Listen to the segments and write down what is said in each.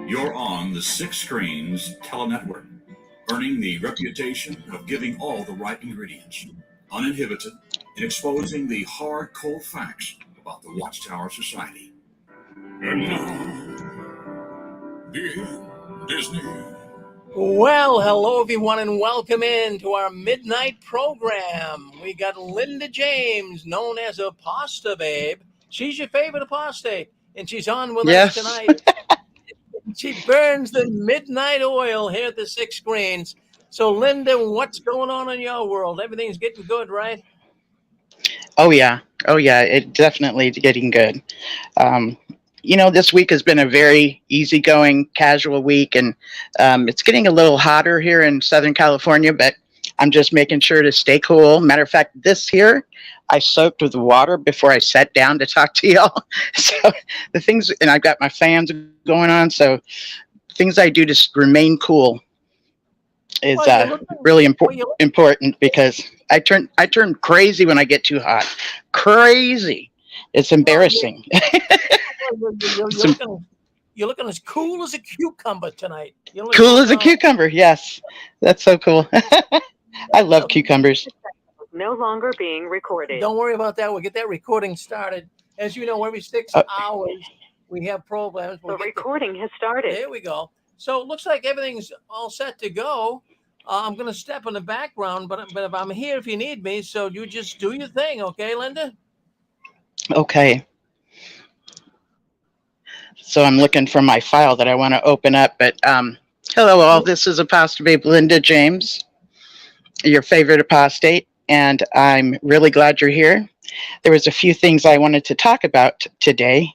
You're on the Six Screens Telenetwork, earning the reputation of giving all the right ingredients, uninhibited, and exposing the hard, cold facts about the Watchtower Society. And now, the Disney. Well, hello everyone, and welcome in to our midnight program. We got Linda James, known as Aposta Babe. She's your favorite apostate, and she's on with us Yes. tonight. She burns the midnight oil here at the Six Screens. So, Linda, what's going on in your world? Everything's getting good, right? Oh yeah. Oh yeah. It definitely is getting good. Um, this week has been a very easygoing, casual week, and it's getting a little hotter here in Southern California. But I'm just making sure to stay cool. Matter of fact, this here, I soaked with water before I sat down to talk to y'all. So the things, and I've got my fans going on. So things I do to remain cool is Well, you're looking. really Well, you important because I turn crazy when I get too hot. Crazy. It's well, embarrassing. you're It's looking. You're looking as cool as a cucumber tonight. You're cool looking. as a cucumber. Yes, that's so cool. I love cucumbers. No longer being recorded. Don't worry about that. We'll get that recording started. As you know, every 6 hours we have programs. The recording has started. There we go. So it looks like everything's all set to go. I'm going to step in the background, but if I'm here if you need me, so you just do your thing, okay, Linda? Okay. So I'm looking for my file that I want to open up. But hello, all. This is Apostle Babe Linda James, your favorite apostate, and I'm really glad you're here. There was a few things I wanted to talk about today,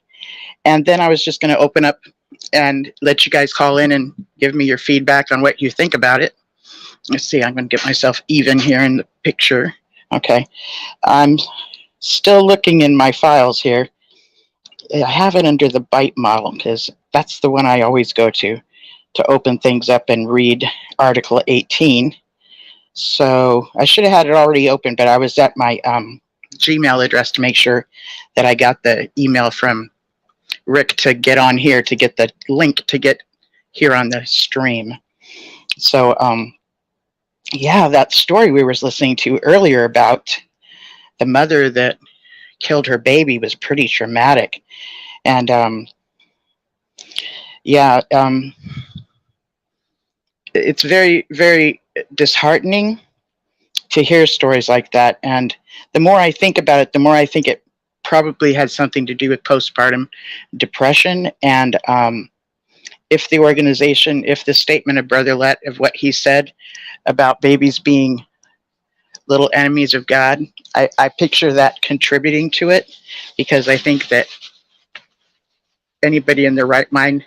and then I was just going to open up and let you guys call in and give me your feedback on what you think about it. Let's see, I'm going to get myself even here in the picture. Okay. I'm still looking in my files here. I have it under the bite model because that's the one I always go to open things up and read Article 18. So I should have had it already open, but I was at my Gmail address to make sure that I got the email from Rick to get on here to get the link to get here on the stream. So yeah, that story we were listening to earlier about the mother that killed her baby was pretty traumatic. And yeah, it's very, very disheartening to hear stories like that. And the more I think about it, the more I think it probably had something to do with postpartum depression. And if the statement of Brother Let, of what he said about babies being little enemies of God, I picture that contributing to it, because I think that anybody in their right mind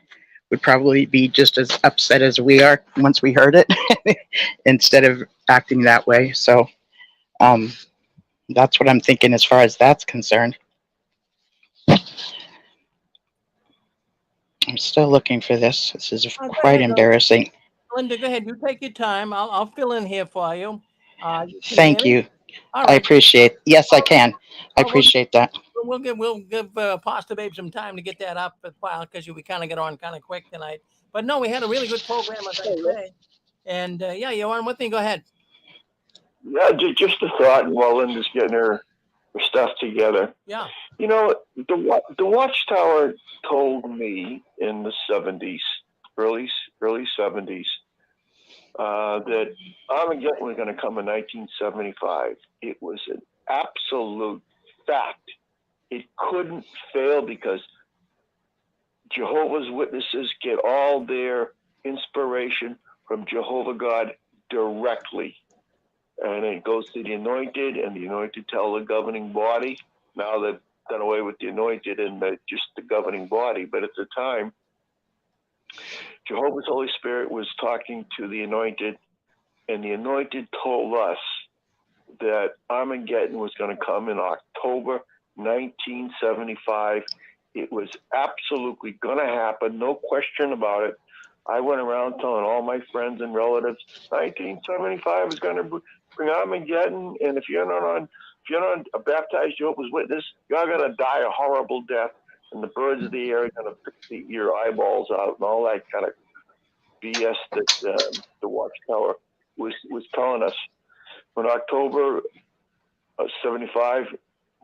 would probably be just as upset as we are once we heard it instead of acting that way. So that's what I'm thinking as far as that's concerned. I'm still looking for this. This is quite embarrassing. Linda, go ahead. You take your time. I'll fill in here for you. Thank you. All I right. appreciate. Yes, I can. I appreciate that. We'll give Pasta Babe some time to get that up for while, because we kind of get on kind of quick tonight. But no, we had a really good program, as I say. And yeah, you're on with me. Go ahead. Yeah, just a thought while Linda's getting her stuff together. Yeah. You know, the Watchtower told me in the 70s, early 70s, that Armageddon was going to come in 1975. It was an absolute fact. It couldn't fail because Jehovah's Witnesses get all their inspiration from Jehovah God directly. And it goes to the anointed, and the anointed tell the governing body. Now they've done away with the anointed and just the governing body. But at the time, Jehovah's Holy Spirit was talking to the anointed, and the anointed told us that Armageddon was going to come in October 1975. It was absolutely going to happen, no question about it. I went around telling all my friends and relatives, 1975 is going to bring Armageddon, and if you're not a baptized Jehovah's Witness, you're going to die a horrible death. and the birds of the air are going to pick your eyeballs out, and all that kind of BS that the Watchtower was telling us. When October of 75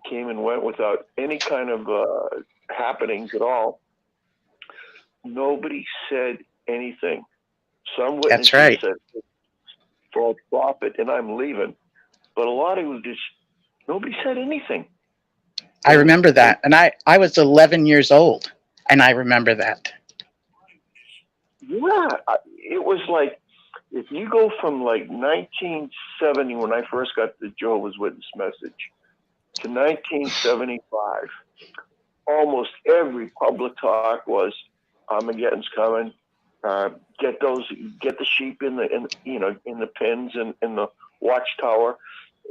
came and went without any kind of happenings at all, nobody said anything. Some witnesses That's right. said, false prophet, and I'm leaving. But a lot of them just, nobody said anything. I remember that. And I was 11 years old, and I remember that. Yeah, it was like, if you go from like 1970, when I first got the Jehovah's Witness message, to 1975, almost every public talk was Armageddon's coming. Get the sheep in the pens and in the Watchtower,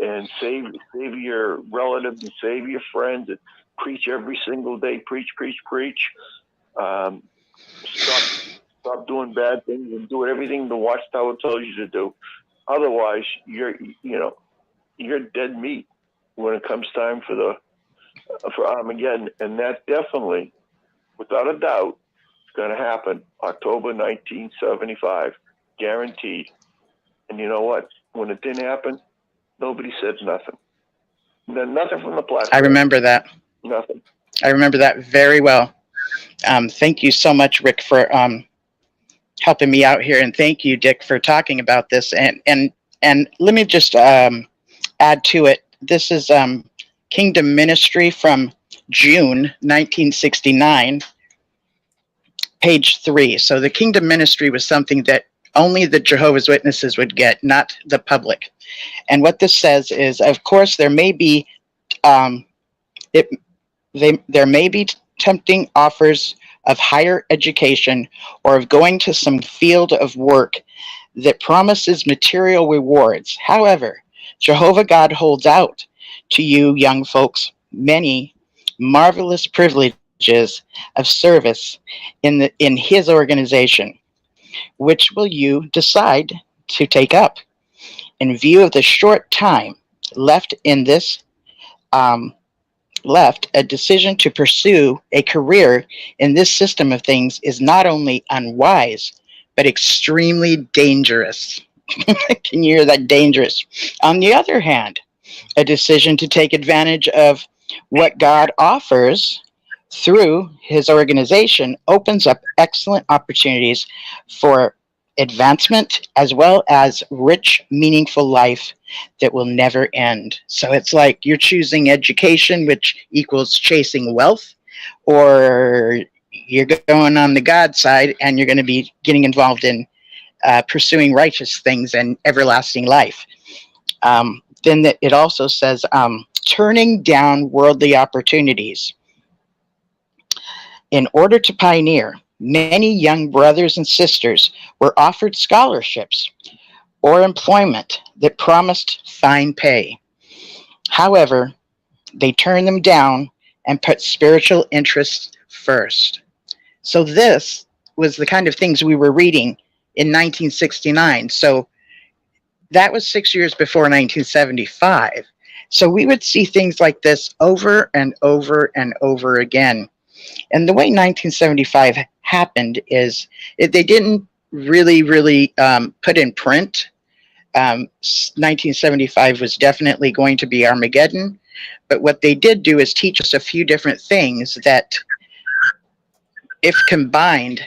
and save your relatives and save your friends, and preach every single day. Preach. Stop doing bad things and do everything the Watchtower tells you to do. Otherwise, you're dead meat when it comes time for Armageddon, and that definitely, without a doubt, is going to happen October 1975, guaranteed. And you know what? When it didn't happen, nobody said nothing. Nothing from the platform. I remember that. Nothing. I remember that very well. Thank you so much, Rick, for helping me out here, and thank you, Dick, for talking about this. And let me just add to it. This is Kingdom Ministry from June 1969, page 3. So the Kingdom Ministry was something that only the Jehovah's Witnesses would get, not the public. And what this says is, of course, there may be there may be tempting offers of higher education or of going to some field of work that promises material rewards. However, Jehovah God holds out to you young folks many marvelous privileges of service in his organization. Which will you decide to take up? In view of the short time left in this a decision to pursue a career in this system of things is not only unwise, but extremely dangerous. Can you hear that? Dangerous. On the other hand, a decision to take advantage of what God offers through his organization opens up excellent opportunities for advancement as well as rich, meaningful life that will never end. So it's like you're choosing education, which equals chasing wealth, or you're going on the God side and you're going to be getting involved in pursuing righteous things and everlasting life. Then it also says turning down worldly opportunities. In order to pioneer, many young brothers and sisters were offered scholarships or employment that promised fine pay. However, they turned them down and put spiritual interests first. So this was the kind of things we were reading in 1969. So that was 6 years before 1975. So we would see things like this over and over and over again. And the way 1975 happened is they didn't really put in print. 1975 was definitely going to be Armageddon. But what they did do is teach us a few different things that, if combined,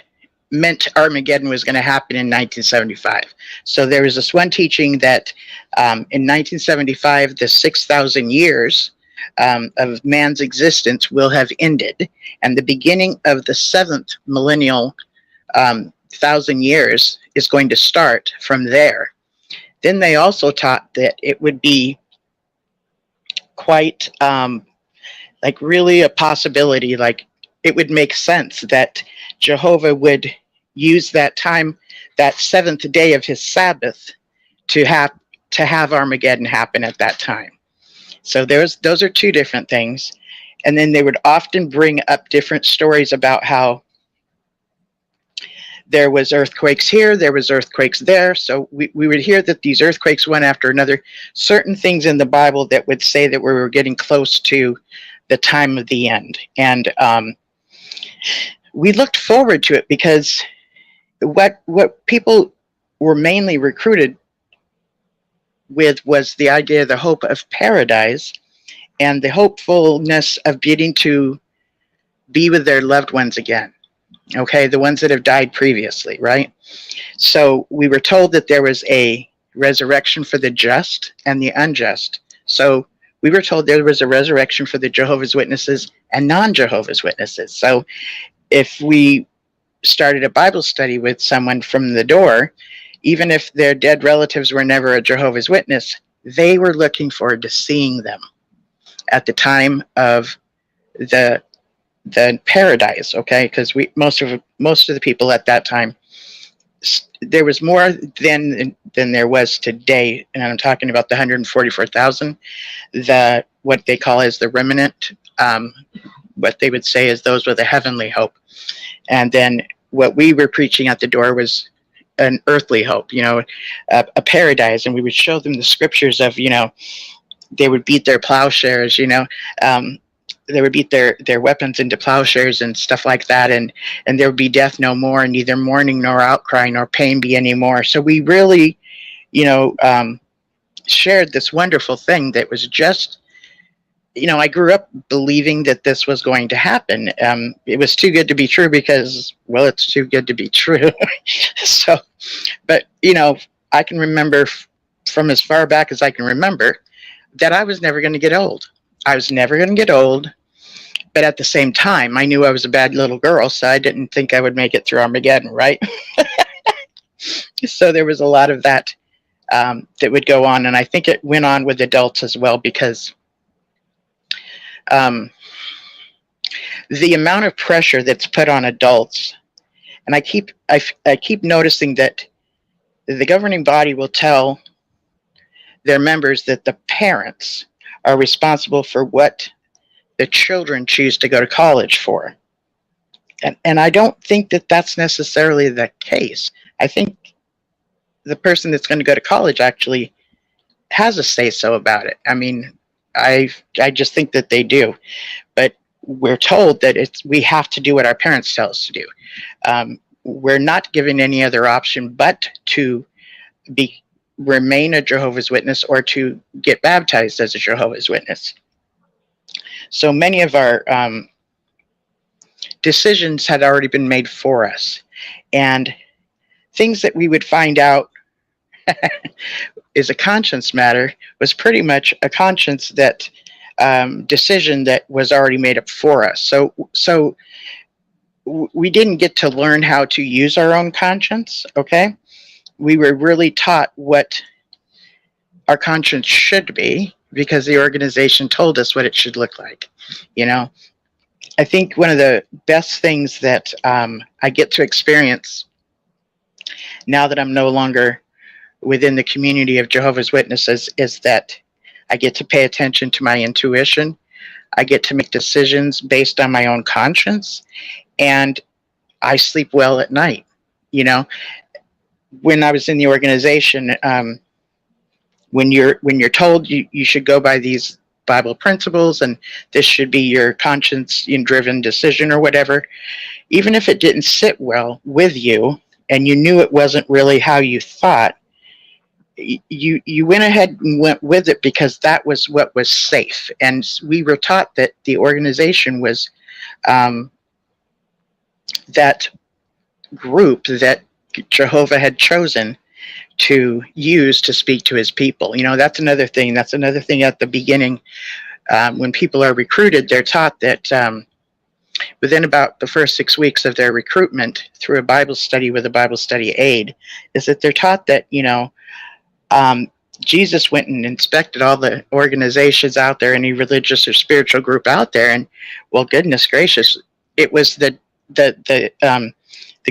meant Armageddon was going to happen in 1975. So there was this one teaching that in 1975, the 6,000 years of man's existence will have ended, and the beginning of the 7th millennial 1,000 years is going to start from there. Then they also taught that it would be quite like really a possibility, like it would make sense that Jehovah would use that time, that 7th day of his Sabbath, to have Armageddon happen at that time. So those are two different things. And then they would often bring up different stories about how there was earthquakes here, there was earthquakes there. So we would hear that these earthquakes one after another, certain things in the Bible that would say that we were getting close to the time of the end. And we looked forward to it because what people were mainly recruited with was the idea, the hope of paradise, and the hopefulness of getting to be with their loved ones again. Okay, the ones that have died previously, right? So we were told that there was a resurrection for the just and the unjust. So we were told there was a resurrection for the Jehovah's Witnesses and non-Jehovah's Witnesses. So if we started a Bible study with someone from the door, even if their dead relatives were never a Jehovah's Witness, they were looking forward to seeing them at the time of the paradise. Okay, because most of the people at that time, there was more then than there was today, and I'm talking about the 144,000. What they call as the remnant, what they would say is those with a heavenly hope, and then what we were preaching at the door was an earthly hope, a paradise, and we would show them the scriptures of, they would beat their plowshares, they would beat their weapons into plowshares and stuff like that, and there would be death no more, and neither mourning nor outcry nor pain be anymore. So we really, shared this wonderful thing that was just, I grew up believing that this was going to happen. It was too good to be true because, well, it's too good to be true. So, but, I can remember from as far back as I can remember that I was never going to get old. I was never going to get old. But at the same time, I knew I was a bad little girl, so I didn't think I would make it through Armageddon, right? So there was a lot of that that would go on. And I think it went on with adults as well, because the amount of pressure that's put on adults, and I keep noticing that the governing body will tell their members that the parents are responsible for what the children choose to go to college for. And I don't think that that's necessarily the case. I think the person that's going to go to college actually has a say-so about it. I mean, I just think that they do. But we're told that we have to do what our parents tell us to do. We're not given any other option but to remain a Jehovah's Witness or to get baptized as a Jehovah's Witness. So many of our decisions had already been made for us, and things that we would find out is a conscience matter was pretty much a conscience that decision that was already made up for us. So we didn't get to learn how to use our own conscience. Okay, we were really taught what our conscience should be because the organization told us what it should look like. I think one of the best things that I get to experience now that I'm no longer within the community of Jehovah's Witnesses is that I get to pay attention to my intuition. I get to make decisions based on my own conscience, and I sleep well at night. When I was in the organization, when you're told you should go by these Bible principles and this should be your conscience-driven decision or whatever, even if it didn't sit well with you and you knew it wasn't really how you thought, you went ahead and went with it because that was what was safe. And we were taught that the organization was that group that Jehovah had chosen to use to speak to his people. That's another thing. That's another thing at the beginning. When people are recruited, they're taught that within about the first 6 weeks of their recruitment through a Bible study with a Bible study aid, is that they're taught that, Jesus went and inspected all the organizations out there, any religious or spiritual group out there, and, well, goodness gracious, it was the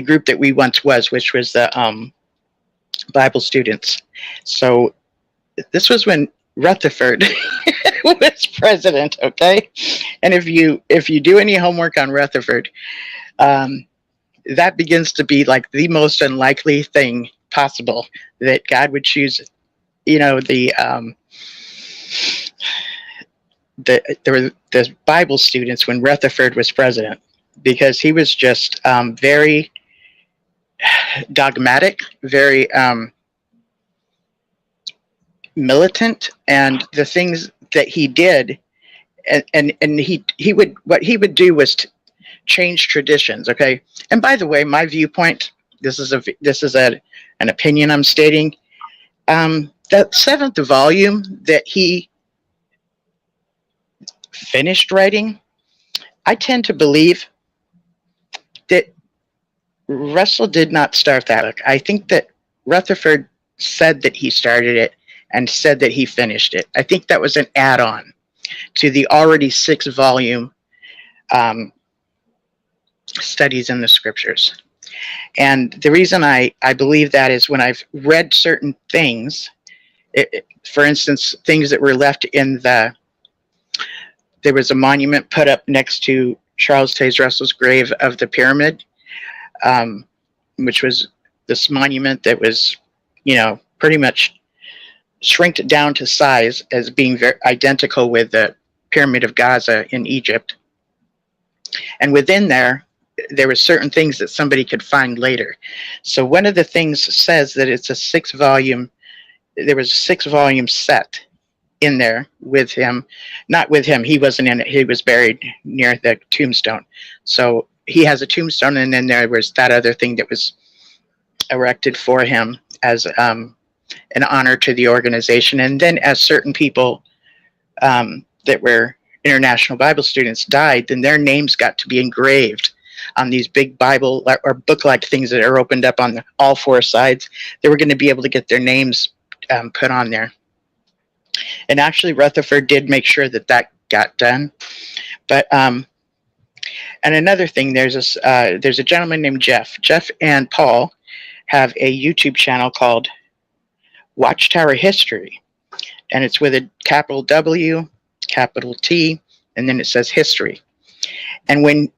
group that we once was, which was the Bible students. So this was when Rutherford was president, okay? And if you do any homework on Rutherford, that begins to be like the most unlikely thing possible that God would choose, the Bible students when Rutherford was president. because he was just very dogmatic, very militant, and the things that he did, and he would, what he would do was change traditions. Okay, and by the way, my viewpoint, this is an opinion I'm stating. That seventh volume that he finished writing, I tend to believe that Russell did not start that book. I think that Rutherford said that he started it and said that he finished it. I think that was an add-on to the already 6-volume studies in the scriptures. And the reason I believe that is when I've read certain things, for instance, things that were left in there was a monument put up next to Charles Taze Russell's grave of the pyramid, which was this monument that was, pretty much shrinked down to size as being very identical with the Pyramid of Gaza in Egypt. And within there were certain things that somebody could find later. So one of the things says that it's a 6-volume, there was a 6-volume set in there with him. Not with him, he wasn't in it, he was buried near the tombstone. So he has a tombstone, and then there was that other thing that was erected for him as an honor to the organization. And then as certain people that were International Bible students died, then their names got to be engraved on these big Bible or book-like things that are opened up on all 4 sides. They were going to be able to get their names put on there. And actually, Rutherford did make sure that that got done. But and another thing, there's a gentleman named Jeff. Jeff and Paul have a YouTube channel called Watchtower History, and it's with a capital W, capital T, and then it says history. And when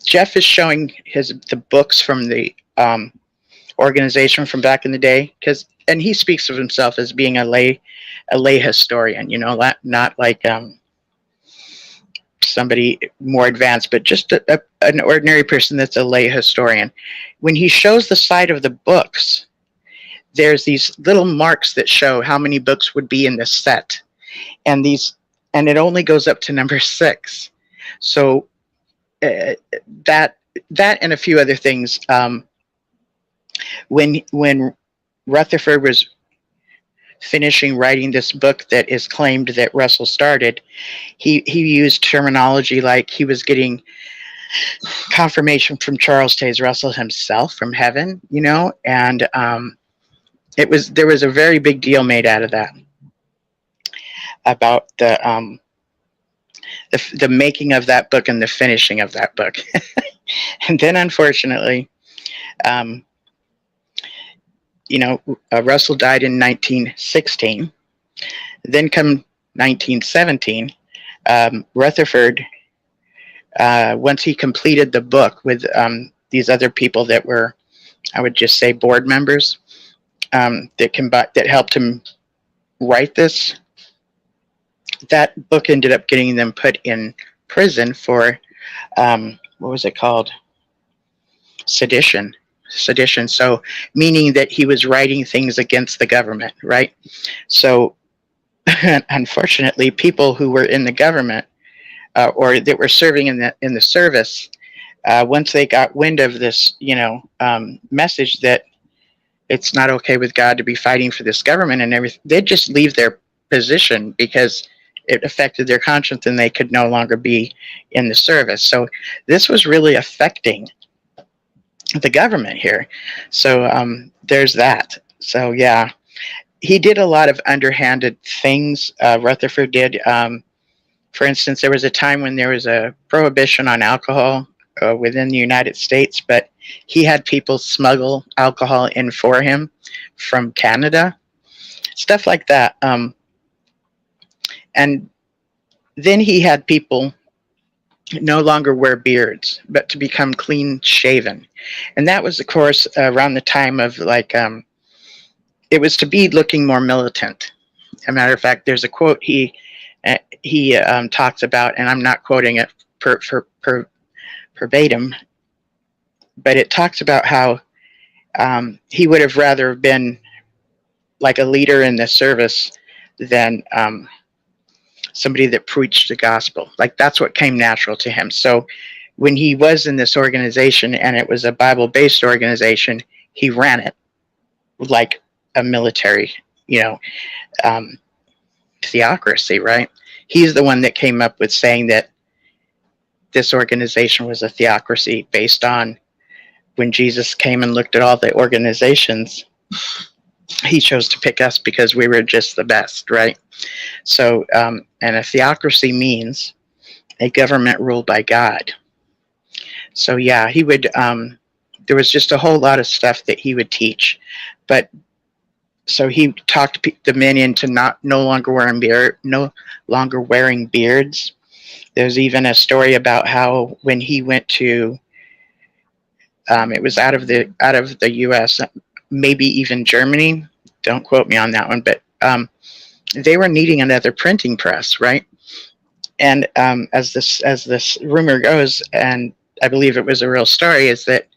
Jeff is showing the books from the organization from back in the day, and he speaks of himself as being a lay historian, not like somebody more advanced, but just an ordinary person that's a lay historian. When he shows the side of the books, there's these little marks that show how many books would be in the set, and it only goes up to number 6. So that and a few other things. When Rutherford was finishing writing this book that is claimed that Russell started, he used terminology like he was getting confirmation from Charles Taze Russell himself from heaven, and there was a very big deal made out of that, about the making of that book and the finishing of that book. And then unfortunately, Russell died in 1916. Then come 1917, Rutherford, once he completed the book with these other people that were, I would just say, board members, that helped him write this, that book ended up getting them put in prison for, what was it called? Sedition. So meaning that he was writing things against the government, right? So unfortunately, people who were in the government or that were serving in the service, once they got wind of this, message that it's not okay with God to be fighting for this government and everything, they'd just leave their position because it affected their conscience and they could no longer be in the service. So this was really affecting the government here. So there's that. So yeah, he did a lot of underhanded things. Rutherford did. For instance, there was a time when there was a prohibition on alcohol within the United States, but he had people smuggle alcohol in for him from Canada, stuff like that. And then he had people no longer wear beards, but to become clean shaven. And that was, of course, around the time of it was to be looking more militant. As a matter of fact, there's a quote he talks about, and I'm not quoting it verbatim, but it talks about how he would have rather been like a leader in the service than somebody that preached the gospel. Like that's what came natural to him. So when he was in this organization and it was a Bible-based organization, he ran it like a military, you know, um, theocracy, right? He's the one that came up with saying that this organization was a theocracy based on when Jesus came and looked at all the organizations, he chose to pick us because we were just the best, right? So, and a theocracy means a government ruled by God. So, yeah, he would, there was just a whole lot of stuff that he would teach. But so he talked the men into no longer wearing beards. There's even a story about how when he went to, it was out of the U.S., maybe even Germany. Don't quote me on that one, but they were needing another printing press, right? And as this rumor goes, and I believe it was a real story, is that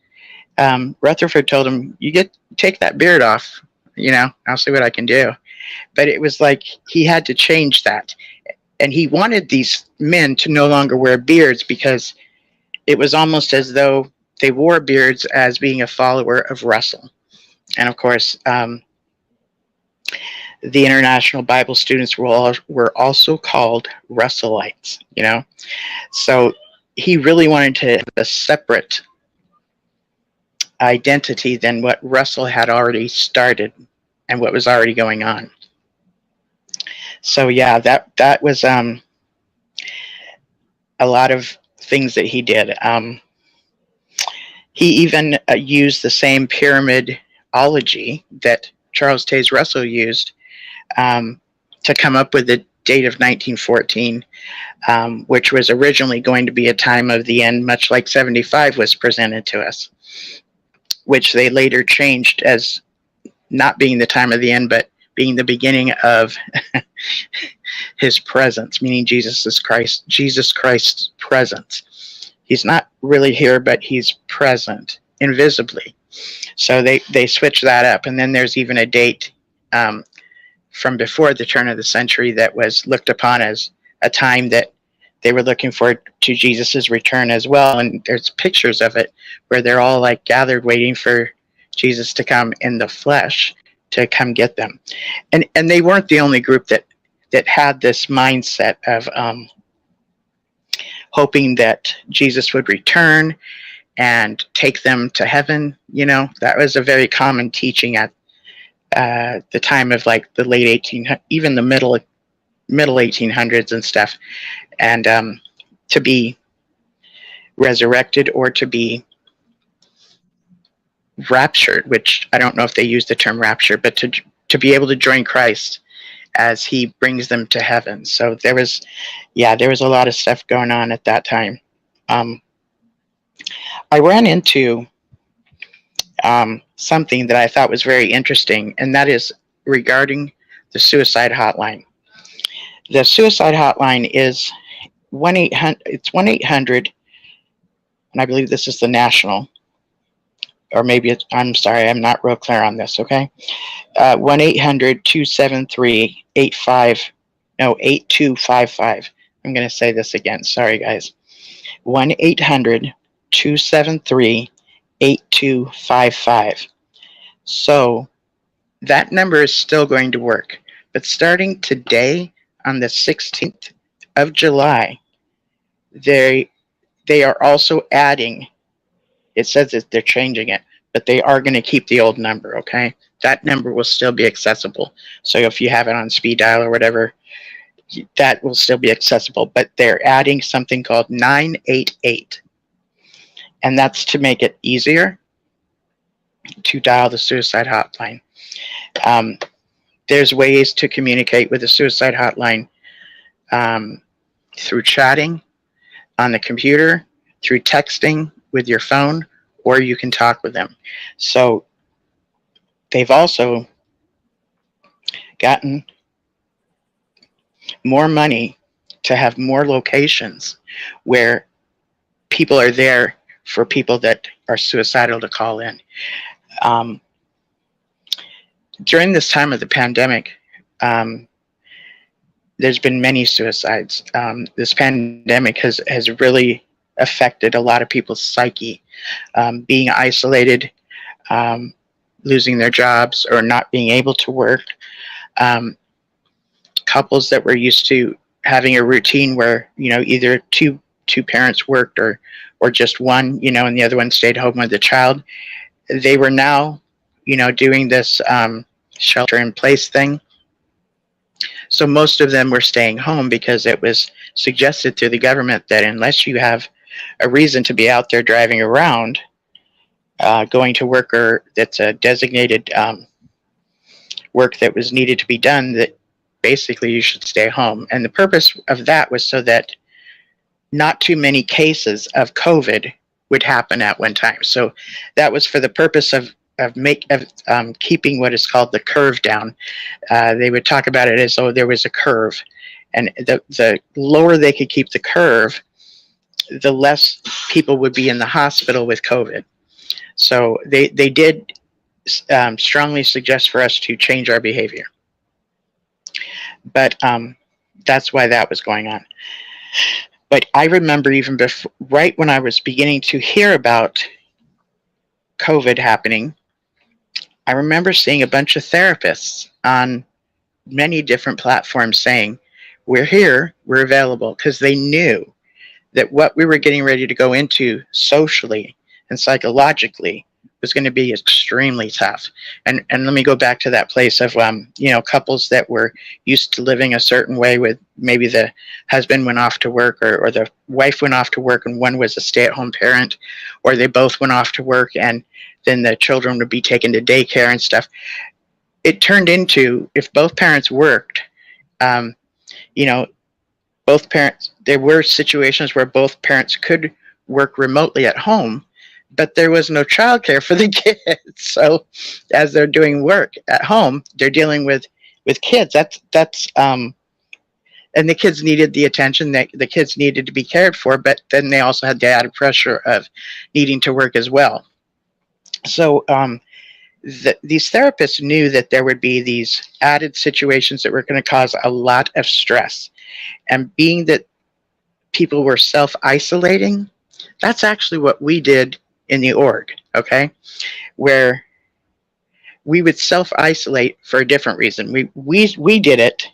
Rutherford told him, take that beard off, I'll see what I can do. But it was like he had to change that. And he wanted these men to no longer wear beards because it was almost as though they wore beards as being a follower of Russell. And of course, the International Bible students were also called Russellites, So he really wanted to have a separate identity than what Russell had already started and what was already going on. So yeah, that was a lot of things that he did. He even used the same pyramidology that Charles Taze Russell used to come up with the date of 1914, which was originally going to be a time of the end, much like 75 was presented to us, which they later changed as not being the time of the end, but being the beginning of his presence, meaning Jesus Christ's presence. He's not really here, but he's present invisibly. So they switched that up. And then there's even a date from before the turn of the century that was looked upon as a time that they were looking forward to Jesus's return as well. And there's pictures of it where they're all like gathered waiting for Jesus to come in the flesh to come get them. And they weren't the only group that had this mindset of hoping that Jesus would return and take them to heaven. That was a very common teaching at the time of like the late 1800s, even the middle 1800s and stuff, and to be resurrected or to be raptured, which I don't know if they use the term rapture, but to be able to join Christ as he brings them to heaven. So there was a lot of stuff going on at that time. I ran into something that I thought was very interesting, and that is regarding the suicide hotline. The suicide hotline is 1-800. It's 1-800, and I believe this is the national, or maybe I'm sorry, I'm not real clear on this. Okay, 1-800-273-8255. I'm going to say this again. Sorry, guys. 1-800-273-8255. So that number is still going to work. But starting today, on the 16th of July, they are also adding, it says that they're changing it, but they are going to keep the old number, okay? That number will still be accessible. So if you have it on speed dial or whatever, that will still be accessible. But they're adding something called 988. And that's to make it easier to dial the suicide hotline. There's ways to communicate with the suicide hotline through chatting on the computer, through texting with your phone, or you can talk with them. So they've also gotten more money to have more locations where people are there for people that are suicidal to call in. Um, During this time of the pandemic, there's been many suicides. This pandemic has really affected a lot of people's psyche, being isolated, um, losing their jobs or not being able to work. Um, Couples that were used to having a routine where either two parents worked or just one, and the other one stayed home with the child. They were now, doing this shelter in place thing. So most of them were staying home because it was suggested through the government that unless you have a reason to be out there driving around, going to work, or that's a designated work that was needed to be done, that basically you should stay home. And the purpose of that was so that not too many cases of COVID would happen at one time. So that was for the purpose of keeping what is called the curve down. They would talk about it as though there was a curve, and the lower they could keep the curve, the less people would be in the hospital with COVID. So they did strongly suggest for us to change our behavior. But that's why that was going on. But I remember even before, right when I was beginning to hear about COVID happening, I remember seeing a bunch of therapists on many different platforms saying, we're here, we're available, because they knew that what we were getting ready to go into socially and psychologically was going to be extremely tough. And let me go back to that place of couples that were used to living a certain way, with maybe the husband went off to work, or the wife went off to work and one was a stay-at-home parent, or they both went off to work and then the children would be taken to daycare and stuff. It turned into, if both parents worked, both parents, there were situations where both parents could work remotely at home, but there was no childcare for the kids. So as they're doing work at home, they're dealing with kids. And the kids needed the attention, that the kids needed to be cared for, but then they also had the added pressure of needing to work as well. So these therapists knew that there would be these added situations that were going to cause a lot of stress. And being that people were self-isolating, that's actually what we did in the org, okay? Where we would self-isolate for a different reason. We did it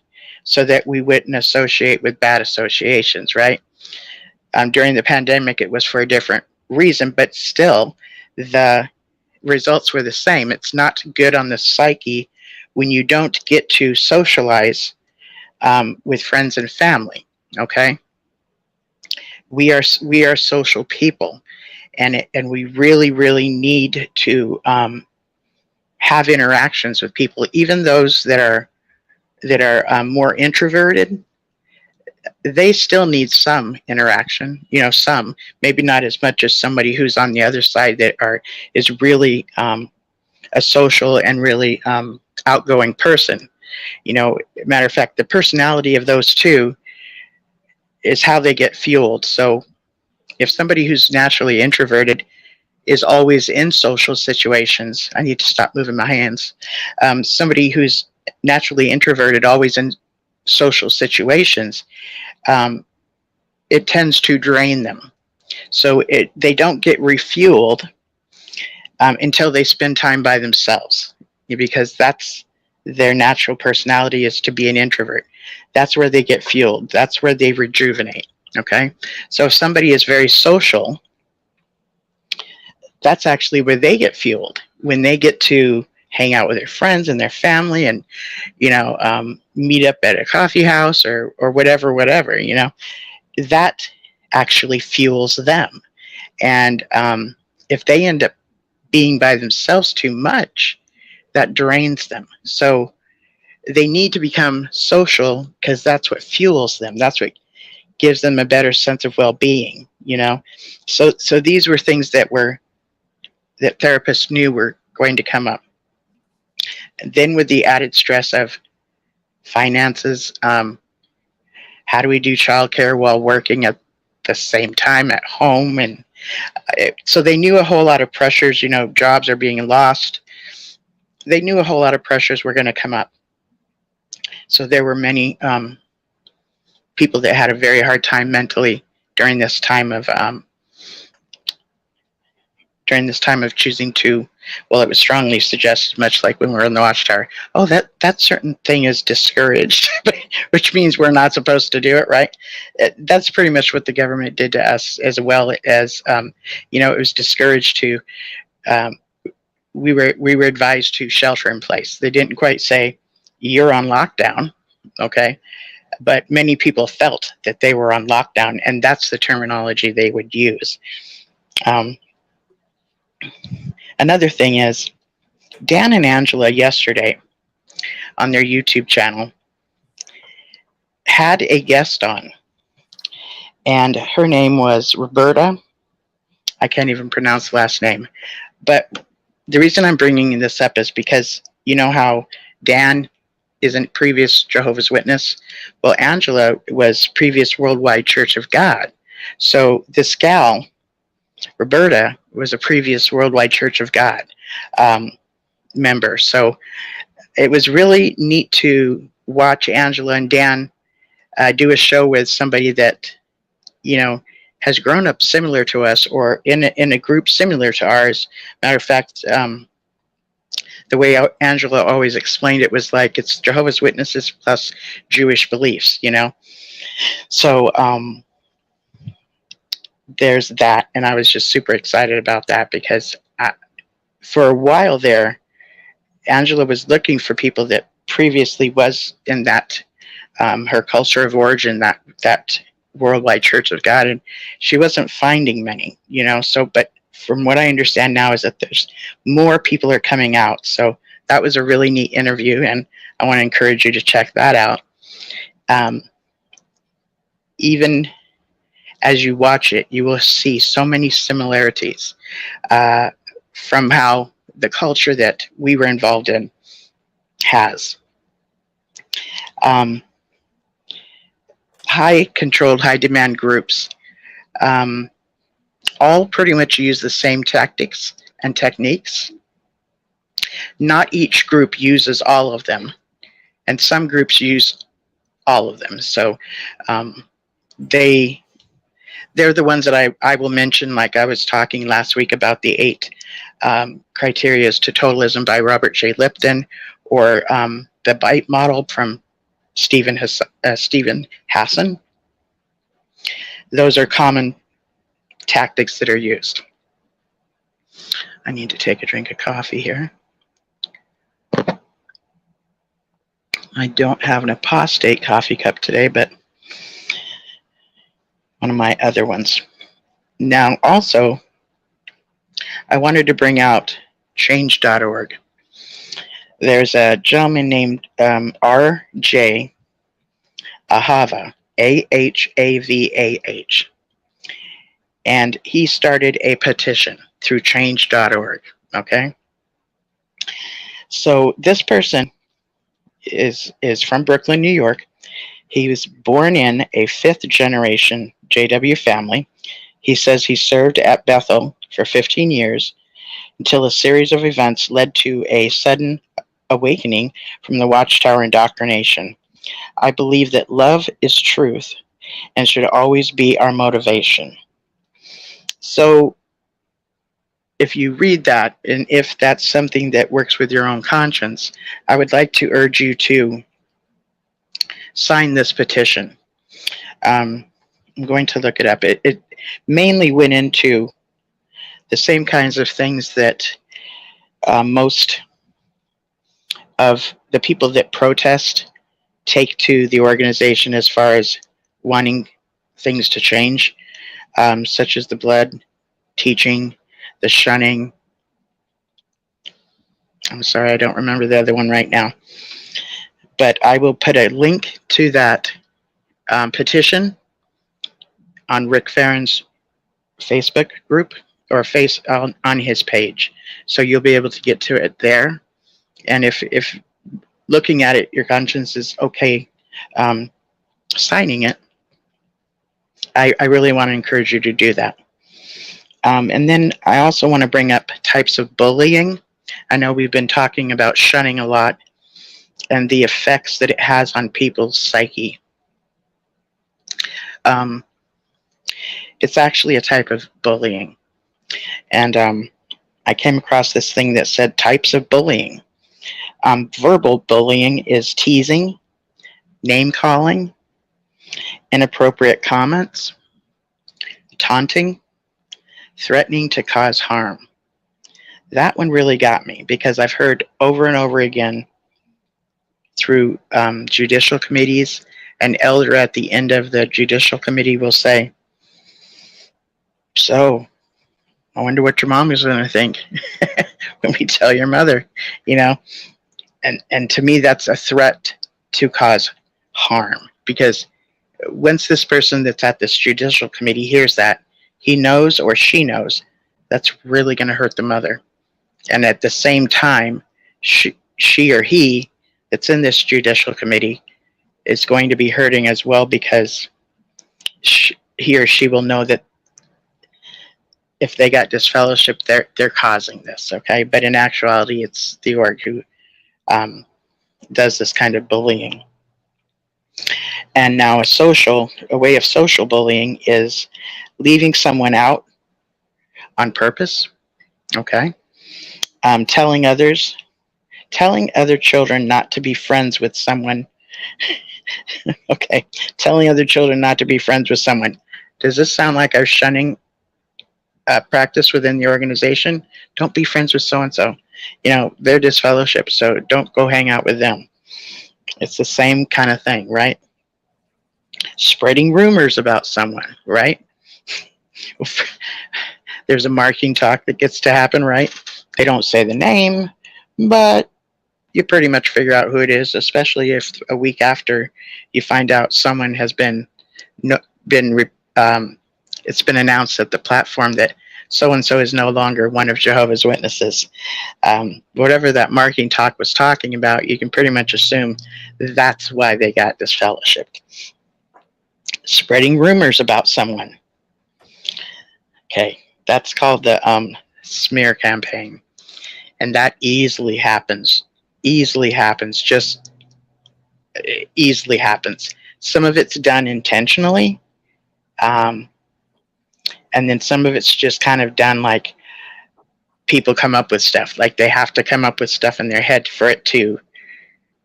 so that we wouldn't associate with bad associations, right? During the pandemic, it was for a different reason, but still, the results were the same. It's not good on the psyche when you don't get to socialize with friends and family, okay? We are social people, and we really, really need to have interactions with people, even those that are more introverted. They still need some interaction, some, maybe not as much as somebody who's on the other side that is really a social and really outgoing person. Matter of fact, the personality of those two is how they get fueled. So if somebody who's naturally introverted is always in social situations, I need to stop moving my hands. Somebody who's naturally introverted, always in social situations, it tends to drain them. So they don't get refueled until they spend time by themselves, because that's their natural personality, is to be an introvert. That's where they get fueled. That's where they rejuvenate. Okay. So if somebody is very social, that's actually where they get fueled, when they get to hang out with their friends and their family and, meet up at a coffee house or whatever, that actually fuels them. And if they end up being by themselves too much, that drains them. So they need to become social, because that's what fuels them. That's what gives them a better sense of well-being, So these were things that therapists knew were going to come up. And then with the added stress of finances, how do we do childcare while working at the same time at home, and so they knew a whole lot of pressures. Jobs are being lost. They knew a whole lot of pressures were going to come up. So there were many people that had a very hard time mentally during this time of choosing to, well, it was strongly suggested, much like when we were in the Watchtower, oh, that certain thing is discouraged, which means we're not supposed to do it, right? That's pretty much what the government did to us, as well as, it was discouraged to, we were advised to shelter in place. They didn't quite say, you're on lockdown, okay? But many people felt that they were on lockdown, and that's the terminology they would use. Another thing is, Dan and Angela yesterday on their YouTube channel had a guest on, and her name was Roberta. I can't even pronounce the last name, but the reason I'm bringing this up is because you know how Dan is a previous Jehovah's Witness? Well, Angela was previous Worldwide Church of God. So this gal, Roberta, was a previous Worldwide Church of God member. So it was really neat to watch Angela and Dan do a show with somebody that, has grown up similar to us, or in a group similar to ours. Matter of fact, the way Angela always explained it was like it's Jehovah's Witnesses plus Jewish beliefs, So there's that, and I was just super excited about that because for a while there, Angela was looking for people that previously was in that her culture of origin, that Worldwide Church of God, and she wasn't finding many, So, but from what I understand now is that there's more people are coming out. So that was a really neat interview, and I want to encourage you to check that out. Even as you watch it, you will see so many similarities from how the culture that we were involved in has. High demand groups all pretty much use the same tactics and techniques. Not each group uses all of them, and some groups use all of them. So they're the ones that I will mention, like I was talking last week about the 8 criteria to totalism by Robert J. Lipton, or the BITE model from Stephen Hassan. Those are common tactics that are used. I need to take a drink of coffee here. I don't have an apostate coffee cup today, but one of my other ones. Now, also, I wanted to bring out change.org. There's a gentleman named R.J. Ahava, Ahavah, and he started a petition through change.org, okay? So this person is from Brooklyn, New York. He was born in a 5th generation JW family. He says he served at Bethel for 15 years until a series of events led to a sudden awakening from the Watchtower indoctrination. I believe that love is truth and should always be our motivation. So if you read that, and if that's something that works with your own conscience, I would like to urge you to sign this petition. I'm going to look it up. It mainly went into the same kinds of things that most of the people that protest take to the organization as far as wanting things to change, such as the blood teaching, the shunning. I'm sorry, I don't remember the other one right now. But I will put a link to that petition on Rick Farron's Facebook group, or on his page. So you'll be able to get to it there. And if looking at it, your conscience is okay signing it, I really want to encourage you to do that. And then I also want to bring up types of bullying. I know we've been talking about shunning a lot and the effects that it has on people's psyche. Um, it's actually a type of bullying. And I came across this thing that said types of bullying. Verbal bullying is teasing, name calling, inappropriate comments, taunting, threatening to cause harm. That one really got me because I've heard over and over again through judicial committees, an elder at the end of the judicial committee will say, "So, I wonder what your mom is going to think when we tell your mother," you know? And to me, that's a threat to cause harm, because once this person that's at this judicial committee hears that, he knows or she knows that's really going to hurt the mother. And at the same time, she or he that's in this judicial committee is going to be hurting as well, because he or she will know that if they got disfellowship, they're causing this, okay? But in actuality, it's the org who does this kind of bullying. And now a way of social bullying is leaving someone out on purpose, okay? Telling other children not to be friends with someone. Okay, telling other children not to be friends with someone. Does this sound like our shunning practice within the organization? Don't be friends with so-and-so. You know, they're disfellowship, so don't go hang out with them. It's the same kind of thing, right? Spreading rumors about someone, right? There's a marking talk that gets to happen, right? They don't say the name, but you pretty much figure out who it is, especially if a week after you find out someone has it's been announced at the platform that so-and-so is no longer one of Jehovah's Witnesses. Whatever that marking talk was talking about, you can pretty much assume that's why they got disfellowshipped. Spreading rumors about someone. Okay, that's called the smear campaign. And that easily happens. Just easily happens. Some of it's done intentionally. And then some of it's just kind of done like people come up with stuff. Like they have to come up with stuff in their head for it to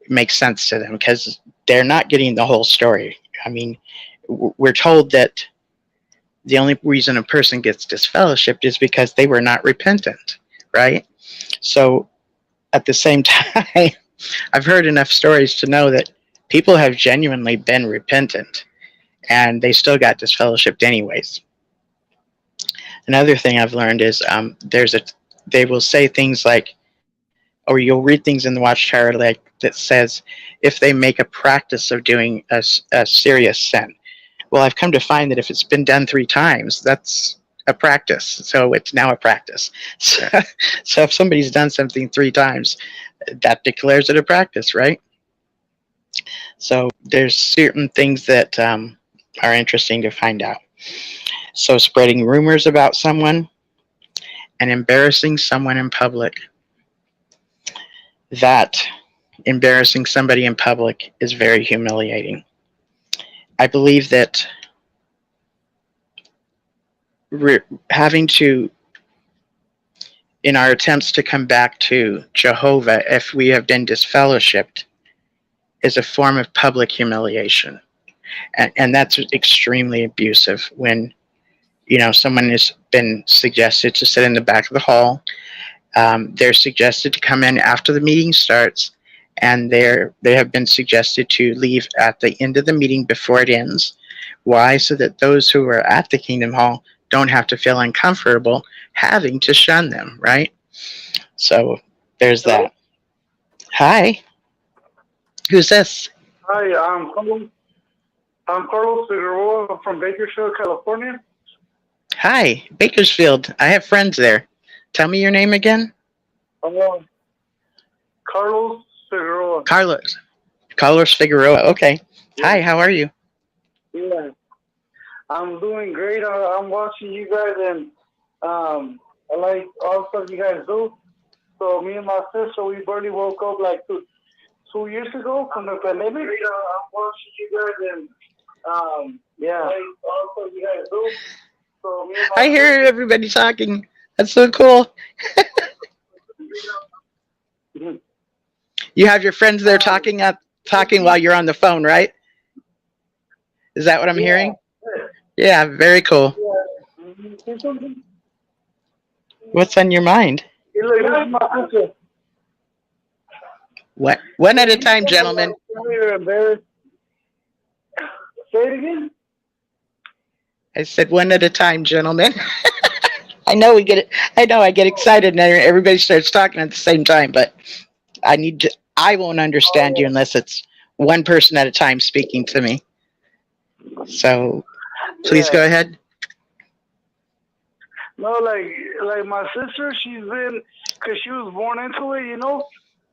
make sense to them, because they're not getting the whole story. I mean, we're told that the only reason a person gets disfellowshipped is because they were not repentant, right? So at the same time, I've heard enough stories to know that people have genuinely been repentant and they still got disfellowshipped anyways. Another thing I've learned is they will say things like, or you'll read things in the Watchtower like that says, if they make a practice of doing a serious sin. Well, I've come to find that if it's been done 3 times, that's a practice. So it's now a practice. So if somebody's done something 3 times, that declares it a practice, right? So there's certain things that are interesting to find out. So spreading rumors about someone and embarrassing someone in public. That embarrassing somebody in public is very humiliating. I believe that having to, in our attempts to come back to Jehovah, if we have been disfellowshipped, is a form of public humiliation. And that's extremely abusive when, you know, someone has been suggested to sit in the back of the hall. They're suggested to come in after the meeting starts, and they have been suggested to leave at the end of the meeting before it ends. Why? So that those who are at the Kingdom Hall don't have to feel uncomfortable having to shun them, right? So there's that. Hi. Who's this? Hi, I'm Carlos Figueroa from Bakersfield, California. Hi, Bakersfield. I have friends there. Tell me your name again. Carlos Figueroa. Carlos Figueroa. Okay. Yeah. Hi, how are you? Yeah. I'm doing great. I'm watching you guys, and I like all the stuff you guys do. So me and my sister, we barely woke up like 2 years ago from the pandemic. I'm watching you guys, and yeah, I like all the stuff you guys do. So me and my I hear sister, everybody talking. That's so cool. You have your friends there talking while you're on the phone, right? Is that what I'm yeah, hearing? Yeah, very cool. yeah. Say something. What's on your mind? Hey, look, this is my sister. What? One at a You time, said that, gentlemen. like, you're embarrassed. Say it again. I said one at a time, gentlemen. I know we get it. I know I get excited and everybody starts talking at the same time, but I won't understand you Oh, unless it's one person at a time speaking to me. So please yeah. go ahead. No, like my sister, she's been, cause she was born into it,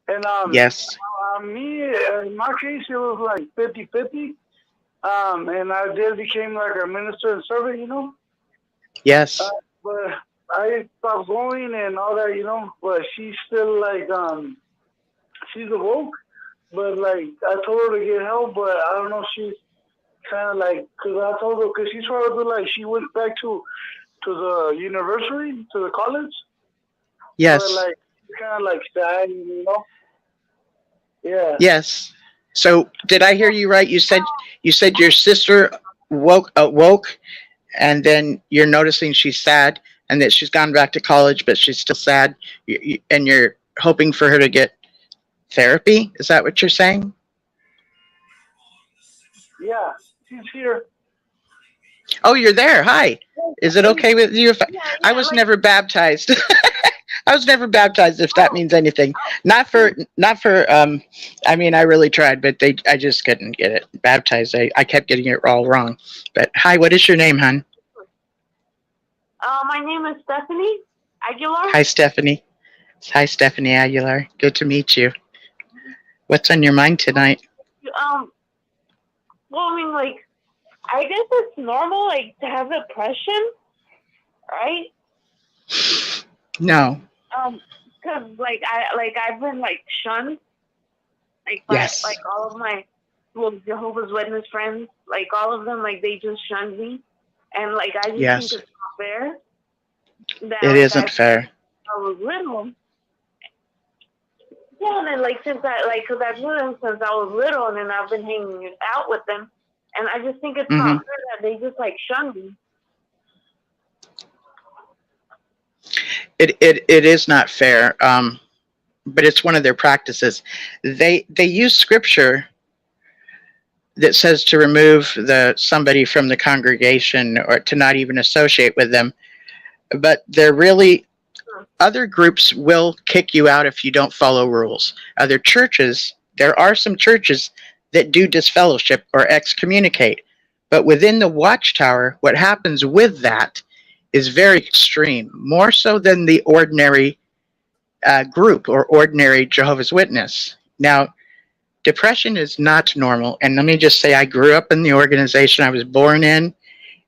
and Yes. me, in my case, it was like 50-50. And I just became like a minister and servant. Yes. But I stopped going and all that. But she's still like, she's awoke. But like, I told her to get help, but I don't know. She's kind of like, cause I told her, cause she's trying to do like, she went back to the university, to the college. But Yes. like, kind of like sad. Yeah. Yes. So did I hear you right? You said your sister awoke, and then you're noticing she's sad, and that she's gone back to college, but she's still sad, and you're hoping for her to get therapy. Is that what you're saying? Yeah. She's here. Oh, you're there. Hi. Is it okay with you if I was never baptized? I was never baptized, if that means anything. Not for I mean, I really tried, but I just couldn't get it baptized. I kept getting it all wrong. But hi, what is your name, hon? My name is Stephanie Aguilar. Hi, Stephanie. Hi, Stephanie Aguilar. Good to meet you. What's on your mind tonight? Well, I mean, like, I guess it's normal, like, to have depression, right? No. Cause I've been like shunned, like by Yes. like all of my Jehovah's Witness friends, like all of them, like they just shunned me, and like I just Yes. think it's not fair. That It like isn't fair. I was little. Yeah, and then like cause I've known them since I was little, and then I've been hanging out with them, and I just think it's Mm-hmm. not fair that they just like shun me. It is not fair. But it's one of their practices. They use scripture that says to remove somebody from the congregation or to not even associate with them. But they're really, other groups will kick you out if you don't follow rules. Other churches, there are some churches that do disfellowship or excommunicate. But within the Watchtower, what happens with that is very extreme, more so than the ordinary group or ordinary Jehovah's Witness. Now, depression is not normal. And let me just say, I grew up in the organization I was born in,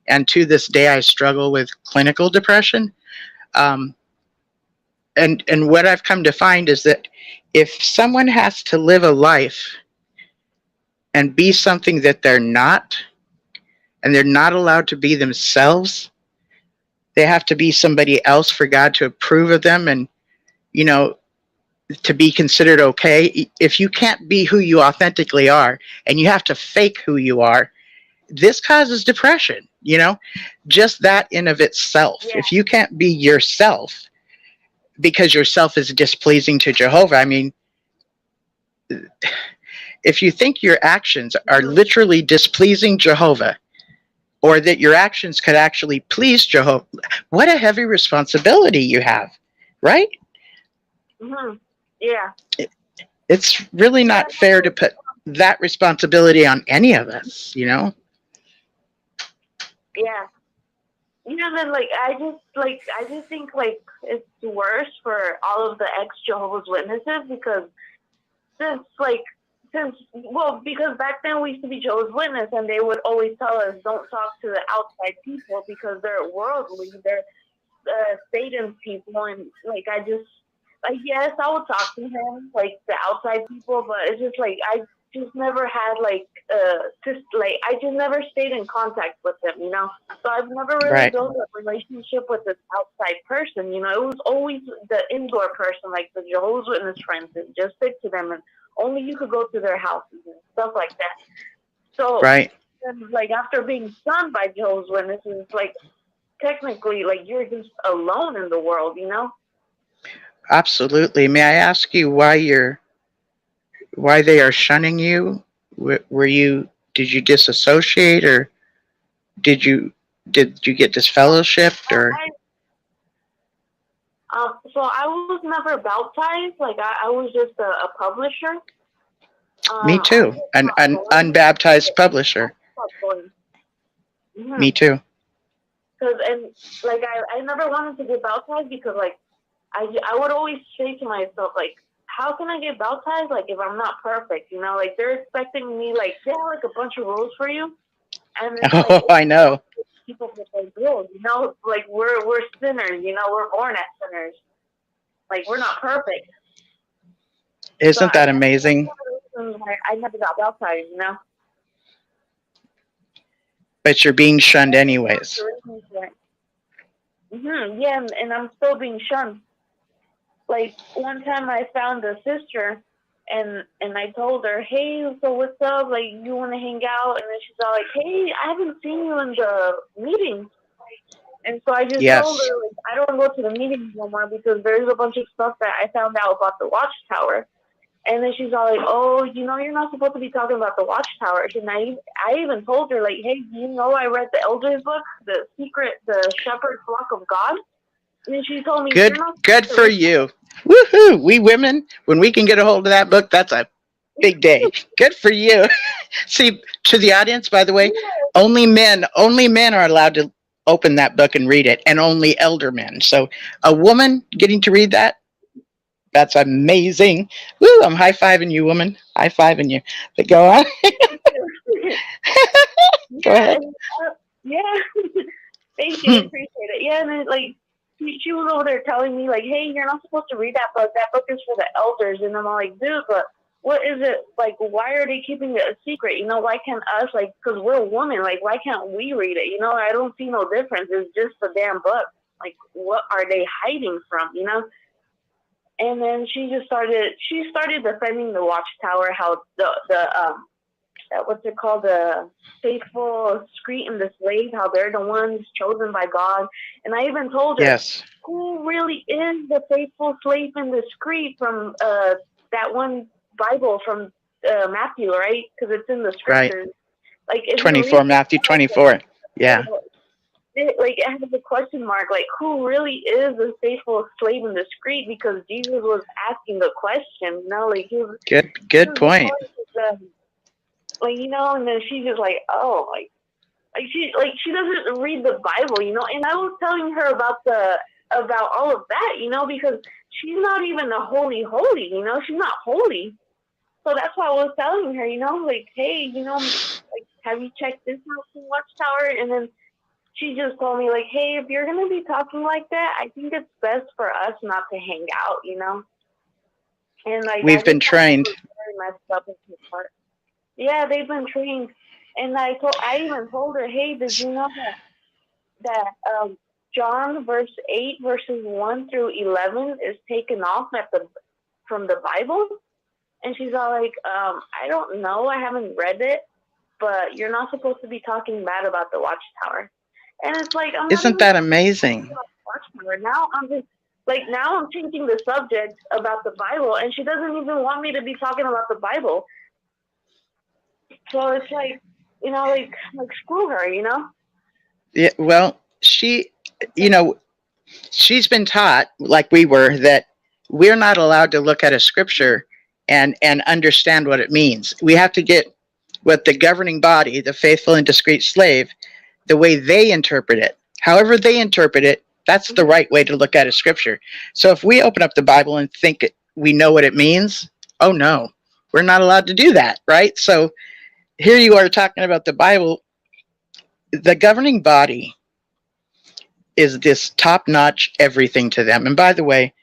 and to this day, I struggle with clinical depression. And what I've come to find is that if someone has to live a life and be something that they're not, and they're not allowed to be themselves, they have to be somebody else for God to approve of them and, to be considered okay. If you can't be who you authentically are and you have to fake who you are, this causes depression, just that in of itself. Yeah. If you can't be yourself because yourself is displeasing to Jehovah, I mean, if you think your actions are literally displeasing Jehovah, or that your actions could actually please Jehovah, what a heavy responsibility you have, right? Mm-hmm. Yeah. It's really not fair to put that responsibility on any of us, Yeah. Then I just think like it's worse for all of the ex Jehovah's Witnesses because since because back then we used to be Jehovah's Witness, and they would always tell us don't talk to the outside people because they're worldly, they're Satan's people, and like yes, I would talk to him, like the outside people, but it's just like I just never had I just never stayed in contact with them, So I've never really built a relationship with this outside person, It was always the indoor person, like the Jehovah's Witness friends, and just stick to them, and only you could go to their houses and stuff like that. So, like after being shunned by Jehovah's Witnesses, like technically, like you're just alone in the world, Absolutely. May I ask you why they are shunning you? Did you disassociate, or did you get disfellowshipped, or? So I was never baptized. Like I was just a publisher. Me too. An unbaptized publisher. Mm-hmm. Me too. I never wanted to get baptized because like I would always say to myself, like, how can I get baptized, like, if I'm not perfect, Like, they're expecting me, like, they have, like, a bunch of rules for you. And it's like, I know. People with those rules, Like, we're sinners, we're born as sinners. Like, we're not perfect. Isn't that amazing? I never got baptized, But you're being shunned anyways. Mm-hmm, yeah, and I'm still being shunned. Like, one time I found a sister, and I told her, hey, so what's up? Like, you want to hang out? And then she's all like, hey, I haven't seen you in the meetings. And so I just told her, like, I don't go to the meetings no more because there's a bunch of stuff that I found out about the Watchtower. And then she's all like, oh, you're not supposed to be talking about the Watchtower. And I even told her, like, hey, I read the Elders book, The Shepherd Flock of God. And then she told me, good for you. Woohoo! We women, when we can get a hold of that book, that's a big day. Good for you. See, to the audience, by the way, only men are allowed to open that book and read it, and only elder men. So a woman getting to read that's amazing. Woo! I'm high-fiving you, woman. High-fiving you. But go on. Go ahead. Yeah. Thank you. I appreciate it. Yeah, and then, like, she was over there telling me, like, hey, you're not supposed to read that book. That book is for the elders. And I'm like, dude, but what is it? Like, why are they keeping it a secret? Why can't us, like, because we're women, like, why can't we read it? I don't see no difference. It's just a damn book. Like, what are they hiding from, And then she started defending the Watchtower, how what's it called, the faithful discreet and the slave, how they're the ones chosen by God. And I even told her, who really is the faithful slave and discreet from that one Bible from Matthew, right? Because it's in the scriptures. Like 24, Matthew 24. Yeah. It has a question mark, like, who really is the faithful slave and discreet? Because Jesus was asking the question, like, he was, good point. And then she's just like, oh, like she doesn't read the Bible, And I was telling her about all of that, because she's not even a holy, she's not holy. So that's why I was telling her, like, hey, like, have you checked this out from Watchtower? And then she just told me, like, hey, if you're gonna be talking like that, I think it's best for us not to hang out, And like, we've been trained. Very messed up in his heart. Yeah, they've been trained, and I even told her, hey, did you know that John verse 8 verses 1 through 11 is taken off from the Bible? And she's all like, I don't know, I haven't read it, but you're not supposed to be talking bad about the Watchtower. And it's like, isn't that amazing? Now I'm changing the subject about the Bible, and she doesn't even want me to be talking about the Bible. So it's like, like screw her, Yeah, well, she's been taught, like we were, that we're not allowed to look at a scripture and understand what it means. We have to get what the governing body, the faithful and discreet slave, the way they interpret it. However they interpret it, that's the right way to look at a scripture. So if we open up the Bible and think we know what it means, oh no, we're not allowed to do that, right? So here you are talking about the Bible. The governing body is this top-notch everything to them. And by the way,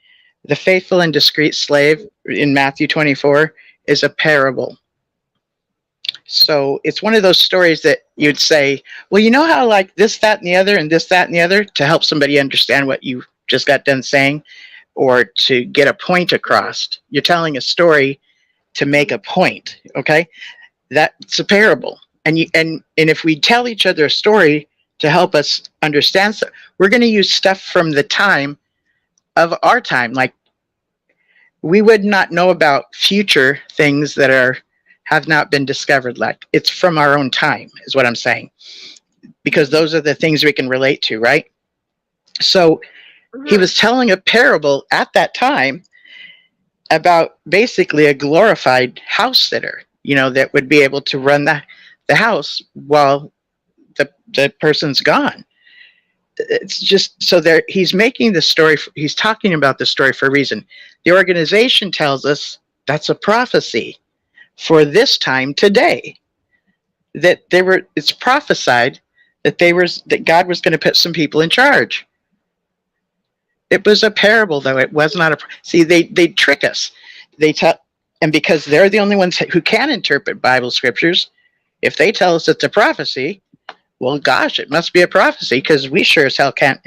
the faithful and discreet slave in Matthew 24 is a parable. So it's one of those stories that you'd say, well, you know how like this, that, and the other, and this, that, and the other, to help somebody understand what you just got done saying, or to get a point across. You're telling a story to make a point, okay? That's a parable. And if we tell each other a story to help us understand, so we're going to use stuff from the time of our time. Like, we would not know about future things that have not been discovered. Like, it's from our own time, is what I'm saying, because those are the things we can relate to, right? So he was telling a parable at that time about basically a glorified house sitter, that would be able to run the house while the person's gone. It's just so there. He's making the story. He's talking about the story for a reason. The organization tells us that's a prophecy for this time today. That it's prophesied that God was going to put some people in charge. It was a parable, though. It was not see, they trick us. And because they're the only ones who can interpret Bible scriptures, if they tell us it's a prophecy, well, gosh, it must be a prophecy, because we sure as hell can't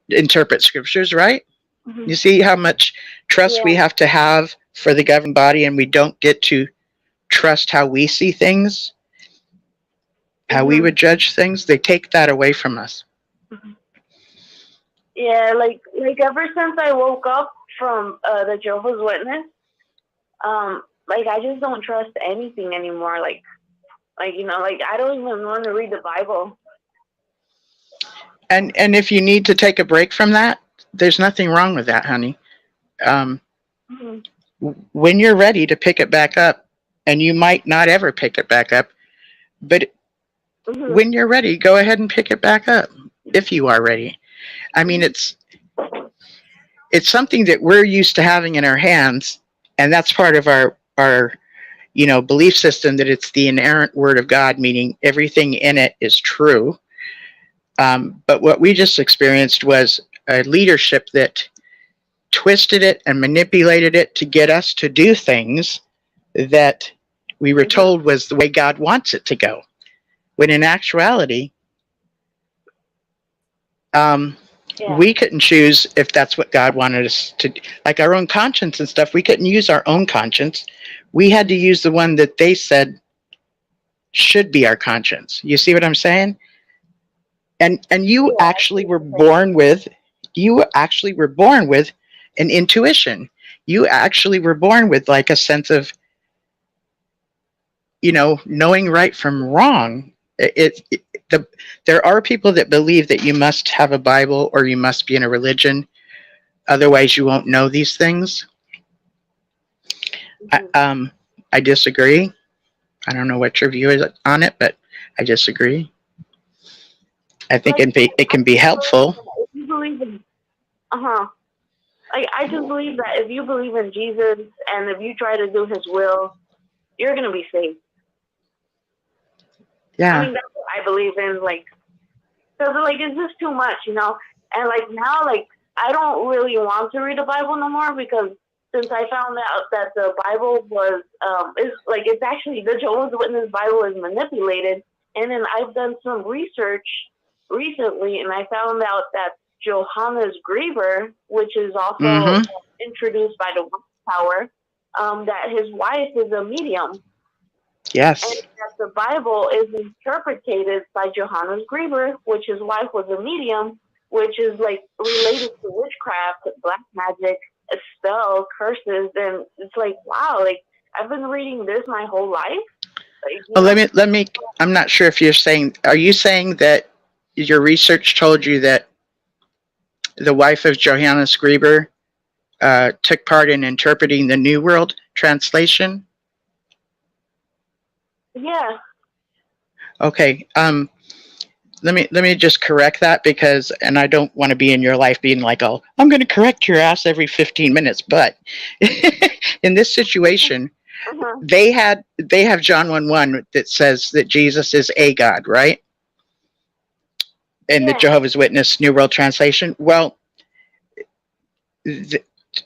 interpret scriptures, right? Mm-hmm. You see how much trust we have to have for the governing body, and we don't get to trust how we see things, how we would judge things. They take that away from us. Mm-hmm. Yeah, like ever since I woke up from the Jehovah's Witness, I just don't trust anything anymore. I don't even want to read the Bible. And if you need to take a break from that, there's nothing wrong with that, honey. When you're ready to pick it back up, and you might not ever pick it back up, but when you're ready, go ahead and pick it back up, if you are ready. I mean, it's something that we're used to having in our hands, and that's part of our belief system, that it's the inerrant word of God, meaning everything in it is true. But what we just experienced was a leadership that twisted it and manipulated it to get us to do things that we were told was the way God wants it to go. When in actuality, we couldn't choose if that's what God wanted us to do. Like our own conscience and stuff, we couldn't use our own conscience. We had to use the one that they said should be our conscience. You see what I'm saying? And you actually were born with an intuition. You actually were born with like a sense of, knowing right from wrong. There are people that believe that you must have a Bible or you must be in a religion, otherwise you won't know these things. I disagree. I don't know what your view is on it, but I disagree. I think it can be helpful. If you believe in, I just believe that if you believe in Jesus and if you try to do His will, you're gonna be safe. Yeah. I mean, that's what I believe in. Because it's just too much, And now, I don't really want to read the Bible no more, because since I found out that the Bible was, it's actually the Jehovah's Witness Bible is manipulated, and then I've done some research recently, and I found out that Johannes Grieber, which is also introduced by the Watchtower, that his wife is a medium. Yes. And that the Bible is interpreted by Johannes Grieber, which his wife was a medium, which is related to witchcraft, black magic, spells, curses, and it's wow, I've been reading this my whole life. Let me. I'm not sure if are you saying that your research told you that the wife of Johannes Grieber took part in interpreting the New World Translation? Yeah. Okay. Let me just correct that, because, and I don't want to be in your life being like, oh, I'm going to correct your ass every 15 minutes. But in this situation, Uh-huh. They have John 1:1 that says that Jesus is a God, right? In the Yeah. Jehovah's Witness New World Translation. Well,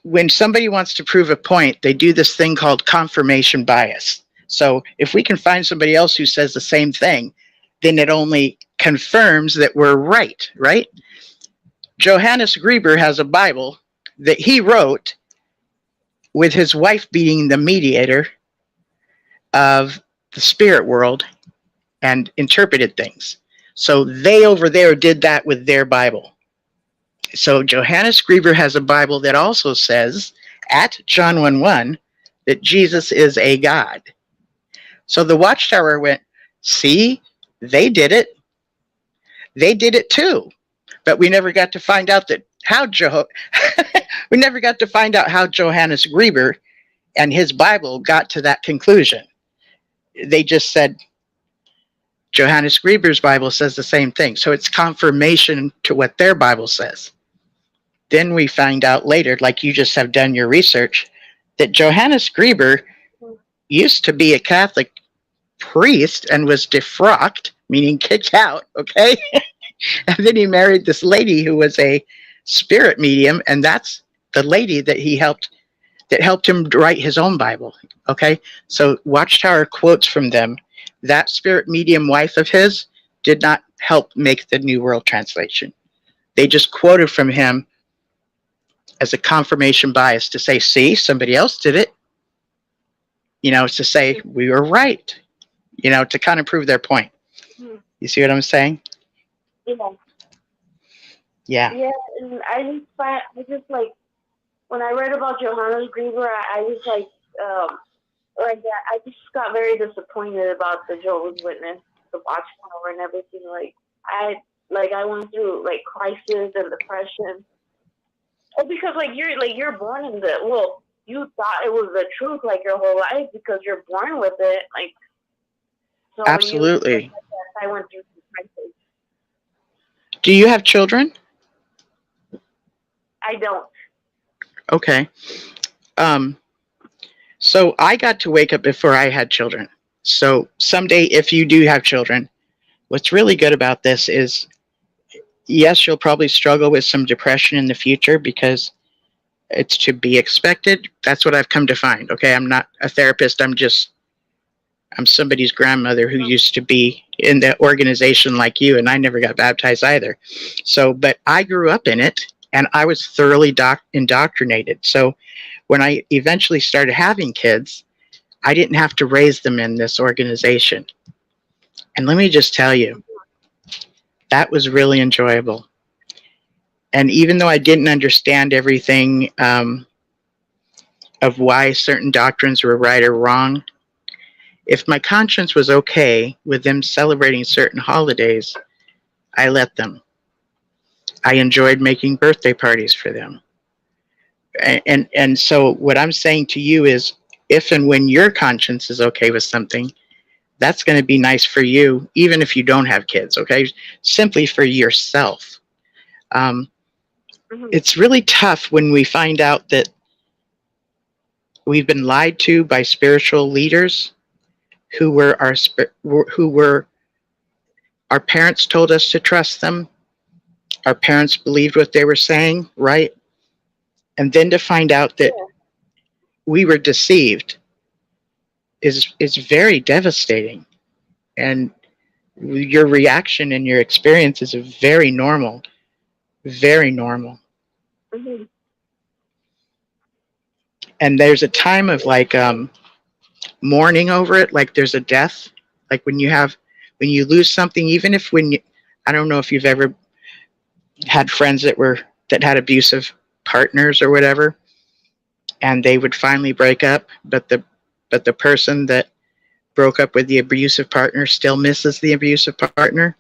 when somebody wants to prove a point, they do this thing called confirmation bias. So if we can find somebody else who says the same thing, then it only confirms that we're right, right? Johannes Gruber has a Bible that he wrote with his wife being the mediator of the spirit world and interpreted things. So they over there did that with their Bible. So Johannes Gruber has a Bible that also says at John 1:1 that Jesus is a God. So the Watchtower went, see, they did it. They did it too. But we never got to find out that we never got to find out how Johannes Gruber and his Bible got to that conclusion. They just said Johannes Gruber's Bible says the same thing. So it's confirmation to what their Bible says. Then we find out later, like you just have done your research, that Johannes Gruber used to be a Catholic priest and was defrocked, meaning kicked out, okay? And then he married this lady who was a spirit medium, and that's the lady that helped him write his own Bible, okay? So Watchtower quotes from them. That spirit medium wife of his did not help make the New World Translation. They just quoted from him as a confirmation bias to say, see, somebody else did it. You know, to say we were right, you know, to kind of prove their point. You see what I'm saying? Yeah. Yeah. Yeah, and I just like, when I read about Johannes Gruber, I was like that. I just got very disappointed about the Jehovah's Witness, the Watchtower, and everything. I went through like crisis and depression. Well, because you're born in you thought it was the truth like your whole life because you're born with it. Like, so absolutely. I went through some crisis. Do you have children? I don't. Okay. So I got to wake up before I had children. So someday, if you do have children, what's really good about this is, yes, you'll probably struggle with some depression in the future because it's to be expected. That's what I've come to find. Okay, I'm not a therapist. I'm somebody's grandmother who used to be in the organization like you, and I never got baptized either. So, but I grew up in it, and I was thoroughly indoctrinated. So when I eventually started having kids, I didn't have to raise them in this organization. And let me just tell you, that was really enjoyable. And even though I didn't understand everything of why certain doctrines were right or wrong, if my conscience was okay with them celebrating certain holidays, I let them. I enjoyed making birthday parties for them. And so what I'm saying to you is, if and when your conscience is okay with something, that's going to be nice for you, even if you don't have kids, okay? Simply for yourself. It's really tough when we find out that we've been lied to by spiritual leaders who were our parents told us to trust them. Our parents believed what they were saying, right? And then to find out that we were deceived is very devastating. And your reaction and your experience is very normal. Very normal. Mm-hmm. And there's a time of like mourning over it, like there's a death. Like when you lose something, even if I don't know if you've ever had friends that had abusive partners or whatever, and they would finally break up, but the person that broke up with the abusive partner still misses the abusive partner.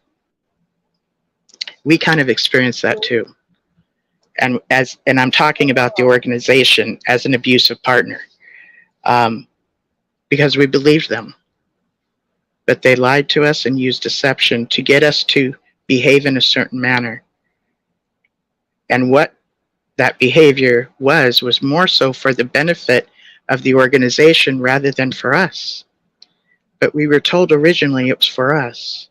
We kind of experienced that too. And I'm talking about the organization as an abusive partner, because we believed them, but they lied to us and used deception to get us to behave in a certain manner. And what that behavior was more so for the benefit of the organization rather than for us. But we were told originally it was for us,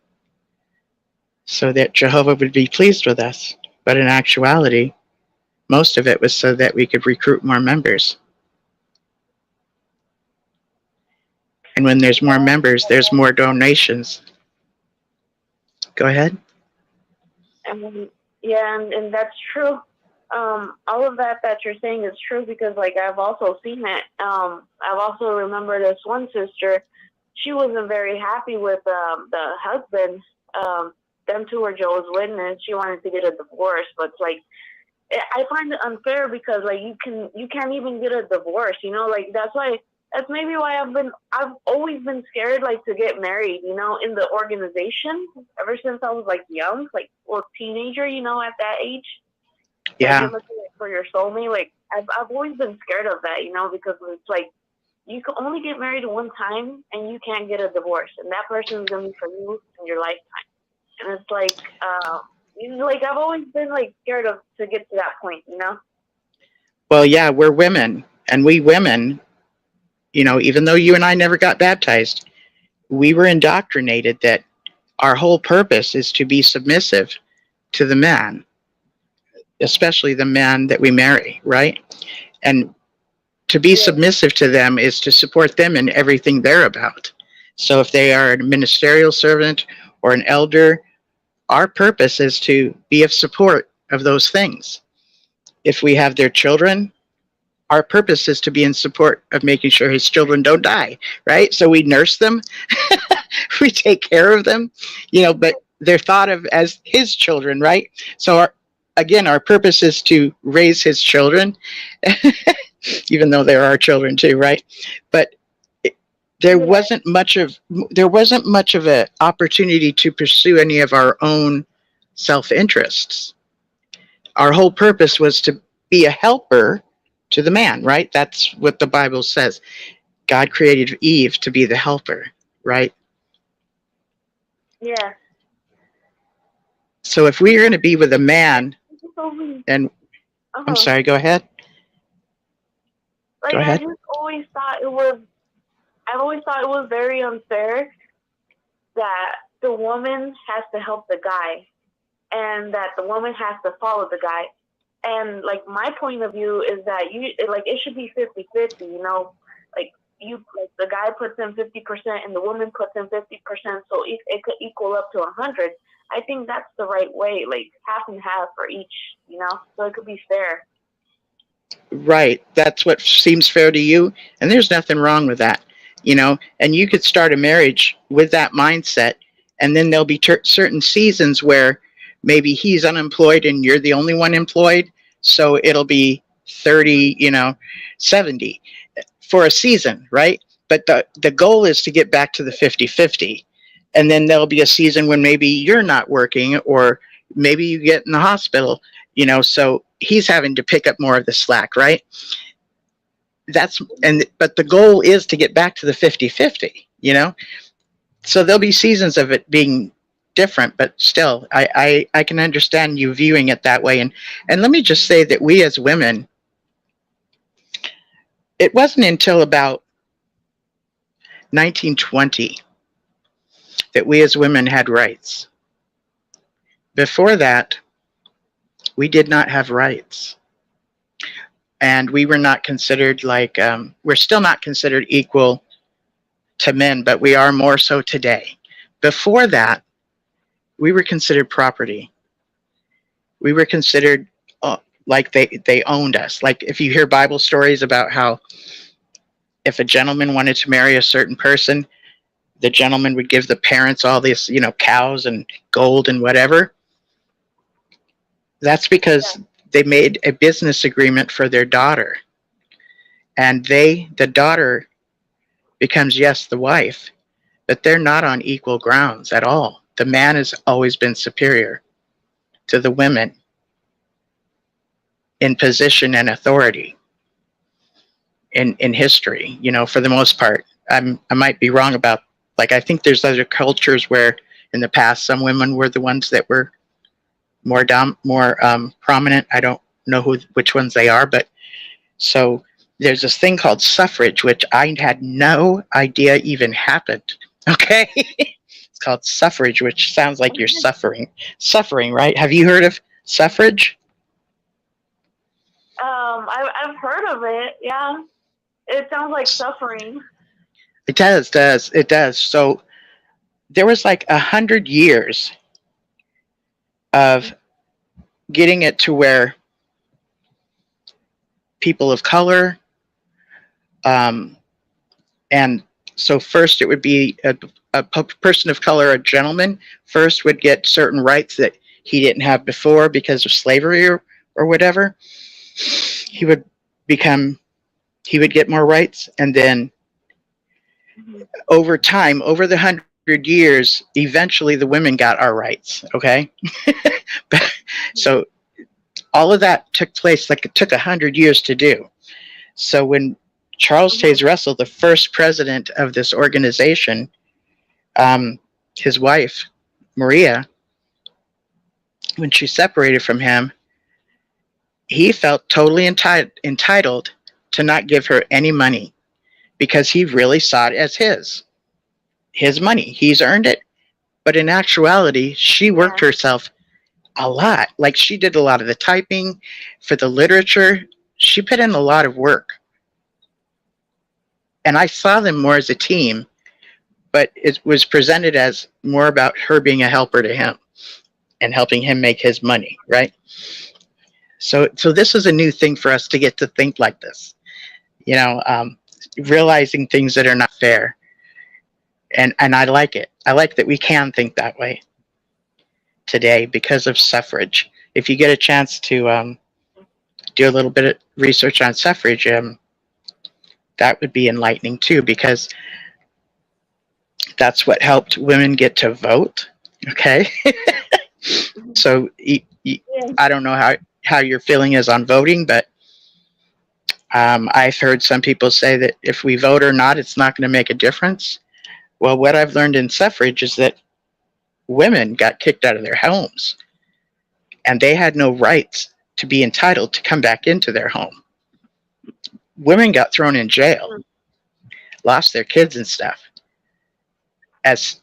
so that Jehovah would be pleased with us. But in actuality, most of it was so that we could recruit more members. And when there's more members, there's more donations. Go ahead. Yeah, and that's true. All of that you're saying is true, because like I've also seen it. I've also remembered this one sister. She wasn't very happy with the husband. Them two were Jehovah's Witness. She wanted to get a divorce, but it's like, I find it unfair, because like you can't even get a divorce. You know, like that's maybe why I've always been scared, like, to get married, you know, in the organization ever since I was like young, like, or teenager, you know, at that age. Yeah. Like, you're looking for your soulmate. Like, I've always been scared of that, you know, because it's like you can only get married one time and you can't get a divorce, and that person is gonna be for you in your lifetime. And it's like, like I've always been like scared to get to that point, you know. Well, yeah, we're women, and we women, you know, even though you and I never got baptized, we were indoctrinated that our whole purpose is to be submissive to the man, especially the man that we marry, right? And to be submissive to them is to support them in everything they're about. So if they are a ministerial servant or an elder, our purpose is to be of support of those things. If we have their children, our purpose is to be in support of making sure his children don't die, right? So we nurse them, we take care of them, you know, but they're thought of as his children, right? So our purpose is to raise his children, even though they're our children too, right? But there wasn't much of an opportunity to pursue any of our own self-interests. Our whole purpose was to be a helper to the man, right? That's what the Bible says. God created Eve to be the helper, right? Yeah. So if we're going to be with a man, and I'm sorry, go ahead. Like, go ahead. I've always thought it was very unfair that the woman has to help the guy, and that the woman has to follow the guy. And like, my point of view is that it should be 50-50, you know, like the guy puts in 50% and the woman puts in 50%, so it could equal up to 100. I think that's the right way, like half and half for each, you know, so it could be fair. Right. That's what seems fair to you. And there's nothing wrong with that, you know, and you could start a marriage with that mindset. And then there'll be certain seasons where maybe he's unemployed and you're the only one employed. So it'll be 30, 70 for a season, right? But the goal is to get back to the 50-50. And then there'll be a season when maybe you're not working, or maybe you get in the hospital, so he's having to pick up more of the slack, right? But the goal is to get back to the 50-50, So there'll be seasons of it being different, but still, I can understand you viewing it that way. And let me just say that we as women, it wasn't until about 1920 that we as women had rights. Before that, we did not have rights. And we were not considered we're still not considered equal to men, but we are more so today. Before that, we were considered property. We were considered like they owned us. Like if you hear Bible stories about how if a gentleman wanted to marry a certain person, the gentleman would give the parents all this, cows and gold and whatever. That's because they made a business agreement for their daughter. And the daughter becomes, yes, the wife, but they're not on equal grounds at all. The man has always been superior to the women in position and authority in history, for the most part. I might be wrong about, I think there's other cultures where in the past some women were the ones that were more prominent. I don't know which ones they are, but so there's this thing called suffrage, which I had no idea even happened. Okay? It's called suffrage, which sounds like you're suffering. Suffering, right? Have you heard of suffrage? I've heard of it. Yeah, it sounds like suffering. It does. So there was like 100 years of getting it to where people of color, and so first it would be a person of color, a gentleman, first would get certain rights that he didn't have before because of slavery or whatever. He would get more rights, and then over time, over the 100 years, eventually the women got our rights. Okay, so all of that took place. Like, it took 100 years to do. So when Charles Taze Russell, the first president of this organization, his wife Maria, when she separated from him, he felt totally entitled to not give her any money, because he really saw it as his money. He's earned it. But in actuality, she worked herself a lot. Like, she did a lot of the typing for the literature. She put in a lot of work. And I saw them more as a team, but it was presented as more about her being a helper to him and helping him make his money, right? So this is a new thing for us to get to think like this, realizing things that are not fair. And I like it. I like that we can think that way today because of suffrage. If you get a chance to do a little bit of research on suffrage, that would be enlightening too, because that's what helped women get to vote. Okay. So I don't know how your feeling is on voting, but I've heard some people say that if we vote or not, it's not going to make a difference. Well, what I've learned in suffrage is that women got kicked out of their homes, and they had no rights to be entitled to come back into their home. Women got thrown in jail, lost their kids and stuff, as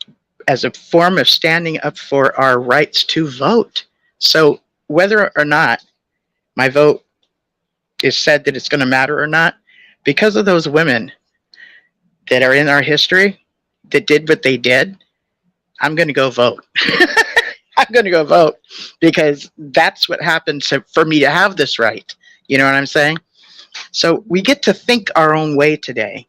a form of standing up for our rights to vote. So whether or not my vote is said that it's going to matter or not, because of those women that are in our history that did what they did, I'm going to go vote. I'm going to go vote, because that's what happened for me to have this right. You know what I'm saying? So we get to think our own way today.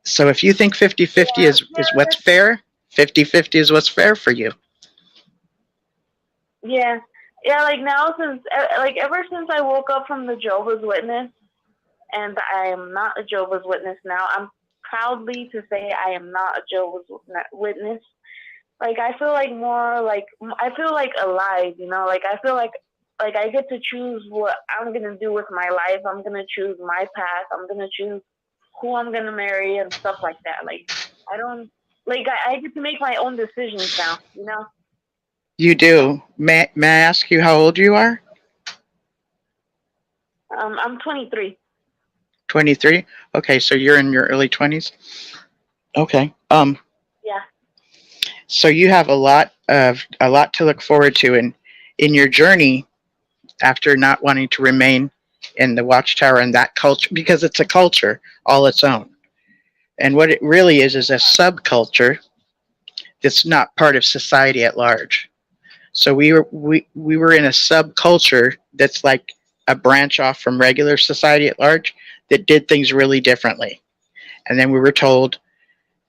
So if you think 50-50 is what's fair, 50-50 is what's fair for you. Yeah. Like now, ever since I woke up from the Jehovah's Witness, and I am not a Jehovah's Witness now, I'm proudly to say I am not a Jehovah's Witness. Like, I feel like I feel like alive, like I feel like I get to choose what I'm going to do with my life. I'm going to choose my path. I'm going to choose who I'm going to marry and stuff like that. Like, I get to make my own decisions now, You do. May I ask you how old you are? I'm 23. 23? Okay, so you're in your early 20s? Okay. Yeah. So you have a lot to look forward to in your journey after not wanting to remain in the Watchtower and that culture, because it's a culture all its own. And what it really is a subculture that's not part of society at large. So we were in a subculture that's like a branch off from regular society at large that did things really differently. And then we were told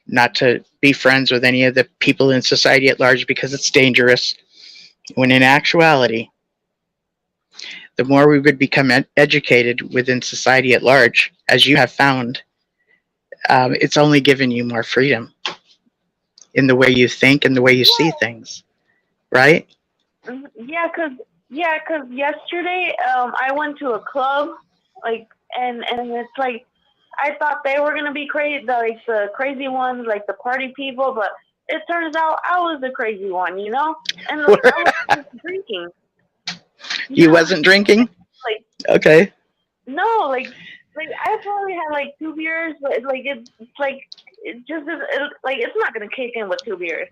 not to be friends with any of the people in society at large because it's dangerous. When in actuality, the more we would become educated within society at large, as you have found, it's only given you more freedom in the way you think and the way you see things, right? Yeah, cause yesterday I went to a club, and it's like I thought they were gonna be crazy, like the crazy ones, like the party people, but it turns out I was the crazy one, and I was just drinking. You wasn't drinking? Like, okay. No, like I probably had like 2 beers, but like it's like it just is like it's not gonna kick in with 2 beers.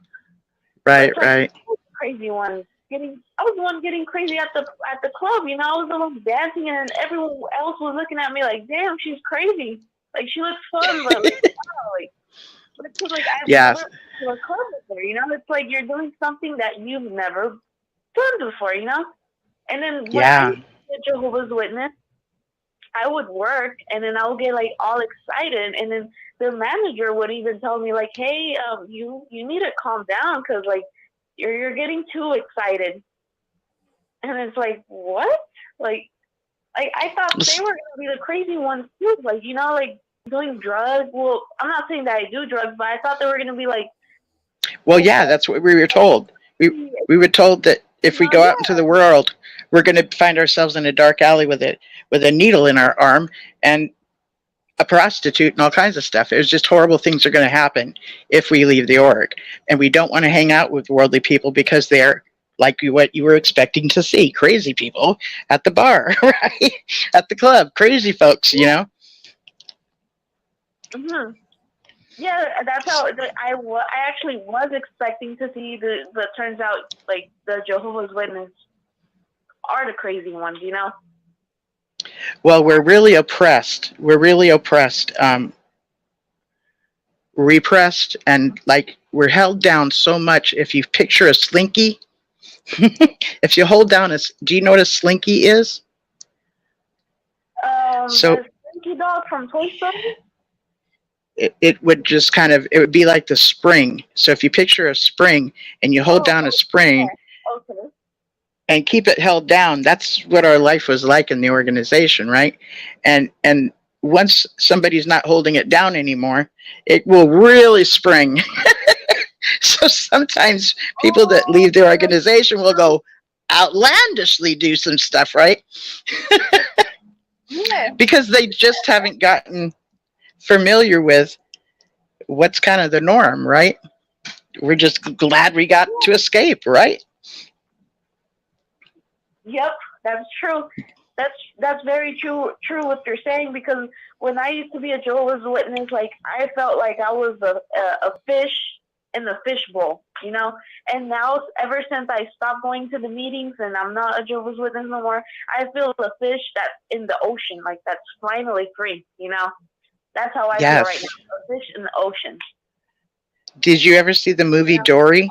But Right, it's like right. crazy ones. I was the one getting crazy at the club. You know, I was the one dancing, and everyone else was looking at me like, "Damn, she's crazy. Like she looks fun, but like, wow, like, but it's 'cause, like I've Yeah, never been to a club before. You know, it's like you're doing something that you've never done before. You know, and then when I yeah. used to be a Jehovah's Witness, I would work, and then I would get like all excited, and then the manager would even tell me like, "Hey, you need to calm down because like you're getting too excited." And it's like, what? Like, I thought they were gonna be the crazy ones too. Like, you know, like doing drugs. Well, I'm not saying that I do drugs, but I thought they were gonna be like, Well, yeah, that's what we were told. you We were told that if we know, go out into yeah, the world, we're going to find ourselves in a dark alley with a needle in our arm and a prostitute and all kinds of stuff. It was just horrible things are going to happen if we leave the org, and we don't want to hang out with worldly people because they're like what you were expecting to see, crazy people at the bar, right? At the club, crazy folks, you know. hmm yeah. That's how I actually was expecting to see the turns out like the Jehovah's Witness are the crazy ones, you know. Well, we're really oppressed. We're really oppressed. Repressed, and like we're held down so much. If you picture a slinky, if you hold down a, do you know what a slinky is? So The Slinky Dog from Toy Story. it would just kind of, it would be like the spring. So if you picture a spring and you hold Oh, down a spring okay. and keep it held down, that's what our life was like in the organization, right? And once somebody's not holding it down anymore, it will really spring. So sometimes people that Oh, leave the organization will go outlandishly do some stuff, right? yeah. Because they just haven't gotten familiar with what's kind of the norm, right? We're just glad we got to escape, right? Yep, that's true. That's very true. True what you're saying because when I used to be a Jehovah's Witness, like I felt like I was a fish in the fish bowl, you know. And now, ever since I stopped going to the meetings and I'm not a Jehovah's Witness no more, I feel the fish that's in the ocean, like that's finally free, you know. That's how I feel right Yes. now, a fish in the ocean. Did you ever see the You movie know? Dory?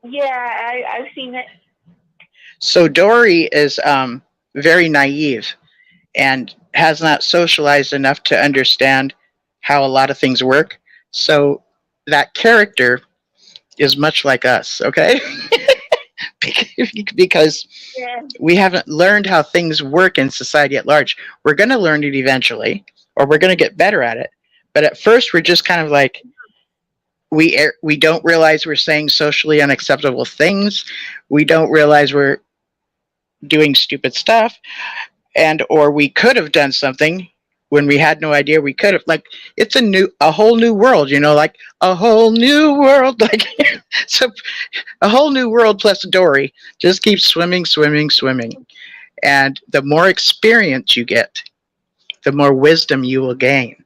Yeah, I've seen it. So Dory is very naive and has not socialized enough to understand how a lot of things work. So that character is much like us, okay? Because Yeah. we haven't learned how things work in society at large. We're going to learn it eventually, or we're going to get better at it. But at first, we're just kind of like, we don't realize we're saying socially unacceptable things. We don't realize we're doing stupid stuff, and or we could have done something when we had no idea we could have. Like it's a whole new world, you know, like a whole new world, like so a whole new world plus Dory. Just keep swimming, swimming, swimming, and the more experience you get, the more wisdom you will gain.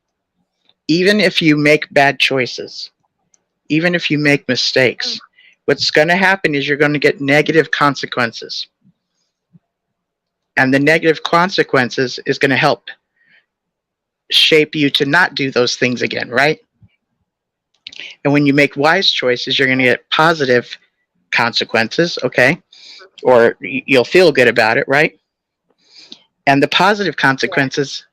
Even if you make bad choices, even if you make mistakes, what's going to happen is you're going to get negative consequences. And the negative consequences is going to help shape you to not do those things again, right? And when you make wise choices, you're going to get positive consequences, okay? Or you'll feel good about it, right? And the positive consequences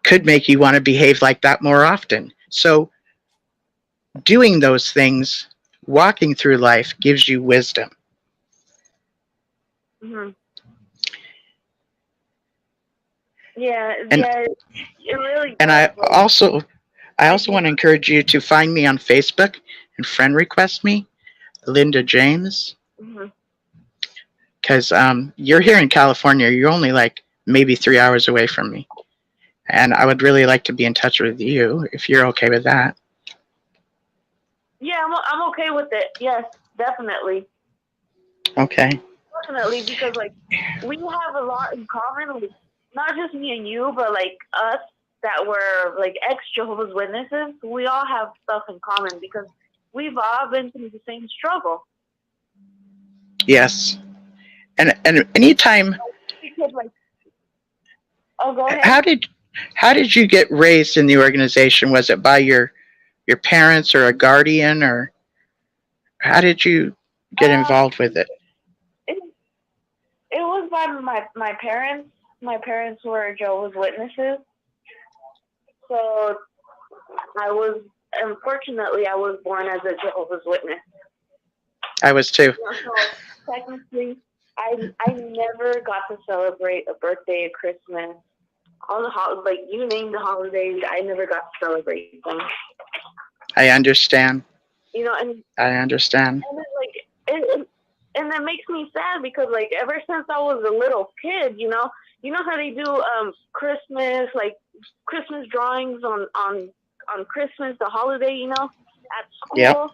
could make you want to behave like that more often. So doing those things, walking through life, gives you wisdom. Mm-hmm. Yeah, And yeah, it really and does. I Like also want to encourage you to find me on Facebook and friend request me, Linda James, mhm. because you're here in California. You're only like maybe 3 hours away from me, and I would really like to be in touch with you if you're okay with that. Yeah, I'm okay with it. Yes, definitely. Okay. definitely, because like we have a lot in common. Like, not just me and you, but like us that were like ex Jehovah's Witnesses. We all have stuff in common because we've all been through the same struggle. Yes. And anytime, We could like, oh, go ahead. how did you get raised in the organization? Was it by your parents or a guardian, or how did you get involved with it? It, it was by my parents. My parents were Jehovah's Witnesses, so unfortunately I was born as a Jehovah's Witness. I was too. So technically, I never got to celebrate a birthday, a Christmas, all the like you name the holidays. I never got to celebrate them. I understand. You know, and I understand. and then, and that makes me sad because like ever since I was a little kid, you know how they do Christmas, like Christmas drawings on Christmas, the holiday, you know, at school. Yep.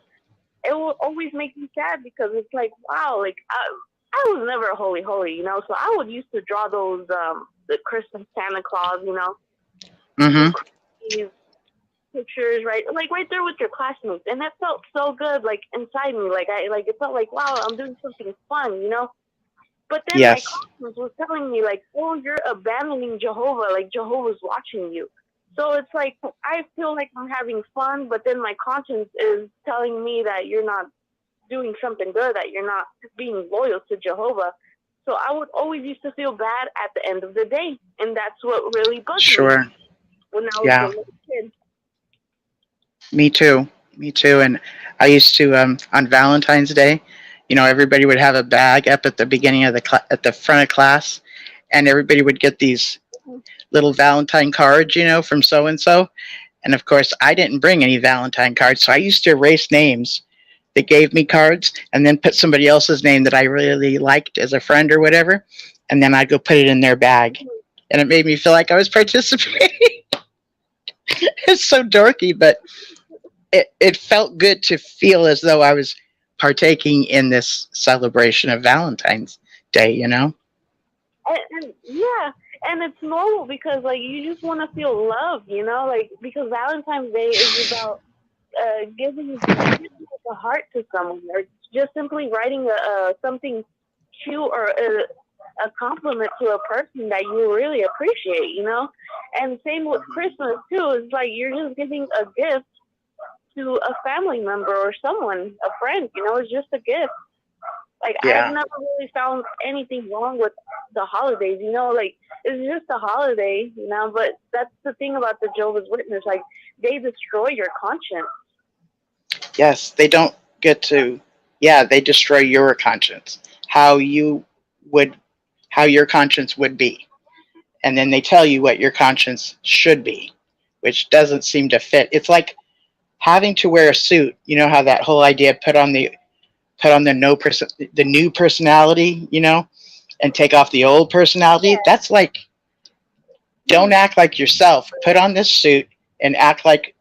It will always make me sad because it's like, wow, like I was never a holy, you know, so I would used to draw those the Christmas Santa Claus, you know, these pictures, right, like right there with your classmates, and that felt so good, like inside me, like it felt like, wow, I'm doing something fun, you know. But then my conscience was telling me like, oh, you're abandoning Jehovah, like Jehovah's watching you. So it's like I feel like I'm having fun, but then my conscience is telling me that you're not doing something good, that you're not being loyal to Jehovah. So I would always used to feel bad at the end of the day, and that's what really bugged me when I was a little kid. Me too. And I used to on Valentine's Day, you know, everybody would have a bag up at the beginning of at the front of class, and everybody would get these little Valentine cards, you know, from so and so. And of course, I didn't bring any Valentine cards, so I used to erase names that gave me cards and then put somebody else's name that I really liked as a friend or whatever, and then I'd go put it in their bag. And it made me feel like I was participating. It's so dorky, but it felt good to feel as though I was partaking in this celebration of Valentine's Day, you know? And yeah, and it's normal because like you just want to feel love, you know, like because Valentine's Day is about giving a heart to someone, or just simply writing something cute or a compliment to a person that you really appreciate, you know. And same with Christmas too. It's like you're just giving a gift to a family member or someone, a friend, you know. It's just a gift. Like I've never really found anything wrong with the holidays, you know. Like it's just a holiday, you know. But that's the thing about the Jehovah's Witness, like they destroy your conscience. Yes, they don't get to. Yeah, they destroy your conscience. How your conscience would be, and then they tell you what your conscience should be, which doesn't seem to fit. It's like having to wear a suit. You know how that whole idea put on the new personality, you know, and take off the old personality. Yeah. That's like, don't act like yourself. Put on this suit and act like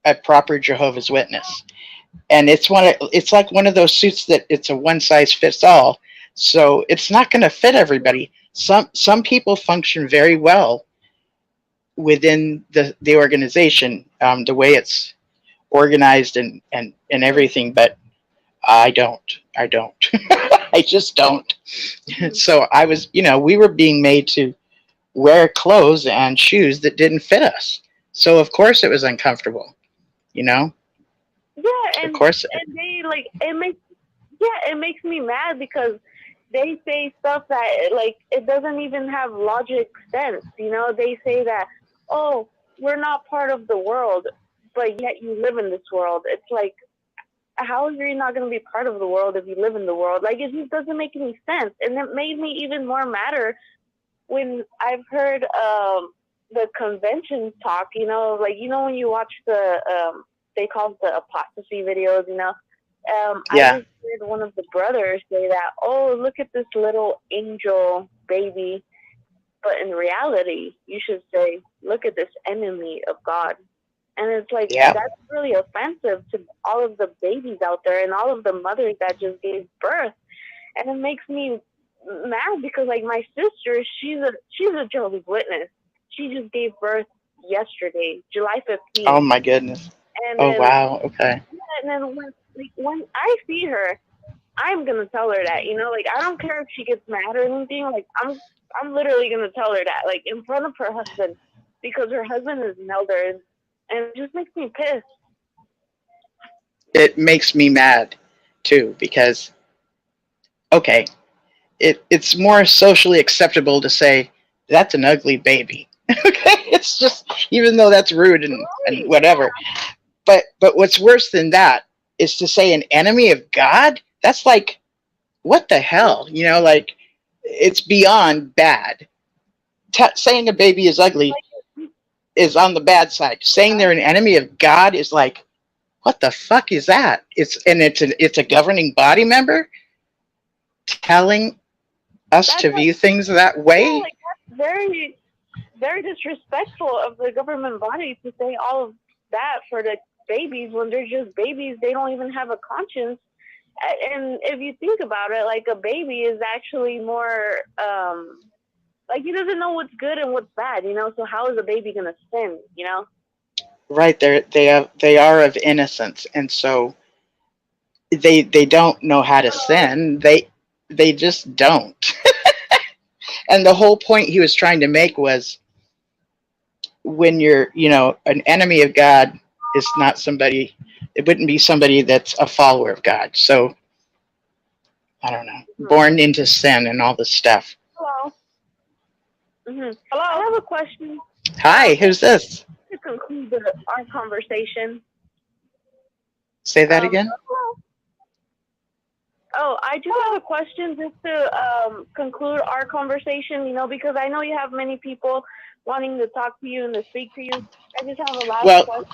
a proper Jehovah's Witness. And it's like one of those suits that it's a one size fits all. So it's not going to fit everybody. Some people function very well within the organization, the way it's organized and everything, but I don't. I just don't. So I was, you know, we were being made to wear clothes and shoes that didn't fit us. So of course it was uncomfortable, you know? Yeah, and of course. And they like it makes me mad because they say stuff that like it doesn't even have logic sense, you know? They say that, oh, we're not part of the world, but yet you live in this world. It's like, how are you not going to be part of the world if you live in the world? Like, it just doesn't make any sense. And it made me even more madder when I've heard the convention talk, you know, like, you know, when you watch they call it the apostasy videos, you know. I just heard one of the brothers say that, oh, look at this little angel baby. But in reality, you should say, look at this enemy of God. And it's like, that's really offensive to all of the babies out there and all of the mothers that just gave birth. and it makes me mad because like my sister, she's a Jehovah's Witness. She just gave birth yesterday, July 15th. Oh my goodness. And Oh then, wow. Okay. and then when I see her, I'm gonna tell her that, you know, like I don't care if she gets mad or anything. Like I'm literally gonna tell her that, like in front of her husband, because her husband is an elder, and it just makes me pissed. It makes me mad too because okay, it's more socially acceptable to say that's an ugly baby. Okay, it's just even though that's rude and whatever. But what's worse than that is to say an enemy of God. That's like what the hell, you know? Like it's beyond bad. Saying a baby is ugly is on the bad side. Saying they're an enemy of God is like what the fuck is that? It's a governing body member telling us to view things that way. Yeah, like that's very, very disrespectful of the government body to say all of that for the babies when they're just babies. They don't even have a conscience. And if you think about it, like a baby is actually more, like he doesn't know what's good and what's bad, you know. So how is a baby gonna sin, you know? Right, they are of innocence, and so they don't know how to sin. They just don't. And the whole point he was trying to make was when you're, you know, an enemy of God is not somebody, it wouldn't be somebody that's a follower of God. So I don't know, born into sin and all this stuff. Hello. Hello. I have a question. Hi, who's this? To conclude our conversation. Say that again. Oh, I just have a question just to conclude our conversation, you know, because I know you have many people wanting to talk to you and to speak to you. I just have a last question.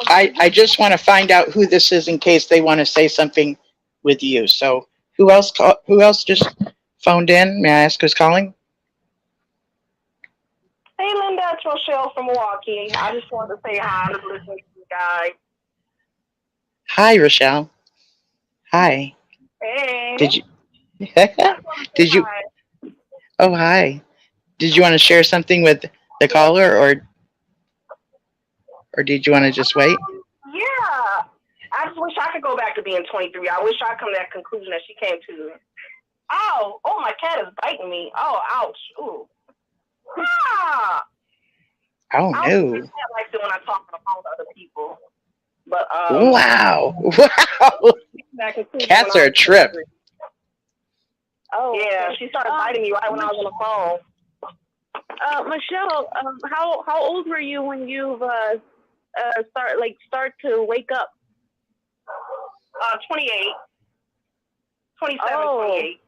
I just want to find out who this is in case they want to say something with you. So who else just phoned in? May I ask who's calling? Hey, Linda, it's Rochelle from Milwaukee. I just wanted to say hi. I'm just listening to you guys. Hi, Rochelle. Hi. Hey. Did you? Did you? Oh, hi. Did you want to share something with the caller, or did you want to just wait? Yeah. I just wish I could go back to being 23. I wish I'd come to that conclusion that she came to. Oh, my cat is biting me. Oh, ouch. Ooh. Ah! Oh, no. I like it when I talk on the phone to other people. But, wow. Cats are a trip. Oh, yeah, she started biting me right when I was on the phone. Michelle, how old were you when you start to wake up? 28. 27, 28.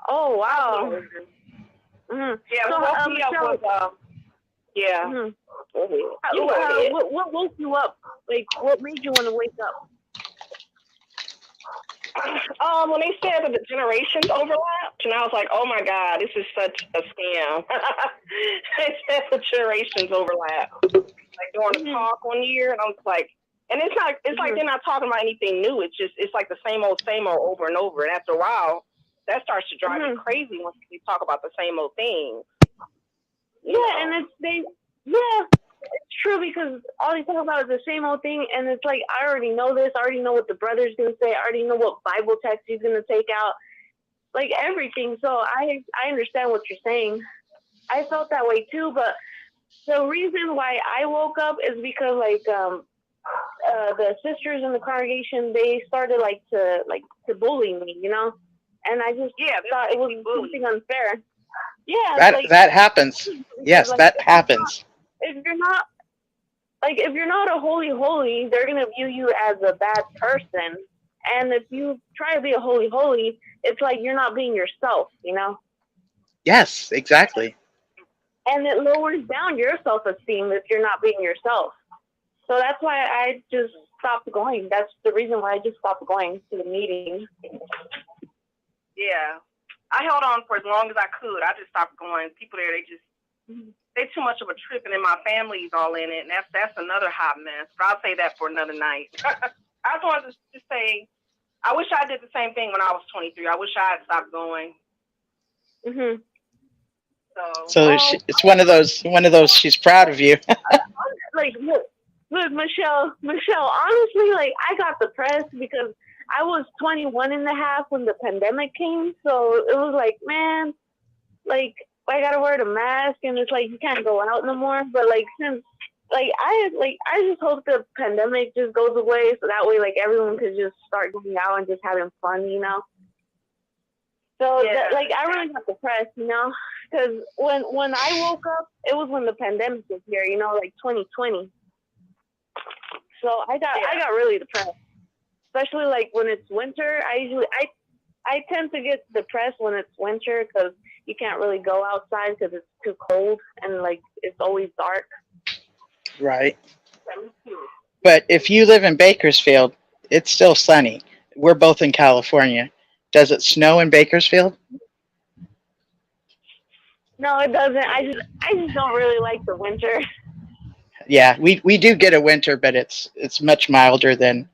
Oh, wow. Yeah, so, woke me up with, yeah. What woke you up? Like, what made you want to wake up? When they said that the generations overlapped, and I was like, oh my God, this is such a scam. They said the generations overlap. Like during the talk one year, and I was like, and it's like they're not talking about anything new. It's like the same old over and over. And after a while, that starts to drive me crazy once we talk about the same old thing. Yeah, and it's true because all they talk about is the same old thing, and it's like I already know this. I already know what the brother's gonna say. I already know what Bible text he's gonna take out, like everything. So I understand what you're saying. I felt that way too, but the reason why I woke up is because the sisters in the congregation, they started to bully me, you know, and I just thought it was something unfair. Yeah, that happens. Yes, that happens. If you're not a holy, they're gonna view you as a bad person. And if you try to be a holy, it's like you're not being yourself, you know? Yes, exactly. And it lowers down your self-esteem if you're not being yourself. So that's why I just stopped going. That's the reason why I just stopped going to the meeting. Yeah. I held on for as long as I could. I just stopped going. People there, they're too much of a trip, and then my family's all in it, and that's another hot mess. But I'll say that for another night. I just wanted to say I wish I did the same thing when I was 23. I wish I had stopped going. Mhm. So it's one of those. She's proud of you. Like, look, Michelle. Honestly, like, I got depressed because I was 21 and a half when the pandemic came. So it was like, man, like, I gotta wear the mask, and it's like you can't go out no more. But like, since I just hope the pandemic just goes away, so that way, like, everyone could just start going out and just having fun, you know. So Yeah. I really got depressed, you know, because when I woke up, it was when the pandemic was here, you know, like 2020. So I got really depressed, especially like when it's winter. I tend to get depressed when it's winter because you can't really go outside because it's too cold and like it's always dark. Right. But if you live in Bakersfield, it's still sunny. We're both in California. Does it snow in Bakersfield? No, it doesn't. I just don't really like the winter. Yeah, we do get a winter, but it's much milder than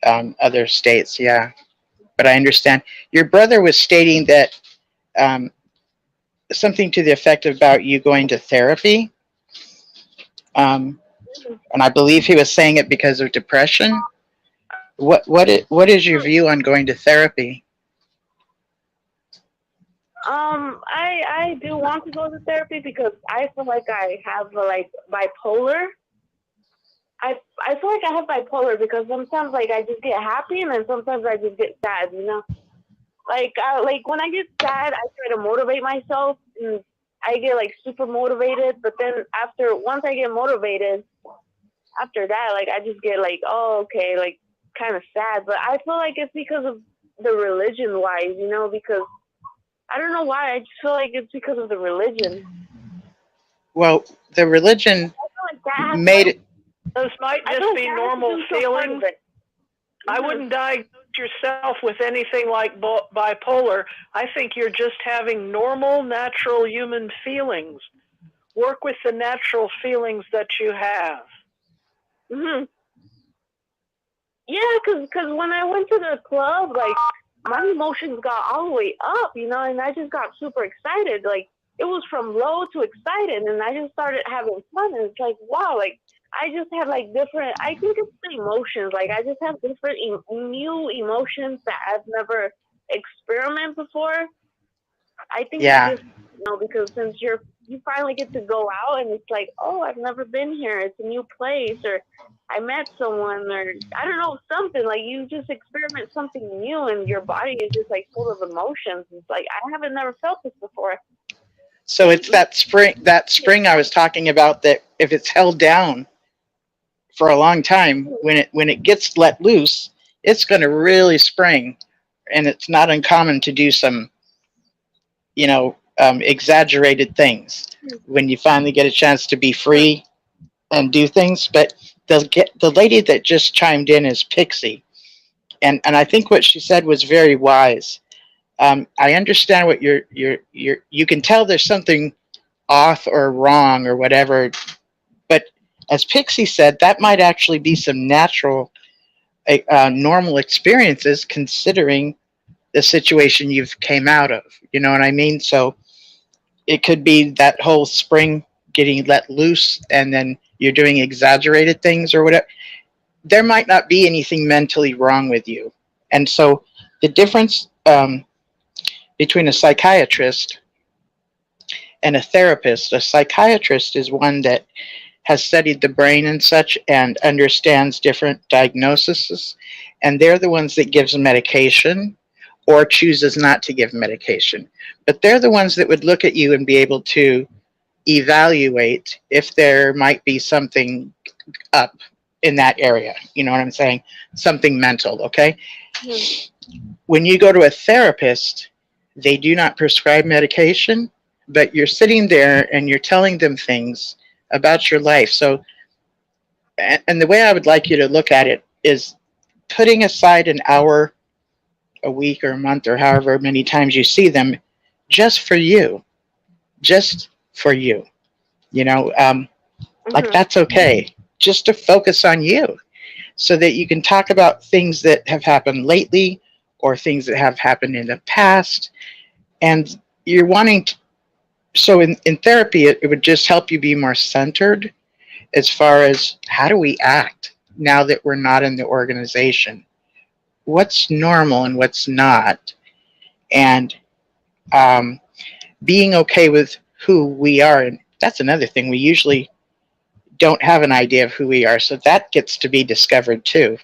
other states. Yeah, but I understand. Your brother was stating that something to the effect about you going to therapy, and I believe he was saying it because of depression. What is your view on going to therapy? I do want to go to therapy because I feel like I have like bipolar. I feel like I have bipolar because sometimes like I just get happy and then sometimes I just get sad, you know. Like when I get sad, I try to motivate myself and I get like super motivated. But then once I get motivated, after that, like I just get like, oh, okay, like kind of sad. But I feel like it's because of the religion wise, you know, because I don't know why. I just feel like it's because of the religion. Well, the religion made it. Those might just be normal feelings. I wouldn't diagnose yourself with anything like bipolar. I think you're just having normal, natural human feelings. Work with the natural feelings that you have. Mhm. Yeah, because when I went to the club, like my emotions got all the way up, you know, and I just got super excited. Like it was from low to excited, and I just started having fun. And it's like, wow, like I just have like different. I think it's the emotions. Like I just have different new emotions that I've never experimented before. I think it's just, you know, because since you finally get to go out and it's like, oh, I've never been here. It's a new place, or I met someone, or I don't know, something like you just experiment something new, and your body is just like full of emotions. It's like I haven't never felt this before. So it's that spring I was talking about, that if it's held down for a long time, when it gets let loose, it's going to really spring, and it's not uncommon to do some, you know, exaggerated things when you finally get a chance to be free and do things. But the lady that just chimed in is Pixie, and I think what she said was very wise. I understand what you can tell there's something off or wrong or whatever, but as Pixie said, that might actually be some natural, normal experiences considering the situation you've came out of. You know what I mean? So it could be that whole spring getting let loose and then you're doing exaggerated things or whatever. There might not be anything mentally wrong with you. And so the difference between a psychiatrist and a therapist, a psychiatrist is one that has studied the brain and such and understands different diagnoses, and they're the ones that gives medication or chooses not to give medication. But they're the ones that would look at you and be able to evaluate if there might be something up in that area. You know what I'm saying? Something mental, okay? When you go to a therapist, they do not prescribe medication, but you're sitting there and you're telling them things about your life. So, and the way I would like you to look at it is putting aside an hour a week or a month or however many times you see them just for you, you know, like that's okay, just to focus on you. so that you can talk about things that have happened lately or things that have happened in the past. And you're wanting to, so in therapy, it would just help you be more centered as far as how do we act now that we're not in the organization? What's normal and what's not? And being okay with who we are. And that's another thing. We usually don't have an idea of who we are. So that gets to be discovered too.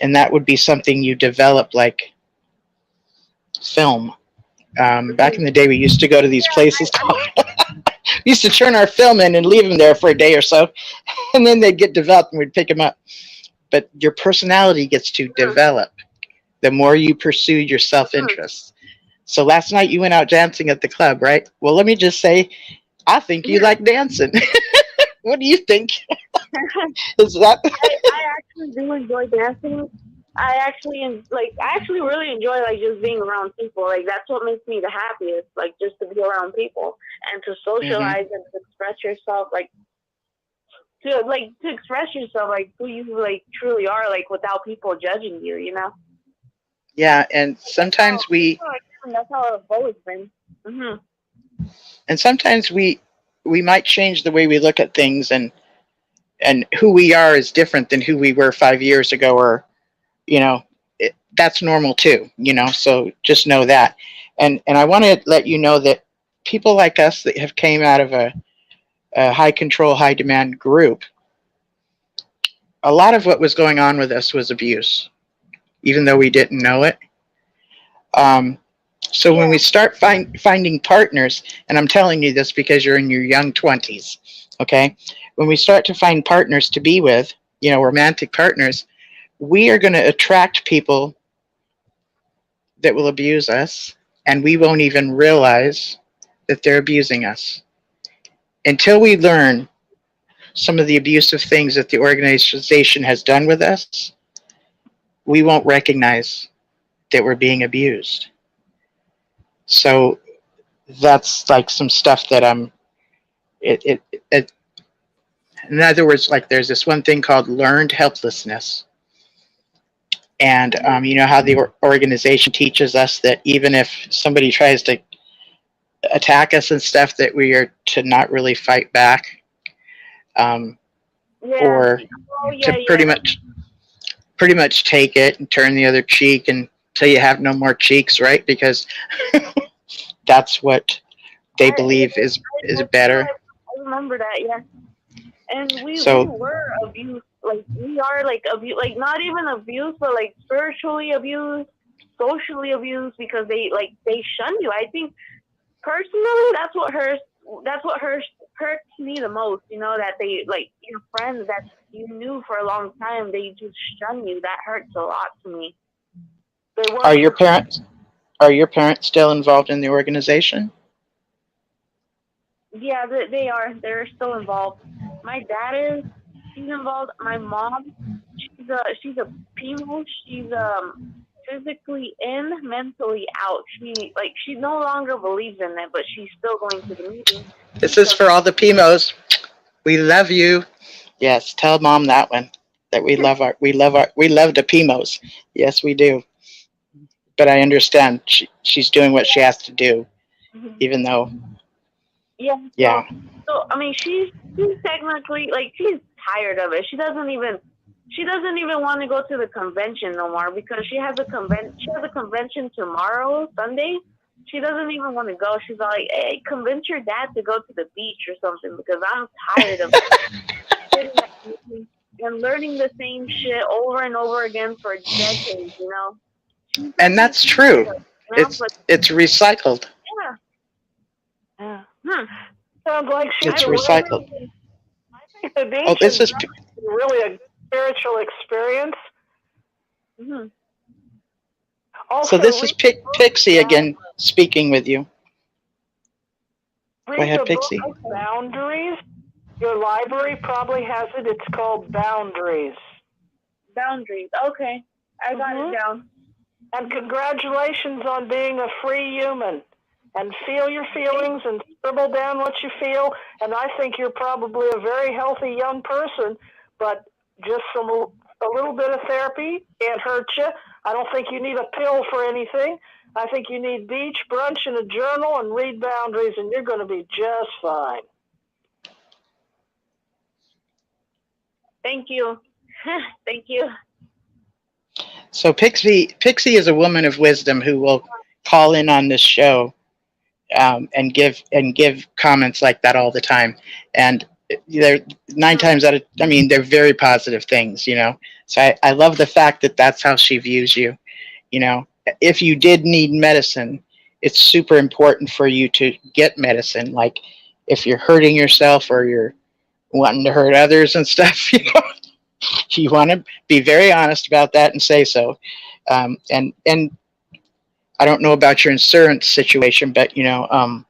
And that would be something you develop like film. Back in the day, we used to go to these places. We used to turn our film in and leave them there for a day or so. And then they'd get developed and we'd pick them up. But your personality gets to develop the more you pursue your self-interest. So last night you went out dancing at the club, right? Well, let me just say, I think you like dancing. What do you think? Is that? I actually do enjoy dancing. I actually really enjoy like just being around people. Like that's what makes me the happiest. Like just to be around people and to socialize and to express yourself. Like to express yourself like who you like truly are. Like without people judging you. You know. Yeah, and sometimes That's how I've always been. Mm-hmm. And sometimes we might change the way we look at things, and who we are is different than who we were 5 years ago, or that's normal too. So just know that. And I want to let you know that people like us that have came out of a high control, high demand group, a lot of what was going on with us was abuse, even though we didn't know it. So when we start finding partners, and I'm telling you this because you're in your young 20s, okay? When we start to find partners to be with, romantic partners, we are going to attract people that will abuse us, and we won't even realize that they're abusing us. Until we learn some of the abusive things that the organization has done with us, we won't recognize that we're being abused. So that's like some stuff that in other words, like there's this one thing called learned helplessness. And you know how the organization teaches us that even if somebody tries to attack us and stuff, that we are to not really fight back, or to pretty much take it and turn the other cheek until you have no more cheeks, right? Because that's what they believe is better. I remember that, yeah. And we were abused, like we are like abused, like not even abused, but like spiritually abused, socially abused, because they shun you. I think personally that's what hurts me the most. That they like your friends that you knew for a long time, they just shun you. That hurts a lot to me. Are your parents still involved in the organization? Yeah, they are. They're still involved. My dad is. She's involved. My mom, she's a PMO. She's physically in, mentally out. She no longer believes in it, but she's still going to the meeting. This is for all the PMOs. We love you. Yes, tell mom that one. That we love the PMOs. Yes, we do. But I understand she's doing what she has to do, even though. Yeah. So I mean, she's technically she's tired of it. She doesn't even want to go to the convention no more because she has a convention tomorrow, Sunday. She doesn't even want to go. She's like, "Hey, convince your dad to go to the beach or something because I'm tired of it." And learning the same shit over and over again for decades, And that's true. It's recycled. Yeah. Sounds like it's recycled. I think the beach is really a spiritual experience. Mm-hmm. Also, so this is Pixie again speaking with you. Go ahead, Pixie. Boundaries. Your library probably has it. It's called Boundaries. Boundaries. Okay. I got it down. And congratulations on being a free human. And feel your feelings and scribble down what you feel. And I think you're probably a very healthy young person, but just some a little bit of therapy can't hurt you. I don't think you need a pill for anything. I think you need beach, brunch, and a journal, and read boundaries, and you're going to be just fine. Thank you. Thank you. So Pixie is a woman of wisdom who will call in on this show and give comments like that all the time. And they're 9 times out of, I mean, they're very positive things, you know. So I love the fact that that's how she views you. You know, if you did need medicine, it's super important for you to get medicine. Like if you're hurting yourself or you're wanting to hurt others and stuff, you know, you want to be very honest about that and say so. And I don't know about your insurance situation, but you know,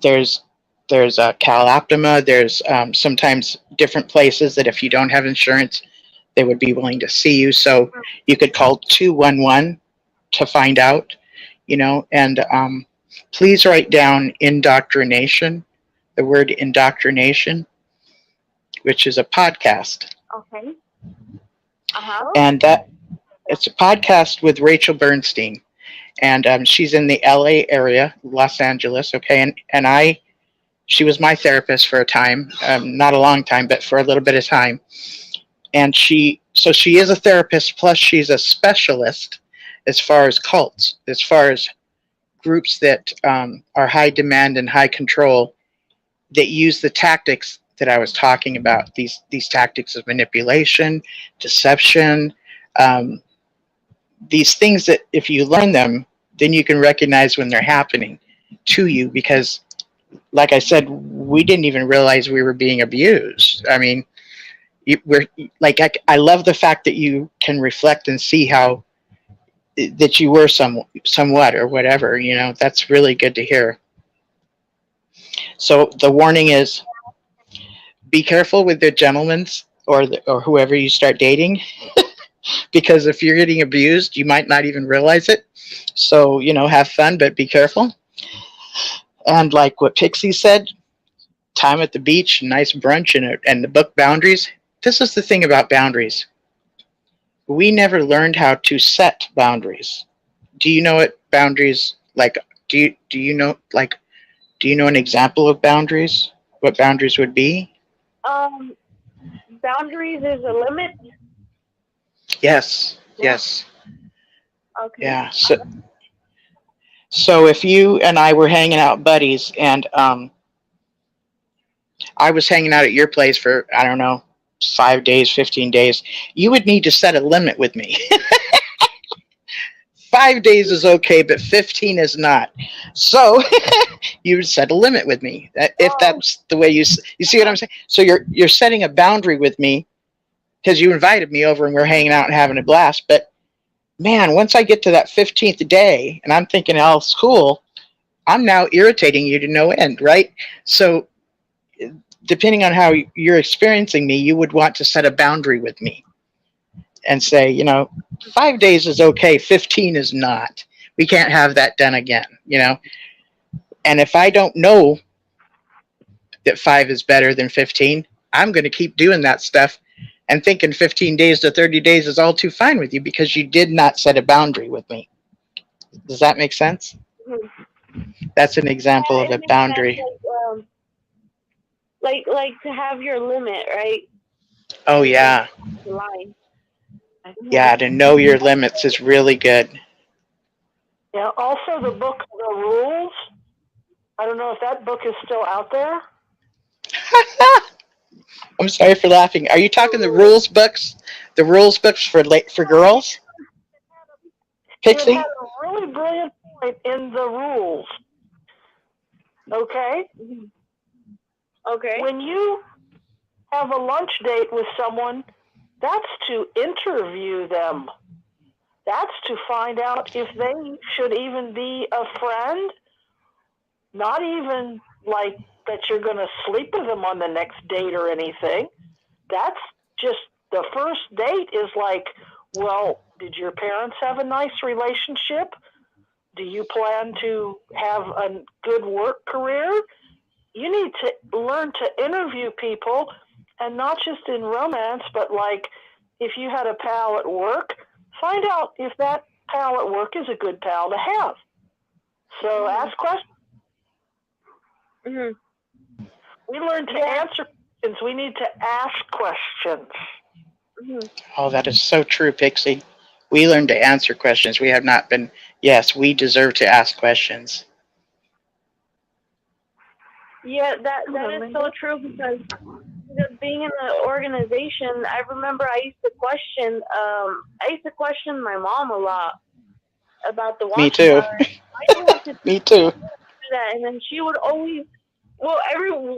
there's Cal Optima. There's sometimes different places that if you don't have insurance, they would be willing to see you. So you could call 211 to find out, you know, and please write down indoctrination, the word indoctrination, which is a podcast. Okay. And that it's a podcast with Rachel Bernstein. And she's in the LA area, Los Angeles. Okay. And she was my therapist for a time, not a long time, but for a little bit of time. And she is a therapist, plus she's a specialist as far as cults, as far as groups that are high demand and high control that use the tactics that I was talking about, these tactics of manipulation, deception, these things that if you learn them, then you can recognize when they're happening to you, because like I said, we didn't even realize we were being abused. I mean, I love the fact that you can reflect and see how that you were somewhat or whatever, you know. That's really good to hear. So the warning is, be careful with the gentlemen or whoever you start dating, because if you're getting abused, you might not even realize it. So, you know, have fun, but be careful. And like what Pixie said, time at the beach, nice brunch, and the book Boundaries. This is the thing about boundaries. We never learned how to set boundaries. Do you know what boundaries like? Do you know an example of boundaries? What boundaries would be? Boundaries is a limit. Yes. Yes. Okay. Yeah. So if you and I were hanging out buddies, and I was hanging out at your place for, I don't know, 5 days, 15 days, you would need to set a limit with me. 5 days is okay, but 15 is not. So you would set a limit with me. If that's the way you see what I'm saying? So you're setting a boundary with me because you invited me over and we're hanging out and having a blast. But man, once I get to that 15th day and I'm thinking, oh, it's cool, I'm now irritating you to no end, right? So depending on how you're experiencing me, you would want to set a boundary with me and say, you know, 5 days is okay, 15 is not. We can't have that done again, you know. And if I don't know that 5 is better than 15, I'm going to keep doing that stuff and thinking 15 days to 30 days is all too fine with you because you did not set a boundary with me. Does that make sense? Mm-hmm. That's an example of a boundary. Like to have your limit, right? Oh, yeah. The line. Yeah, to know your limits is really good. Yeah, also the book, The Rules. I don't know if that book is still out there. I'm sorry for laughing. Are you talking the rules books? The rules books for girls? Pixie? It had a really brilliant point in The Rules. Okay? Okay. When you have a lunch date with someone, that's to interview them. That's to find out if they should even be a friend. Not even like that you're going to sleep with them on the next date or anything. That's just the first date is like, well, did your parents have a nice relationship? Do you plan to have a good work career? You need to learn to interview people And not just in romance, but like if you had a pal at work, find out if that pal at work is a good pal to have. So ask questions. Mm-hmm. We learn to answer questions. We need to ask questions. Mm-hmm. Oh, that is so true, Pixie. We learn to answer questions. We have not been, yes, we deserve to ask questions. Yeah, that is so true because being in the organization, I remember I used to question my mom a lot about the Me too. Watchtower. I didn't have to do Me too. that, and then she would always. Well,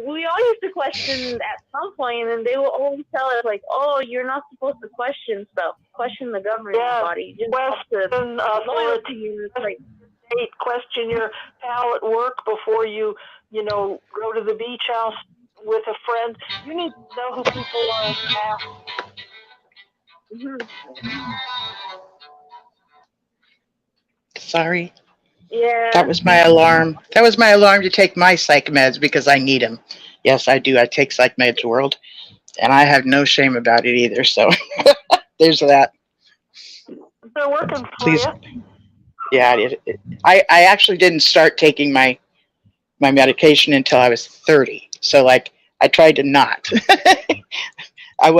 we all used to question at some point, and they will always tell us like, "Oh, you're not supposed to question stuff. Question the governing body. Just Question loyalty." It's like, question your pal at work before you go to the beach house with a friend. You need to know who people are. Sorry. Yeah. That was my alarm. That was my alarm to take my psych meds because I need them. Yes, I do. I take psych meds, world, and I have no shame about it either. So there's that. They're working for Please. you. Yeah, I actually didn't start taking my medication until I was 30. So like I tried to not. I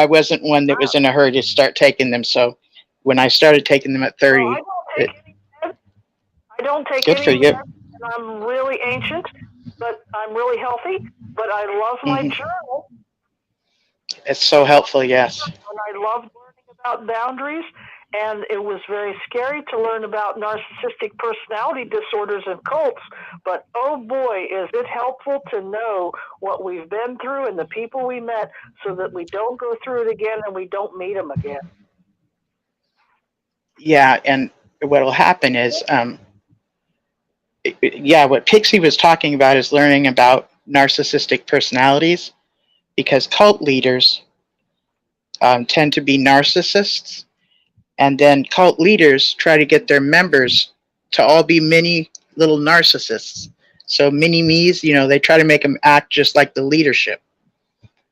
wasn't one that was in a hurry to start taking them. So when I started taking them at 30, I don't take good any for you. meds, and I'm really ancient, but I'm really healthy. But I love my journal. It's so helpful, yes. And I love learning about boundaries. And it was very scary to learn about narcissistic personality disorders and cults. But oh boy, is it helpful to know what we've been through and the people we met so that we don't go through it again and we don't meet them again. Yeah, and what will happen is, what Pixie was talking about is learning about narcissistic personalities, because cult leaders tend to be narcissists, and then cult leaders try to get their members to all be mini little narcissists. So mini me's, they try to make them act just like the leadership.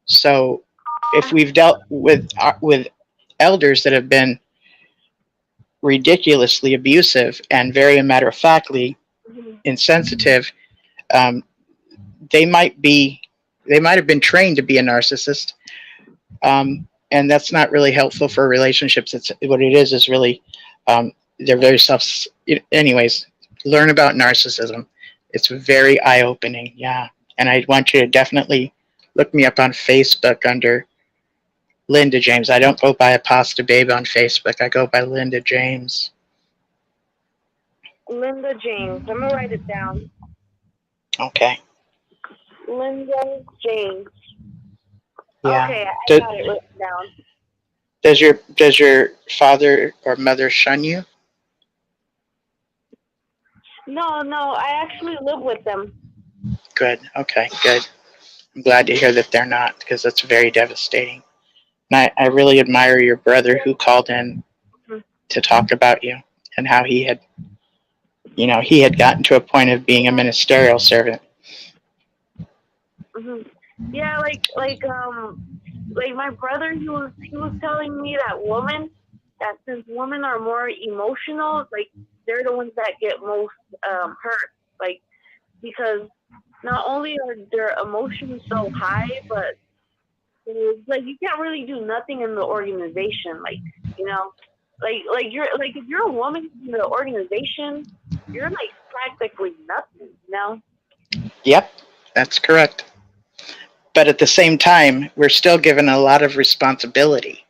So if we've dealt with elders that have been ridiculously abusive and very matter-of-factly insensitive, they might have been trained to be a narcissist, and that's not really helpful for relationships. It's what it is really they're very anyways, learn about narcissism. It's very eye-opening. Yeah, and I want you to definitely look me up on Facebook under Linda James. I don't go by Apasta Babe on Facebook. I go by Linda James. Linda James. I'm gonna write it down. Okay. Linda James. Yeah. Okay, I got it written down. Does your father or mother shun you? No, I actually live with them. Good. Okay, good. I'm glad to hear that they're not, because that's very devastating. And I really admire your brother who called in to talk about you and how he had gotten to a point of being a ministerial servant. Yeah, like my brother, he was telling me that since women are more emotional, like they're the ones that get most hurt, like because not only are their emotions so high, but like you can't really do nothing in the organization, like you're like if you're a woman in the organization, you're like practically nothing, Yep, that's correct. But at the same time, we're still given a lot of responsibility,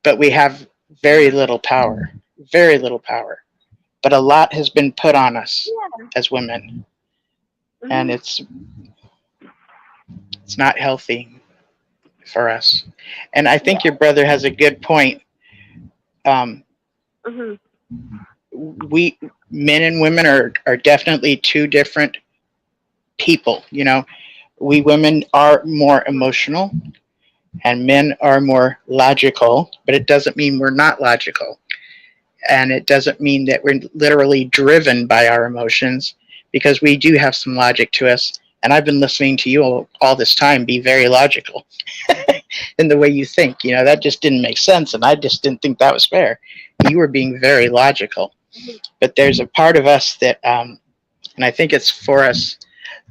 but we have very little power, but a lot has been put on us as women, and it's not healthy for us. And I think your brother has a good point. We men and women are definitely two different people. We women are more emotional and men are more logical, but it doesn't mean we're not logical. And it doesn't mean that we're literally driven by our emotions, because we do have some logic to us, And I've been listening to you all this time be very logical in the way you think. You know, that just didn't make sense, and I just didn't think that was fair. You were being very logical. But there's a part of us that, and I think it's for us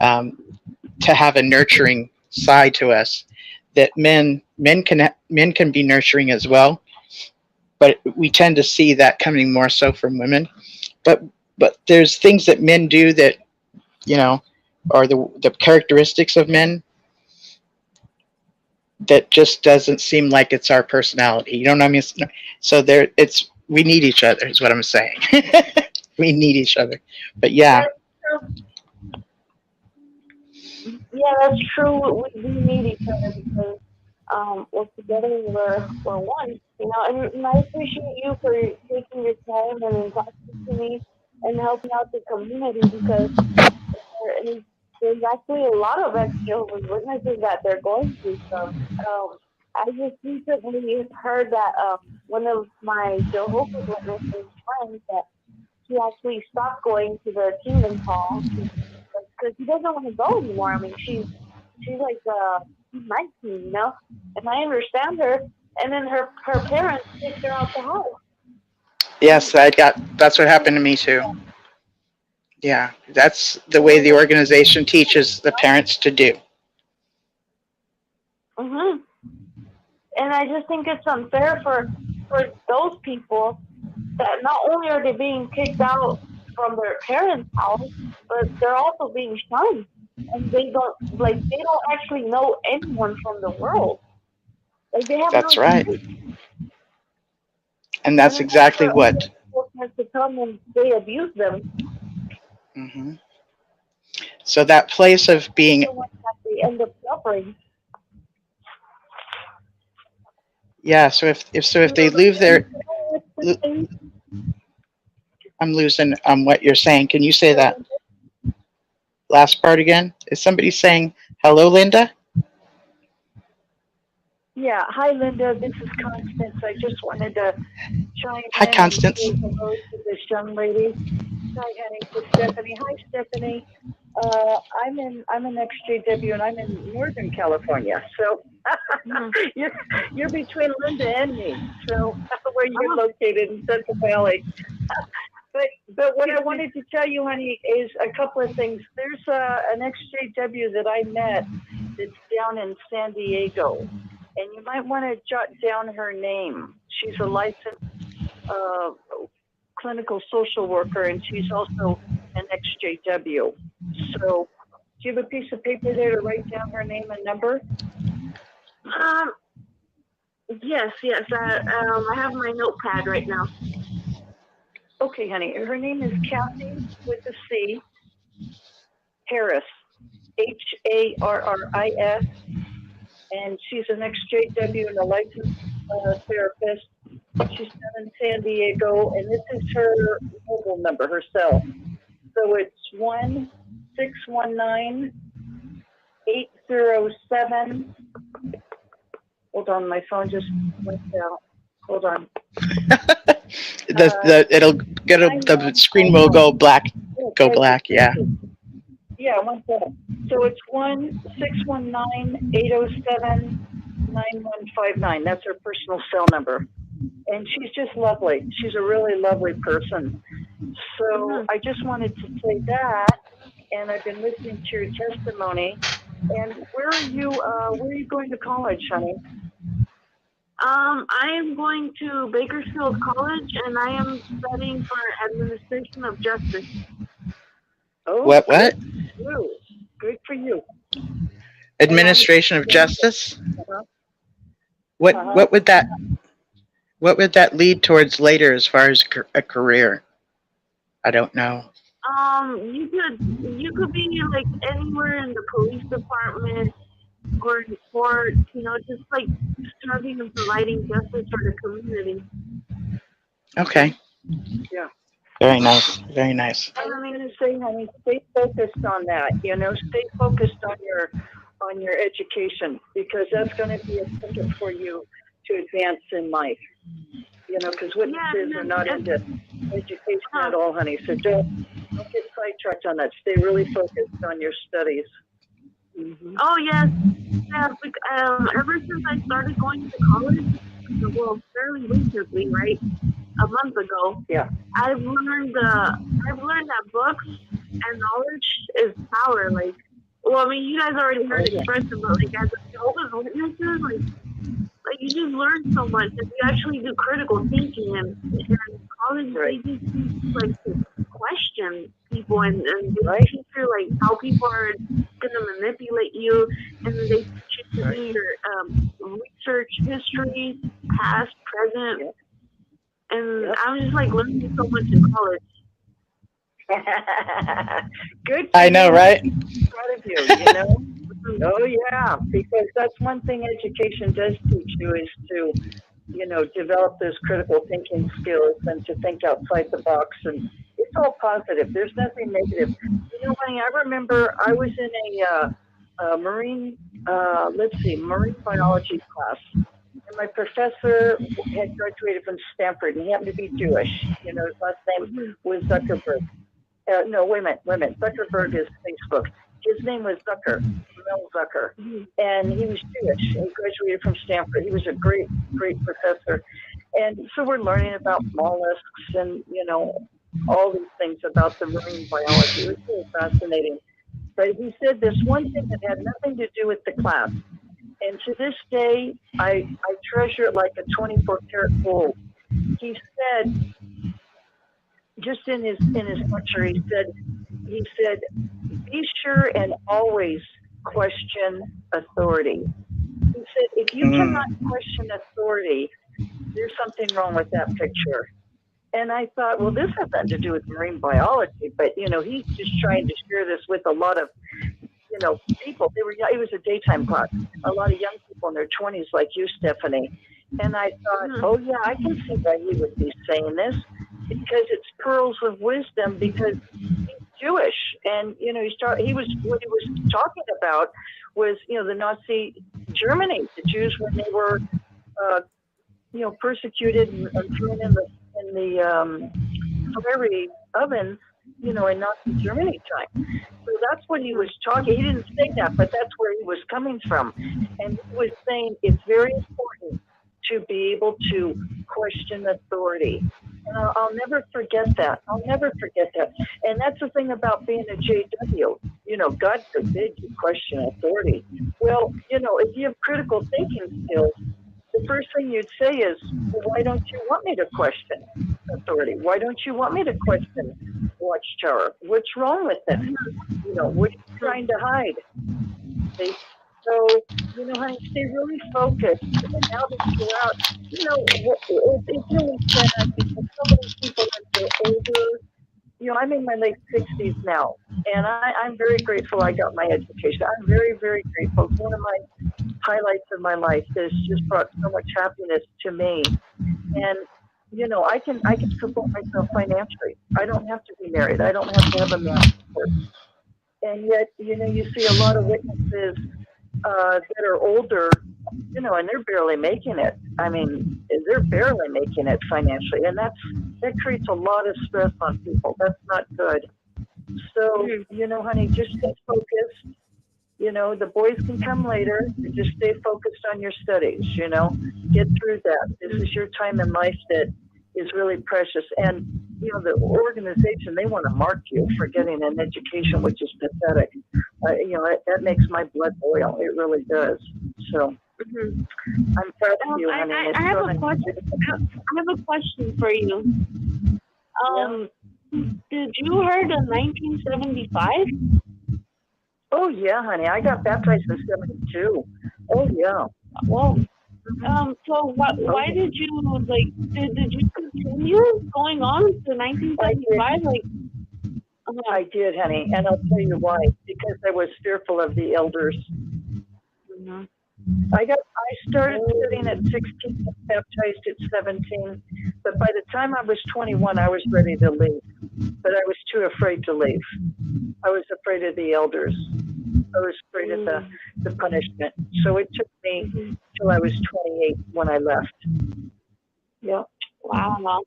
to have a nurturing side to us, that men can be nurturing as well, but we tend to see that coming more so from women. But there's things that men do that, you know, are the characteristics of men that just doesn't seem like it's our personality. You know what I mean? So we need each other is what I'm saying. We need each other. But yeah. Yeah, that's true. We need each other because well, together we're one. You know, and I appreciate you for taking your time and talking to me and helping out the community because there's actually a lot of ex-Jehovah's Witnesses that they're going through stuff. I just recently heard that one of my Jehovah's Witnesses friends that he actually stopped going to the Kingdom Hall because he doesn't want to go anymore. I mean, she's like 19, you know, and I understand her. And then her parents kicked her out the house. Yes, that's what happened to me too. Yeah, that's the way the organization teaches the parents to do. Mhm. And I just think it's unfair for those people that not only are they being kicked out from their parents' house, but they're also being shunned, and they don't actually know anyone from the world. Like they have That's no right. clue. And that's exactly what. To come and they abuse them. Mm-hmm. So that place of being. They end up suffering. Yeah. So if they leave their. I'm losing what you're saying. Can you say that last part again? Is somebody saying hello, Linda? Yeah. Hi, Linda. This is Constance. I just wanted to chime in. Hi, Constance. And say hello to this young lady. Hi, honey. To Stephanie. Hi, Stephanie. I'm an XJW and I'm in Northern California. So you're between Linda and me. So where you're located in Central Valley. But what I wanted to tell you, honey, is a couple of things. There's an XJW that I met that's down in San Diego, and you might want to jot down her name. She's a licensed clinical social worker, and she's also an XJW. So, do you have a piece of paper there to write down her name and number? Yes. I have my notepad right now. Okay, honey. Her name is Kathy with a C. Harris, Harris, and she's an XJW and a licensed therapist. She's down in San Diego, and this is her mobile number, her cell. So it's 1-619-807. Hold on, my phone just went out. Hold on. The screen will go black. Go black, yeah. Yeah, 1 second. So it's 1-619-807-9159. That's her personal cell number. And she's just lovely. She's a really lovely person. So I just wanted to say that, and I've been listening to your testimony. And where are you going to college, honey? I am going to Bakersfield College, and I am studying for Administration of Justice. Oh, what? Good for you. Administration of Justice? What would that lead towards later as far as a career? I don't know. You could be like anywhere in the police department or in court, you know, just like serving and providing justice for the community. Okay. Yeah. Very nice. Very nice. I'm going to say, honey, stay focused on that. You know, stay focused on your education, because that's going to be a ticket for you to advance in life. You know, because witnesses are not into education at all, honey. So don't get sidetracked on that. Stay really focused on your studies. Oh yes, yeah. Ever since I started going to college, well, fairly recently, right, a month ago, Yeah. I've learned that books and knowledge is power. Like, well, I mean, you guys already heard the expression, but like as a Jehovah's Witnesses, like you just learn so much. If you actually do critical thinking and college, they just teach you like to question people and they teach you like how people are gonna manipulate you, and they teach you to do your research history, past, present, and I was just like learning so much in college. Good. I know, right? Proud of you. You know. Oh yeah, because that's one thing education does teach you is to, develop those critical thinking skills and to think outside the box. And it's all positive. There's nothing negative. Honey, I remember I was in a marine, marine biology class. And my professor had graduated from Stanford, and he happened to be Jewish. His last name was Zuckerberg. No, wait a minute. Zuckerberg is Facebook. His name was Mel Zucker, and he was Jewish. He graduated from Stanford. He was a great, great professor. And so we're learning about mollusks and, all these things about the marine biology. It was really fascinating. But he said this one thing that had nothing to do with the class. And to this day, I treasure it like a 24-karat gold. He said, just in his lecture, he said, be sure and always question authority. He said, if you cannot question authority, there's something wrong with that picture. And I thought, well, this has nothing to do with marine biology, but he's just trying to share this with a lot of people. It was a daytime class, a lot of young people in their 20s like you, Stephanie. And I thought, oh yeah, I can see why he would be saying this, because it's pearls of wisdom, because he's Jewish. And what he was talking about was the Nazi Germany, the Jews when they were persecuted and thrown in the fiery oven, in Nazi Germany time. So that's what he was talking. He didn't say that, but that's where he was coming from. And he was saying it's very important to be able to question authority. And I'll never forget that. I'll never forget that. And that's the thing about being a JW. God forbid you question authority. Well, if you have critical thinking skills, the first thing you'd say is, well, why don't you want me to question authority? Why don't you want me to question Watchtower? What's wrong with it? What are you trying to hide? So, honey, stay really focused. And now that you're out, it's really sad because so many people are older. I'm in my late 60s now, and I'm very grateful I got my education. I'm very, very grateful. It's one of my highlights of my life that has just brought so much happiness to me. And, I can support myself financially. I don't have to be married. I don't have to have a man. And yet, you see a lot of witnesses that are older, and they're barely making it. I mean, they're barely making it financially, and that creates a lot of stress on people. That's not good. So, honey, just stay focused. The boys can come later. Just stay focused on your studies. Get through that. This is your time in life that is really precious. And the organization, they want to mark you for getting an education, which is pathetic. That makes my blood boil. It really does. So I'm proud of you, honey. I have a question. I have a question for you. Did you heard of 1975? Oh yeah, honey. I got baptized in 72. Oh yeah. Well, so why did you did you continue going on to 1975? I did, honey, and I'll tell you why. Because I was fearful of the elders. Mm-hmm. I started studying at 16, baptized at 17, but by the time I was 21, I was ready to leave. But I was too afraid to leave. I was afraid of the elders. I was afraid of the punishment. So it took me till I was 28 when I left. Yeah. Wow.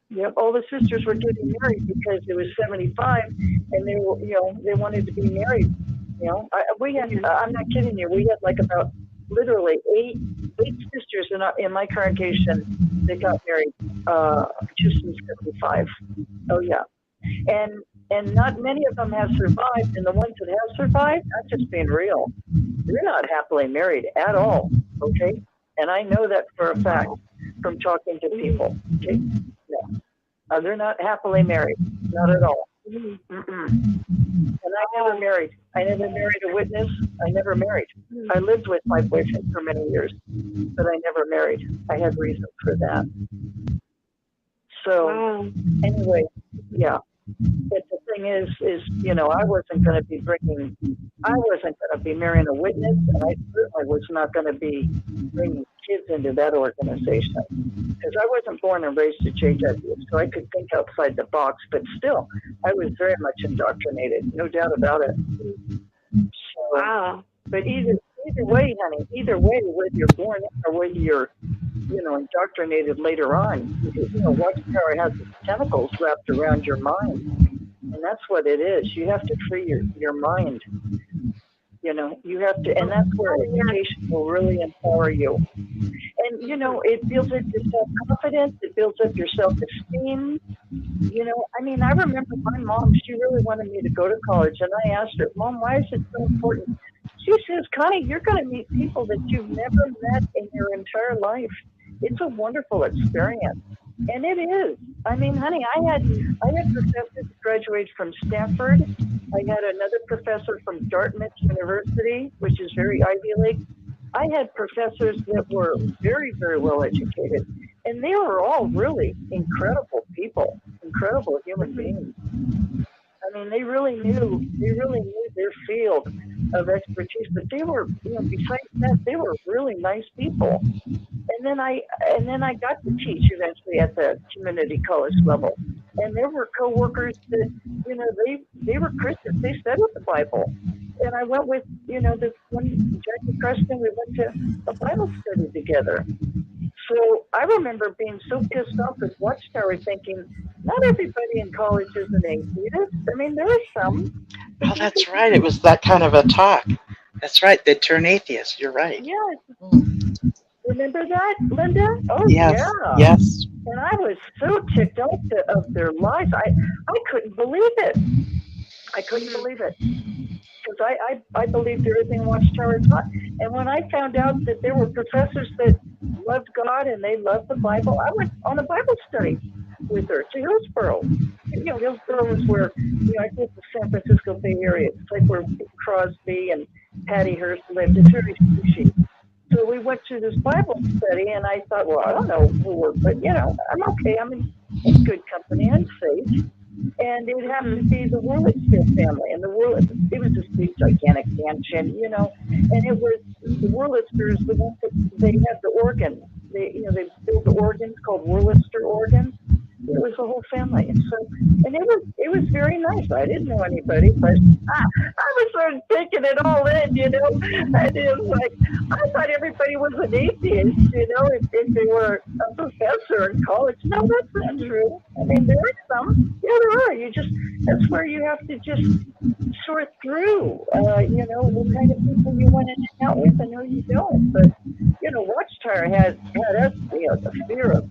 Yep. All the sisters were getting married because it was 75, and they were, they wanted to be married. You know, we had, I'm not kidding you, we had like about literally eight sisters in my congregation that got married just in 75. Oh, yeah. And not many of them have survived, and the ones that have survived, I'm just being real, they're not happily married at all, okay? And I know that for a fact from talking to people, okay? No. They're not happily married, not at all. Mm-mm. And I never married. I never married a witness. I never married. I lived with my boyfriend for many years, but I never married. I had reason for that. So anyway, yeah. But the thing is, you know, I wasn't going to be marrying a witness, and I certainly was not going to be bringing kids into that organization, because I wasn't born and raised at JW, so I could think outside the box, but still, I was very much indoctrinated, no doubt about it. So, but either way, honey, either way, whether you're born or whether you're, you know, indoctrinated later on, because, you know, Watchtower has its tentacles wrapped around your mind, and that's what it is. You have to free your mind. You know, you have to, and that's where education will really empower you. And, you know, it builds up your self-confidence, it builds up your self-esteem. You know, I mean, I remember my mom, she really wanted me to go to college, and I asked her, Mom, why is it so important? She says, Connie, you're going to meet people that you've never met in your entire life. It's a wonderful experience. And it is. I mean, honey, I had professors who graduated from Stanford. I had another professor from Dartmouth University, which is very Ivy League. I had professors that were very, very well educated, and they were all really incredible people, incredible human beings. I mean, they really knew their field of expertise, but they were, you know, besides that, they were really nice people. And then I got to teach eventually at the community college level, and there were coworkers that, you know, they were Christians. They studied the Bible, and I went with, you know, this one Jackie Preston. We went to a Bible study together. So I remember being so pissed off with Watchtower, thinking, not everybody in college is an atheist. I mean, there are some. Oh, that's right. It was that kind of a talk. That's right. They turn atheist. You're right. Yes. Remember that, Linda? Oh, yes. Yeah. Yes. And I was so ticked off of their lives. I couldn't believe it. I couldn't believe it. Because I believed everything Watchtower taught. And when I found out that there were professors that loved God and they loved the Bible, I went on a Bible study with her to Hillsboro. You know, Hillsboro is where, you know, I think the San Francisco Bay Area. It's like where Crosby and Patty Hearst lived. It's very sushi. So we went to this Bible study, and I thought, well, I don't know who we're, but, you know, I'm okay. I'm in good company. I'm safe. And it happened to be the Wurlitzer family. And it was this big, gigantic mansion, you know. And it was the Wurlitzers, the ones that they had the organ. They built the organs called Wurlitzer organs. It was the whole family. And so, and it was very nice. I didn't know anybody, but I was sort of taking it all in, you know. And it was like, I thought everybody was an atheist, you know, if they were a professor in college. No, that's not true. I mean, there are some. Yeah, there are. That's where you have to just sort through, you know, what kind of people you want to hang out with and who you don't. But, you know, Watchtower had us, you know, the fear of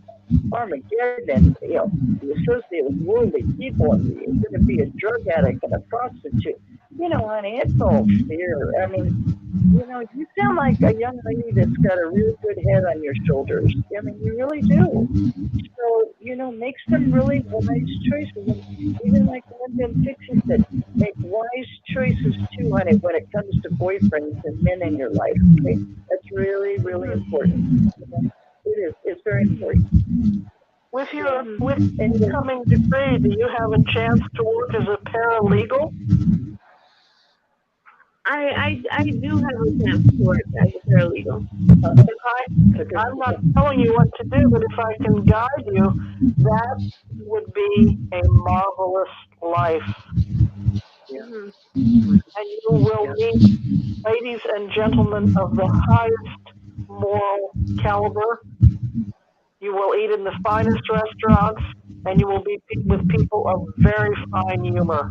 Armageddon, you know, you associate with worldly people, and you're going to be a drug addict and a prostitute. You know, honey, it's all fear. I mean, you know, you sound like a young lady that's got a really good head on your shoulders. I mean, you really do. So, you know, make some really wise choices. And even like Linda and Pixie said, make wise choices too, honey, when it comes to boyfriends and men in your life. Okay? That's really, really important. Okay? It is. It's very important. With incoming degree, do you have a chance to work as a paralegal? I do have a chance to work as a paralegal. I'm not telling you what to do, but if I can guide you, that would be a marvelous life. Yeah. And you will meet ladies and gentlemen of the highest moral caliber. You will eat in the finest restaurants, and you will be with people of very fine humor.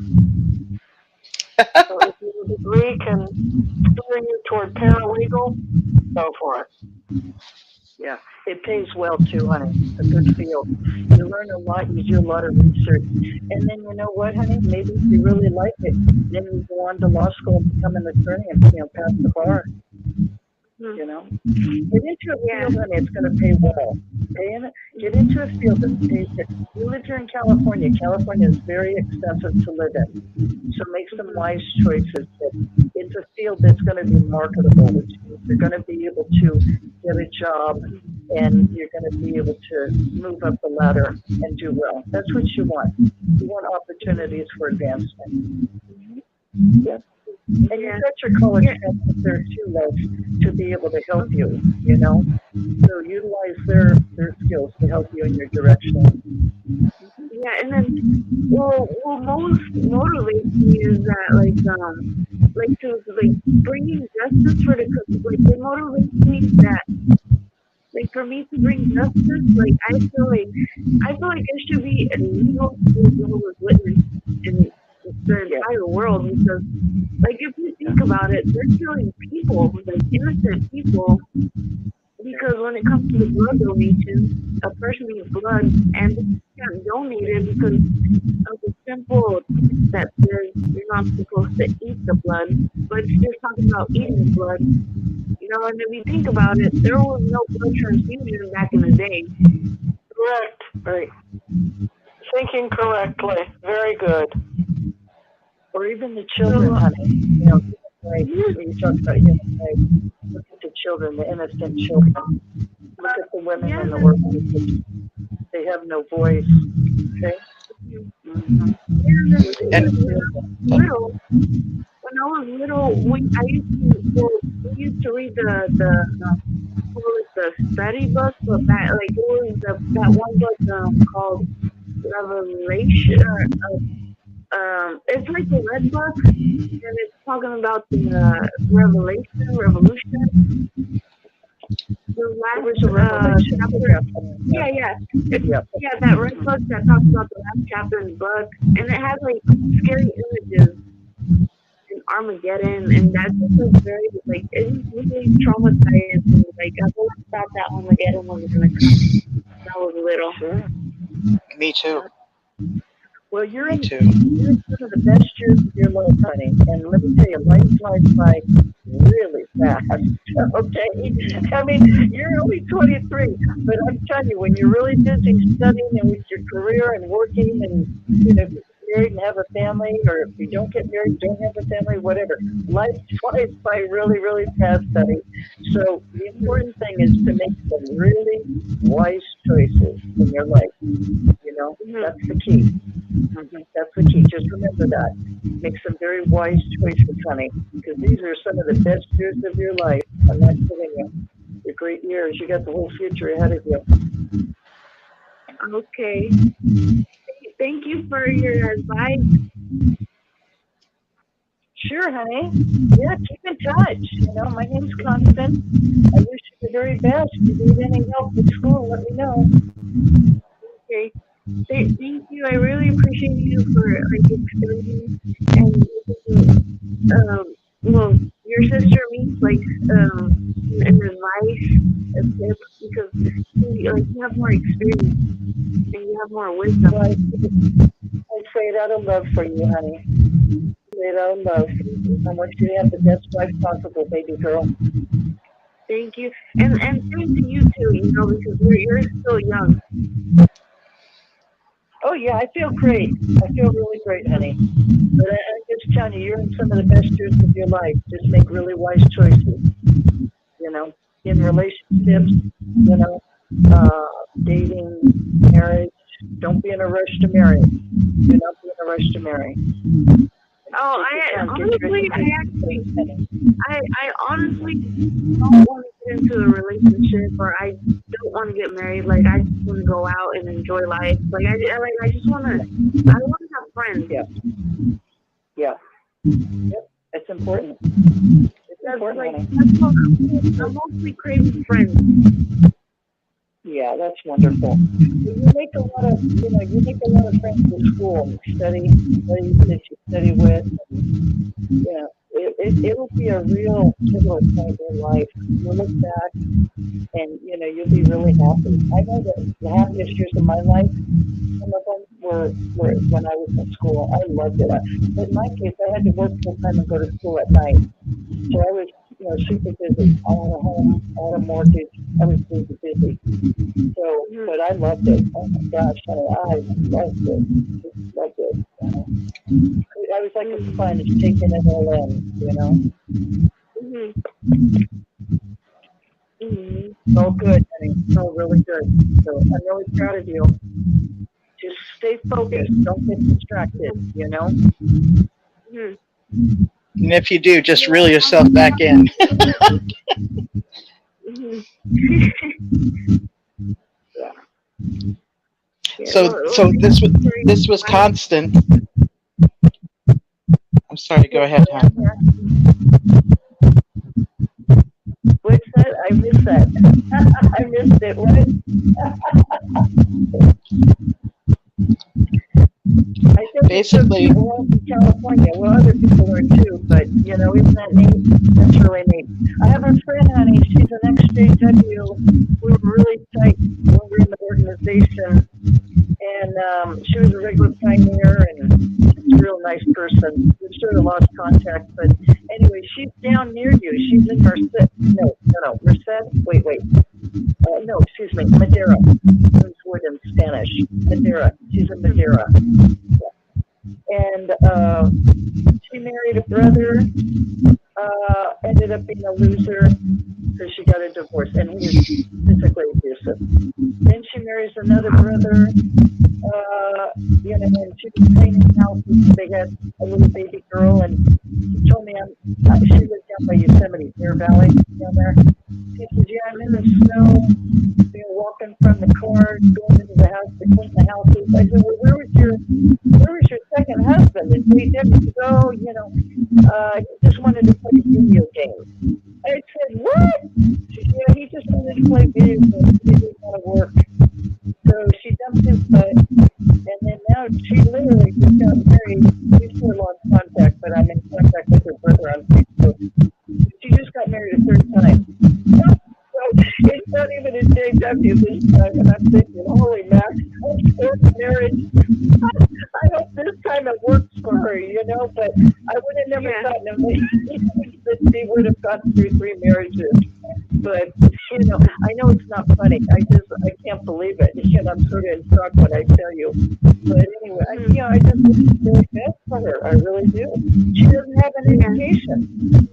So if your degree can steer you toward paralegal, go for it. Yeah, it pays well too, honey. It's a good field. You learn a lot, you do a lot of research. And then you know what, honey? Maybe if you really like it, then you go on to law school and become an attorney and pass the bar. You know? Get into a field, honey, it's gonna pay well. Get into a field that pays it. You live here in California. California is very expensive to live in. So make some wise choices. It's a field that's going to be marketable, which means you're going to be able to get a job and you're going to be able to move up the ladder and do well. That's what you want. You want opportunities for advancement. Yep. And you've got your college friends there too, love, to be able to help you, you know. So utilize their skills to help you in your direction. Yeah, and then what most motivates me is that bringing justice for the it motivates me that for me to bring justice, I feel like it should be illegal to be Jehovah's Witness in the entire world because if you think about it, they're killing people, innocent people. Because when it comes to the blood donation, a person needs blood and they can't donate it because of the simple text that says you're not supposed to eat the blood, but it's just talking about eating blood. You know, and if you think about it, there was no blood transfusion back in the day. Correct. Right. Thinking correctly. Very good. Or even the children, honey. You know, when you talk about human rights, look at the children, the innocent children. Look at the women in the orphanages. They have no voice. Okay? When I was little, we used to read the study book, but that it was that one book called Revelation. It's like the Red Book, and it's talking about the revolution. The last chapter. Yeah, that Red Book that talks about the last chapter in the book, and it has scary images in Armageddon, and that's just very it's really traumatized me. I always thought that Armageddon was gonna come when I was little. Sure. Me too. Well, you're in some of the best years of your life, honey. And let me tell you, life flies by really fast. Okay? I mean, you're only 23, but I'm telling you, when you're really busy studying and with your career and working and, get married and have a family, or if you don't get married, don't have a family, whatever, life flies by really, really fast, honey. So the important thing is to make some really wise choices in your life. You know, that's the key. That's the key. Just remember that. Make some very wise choices, honey, because these are some of the best years of your life. I'm not kidding you. They're great years. You got the whole future ahead of you. Okay. Thank you for your advice. Sure, honey. Yeah, keep in touch. You know, my name's Constance. I wish you the very best. If you need any help with school, let me know. Okay. Thank you. I really appreciate you for explaining and your sister needs an advice, a tip, because you have more experience and you have more wisdom. Well, I say it out of love for you, honey. Say it out of love. I want you to have the best life possible, baby girl. Thank you, and same to you too. Because you're still young. Oh, yeah, I feel great. I feel really great, honey. But I'm just telling you, you're in some of the best years of your life. Just make really wise choices, in relationships, dating, marriage. Don't be in a rush to marry. Do not be in a rush to marry. Oh, I honestly don't want to get into a relationship, or I don't want to get married. I just want to go out and enjoy life. I just want to. I want to have friends. Yeah. Yep. It's important. It's important. I'm mostly craving friends. Yeah, that's wonderful. You make a lot of, friends in school. Study that you study with. Yeah, it'll be a real pivotal point in life. You'll look back and, you'll be really happy. I know that the happiest years of my life, some of them were when I was in school. I loved it. But in my case, I had to work full time and go to school at night. So I was, super busy. I had a home, I had a mortgage. I was super busy. So, but I loved it. Oh my gosh, honey, I loved it. Just loved it. I was like a sponge taking it all in. So good, honey. So really good. So I'm really proud of you. Just stay focused. Don't get distracted. And if you do, just reel yourself back in. So this was constant. I'm sorry. Go ahead, hon. What's that? I missed that. I missed it. What? I think basically, people in California. Well, other people are too, but isn't that neat? That's really neat. I have a friend, honey. She's an XJW. We were really tight when we were in the organization, and she was a regular pioneer and just a real nice person. We sort of lost contact, but anyway, she's down near you. She's in Merced. No, Merced. Wait. No, excuse me, Madeira. That's word in Spanish. Madeira. She's in Madeira. And she married a brother, ended up being a loser, so she got a divorce, and he was physically abusive. Then she marries another brother, and she was painting houses. They had a little baby girl, and she told me she lived down by Yosemite, Bear Valley, down there. She said, yeah, I'm in the snow, walking from the car, going into the house to clean the houses. I said, well, where was your second husband? And he didn't go, he just wanted to play video games. I said, what? She said, yeah, he just wanted to play video games. He didn't want to work. So she dumped his butt, and then now she literally just got married. We still lost contact, but I'm in contact with her brother on Facebook. She just got married a third time. So it's not even a JW this time, and I'm thinking, holy mackerel, third marriage. I hope this time it works for her, but I would have never thought that she would have gone through 3 marriages. But, I know it's not funny. I can't believe it. I'm sort of in shock when I tell you. But anyway, I just wish really bad for her. I really do. She doesn't have an education.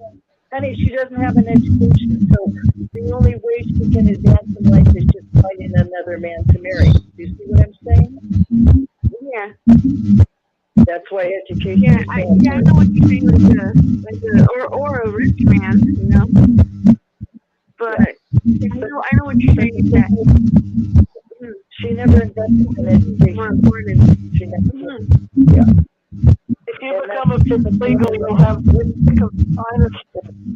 Honey, she doesn't have an education. So the only way she can advance in life is just finding another man to marry. Do you see what I'm saying? Yeah. That's why education. Yeah, I know what you're saying, or a rich man, But I know what you're saying exactly. She never invested in education. More important. She never. Yeah. If you become a paralegal, you'll have the finest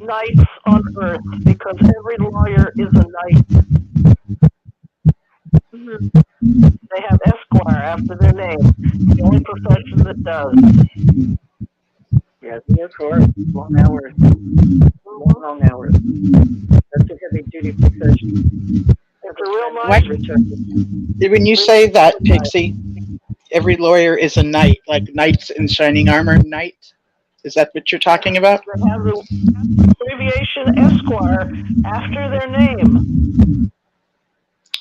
knights on earth because every lawyer is a knight. They have Esquire after their name. The only profession that does. Yes, of course. Long hours. Long hours. That's a heavy duty profession. It's a real nice. When you say that, Pixie, every lawyer is a knight, like knights in shining armor, knight? Is that what you're talking about? They have the abbreviation Esquire after their name.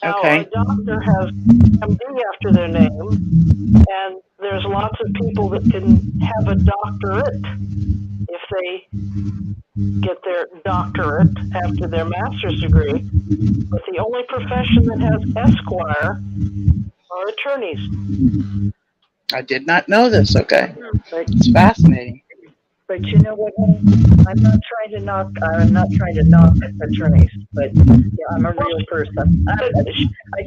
Now, Okay. a doctor has MD after their name, and there's lots of people that can have a doctorate if they get their doctorate after their master's degree. But the only profession that has Esquire are attorneys. I did not know this. Okay. It's fascinating. But you know what? I'm not trying to knock attorneys, but I'm a real person. I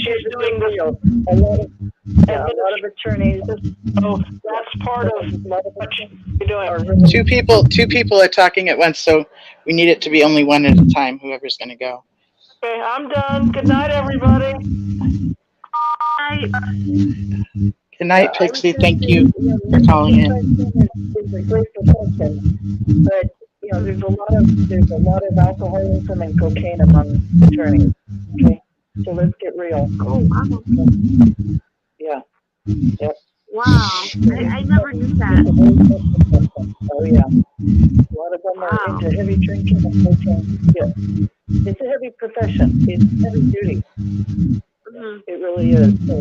choose doing real. A lot of attorneys. So that's part of what you're doing. Two people are talking at once, so we need it to be only one at a time. Whoever's going to go. Okay, I'm done. Good night, everybody. Bye. Good night, I was Pixie. going to Thank say, you for calling in. is a great profession, but there's a lot of alcoholism and cocaine among attorneys. Okay, so let's get real. Oh, wow. Yeah. Yep. Wow. I never knew It's that. a very tough profession. Oh yeah. A lot of them are Wow. into heavy drinking and cocaine. Yeah. It's a heavy profession. It's heavy duty. Mm-hmm. It really is. So,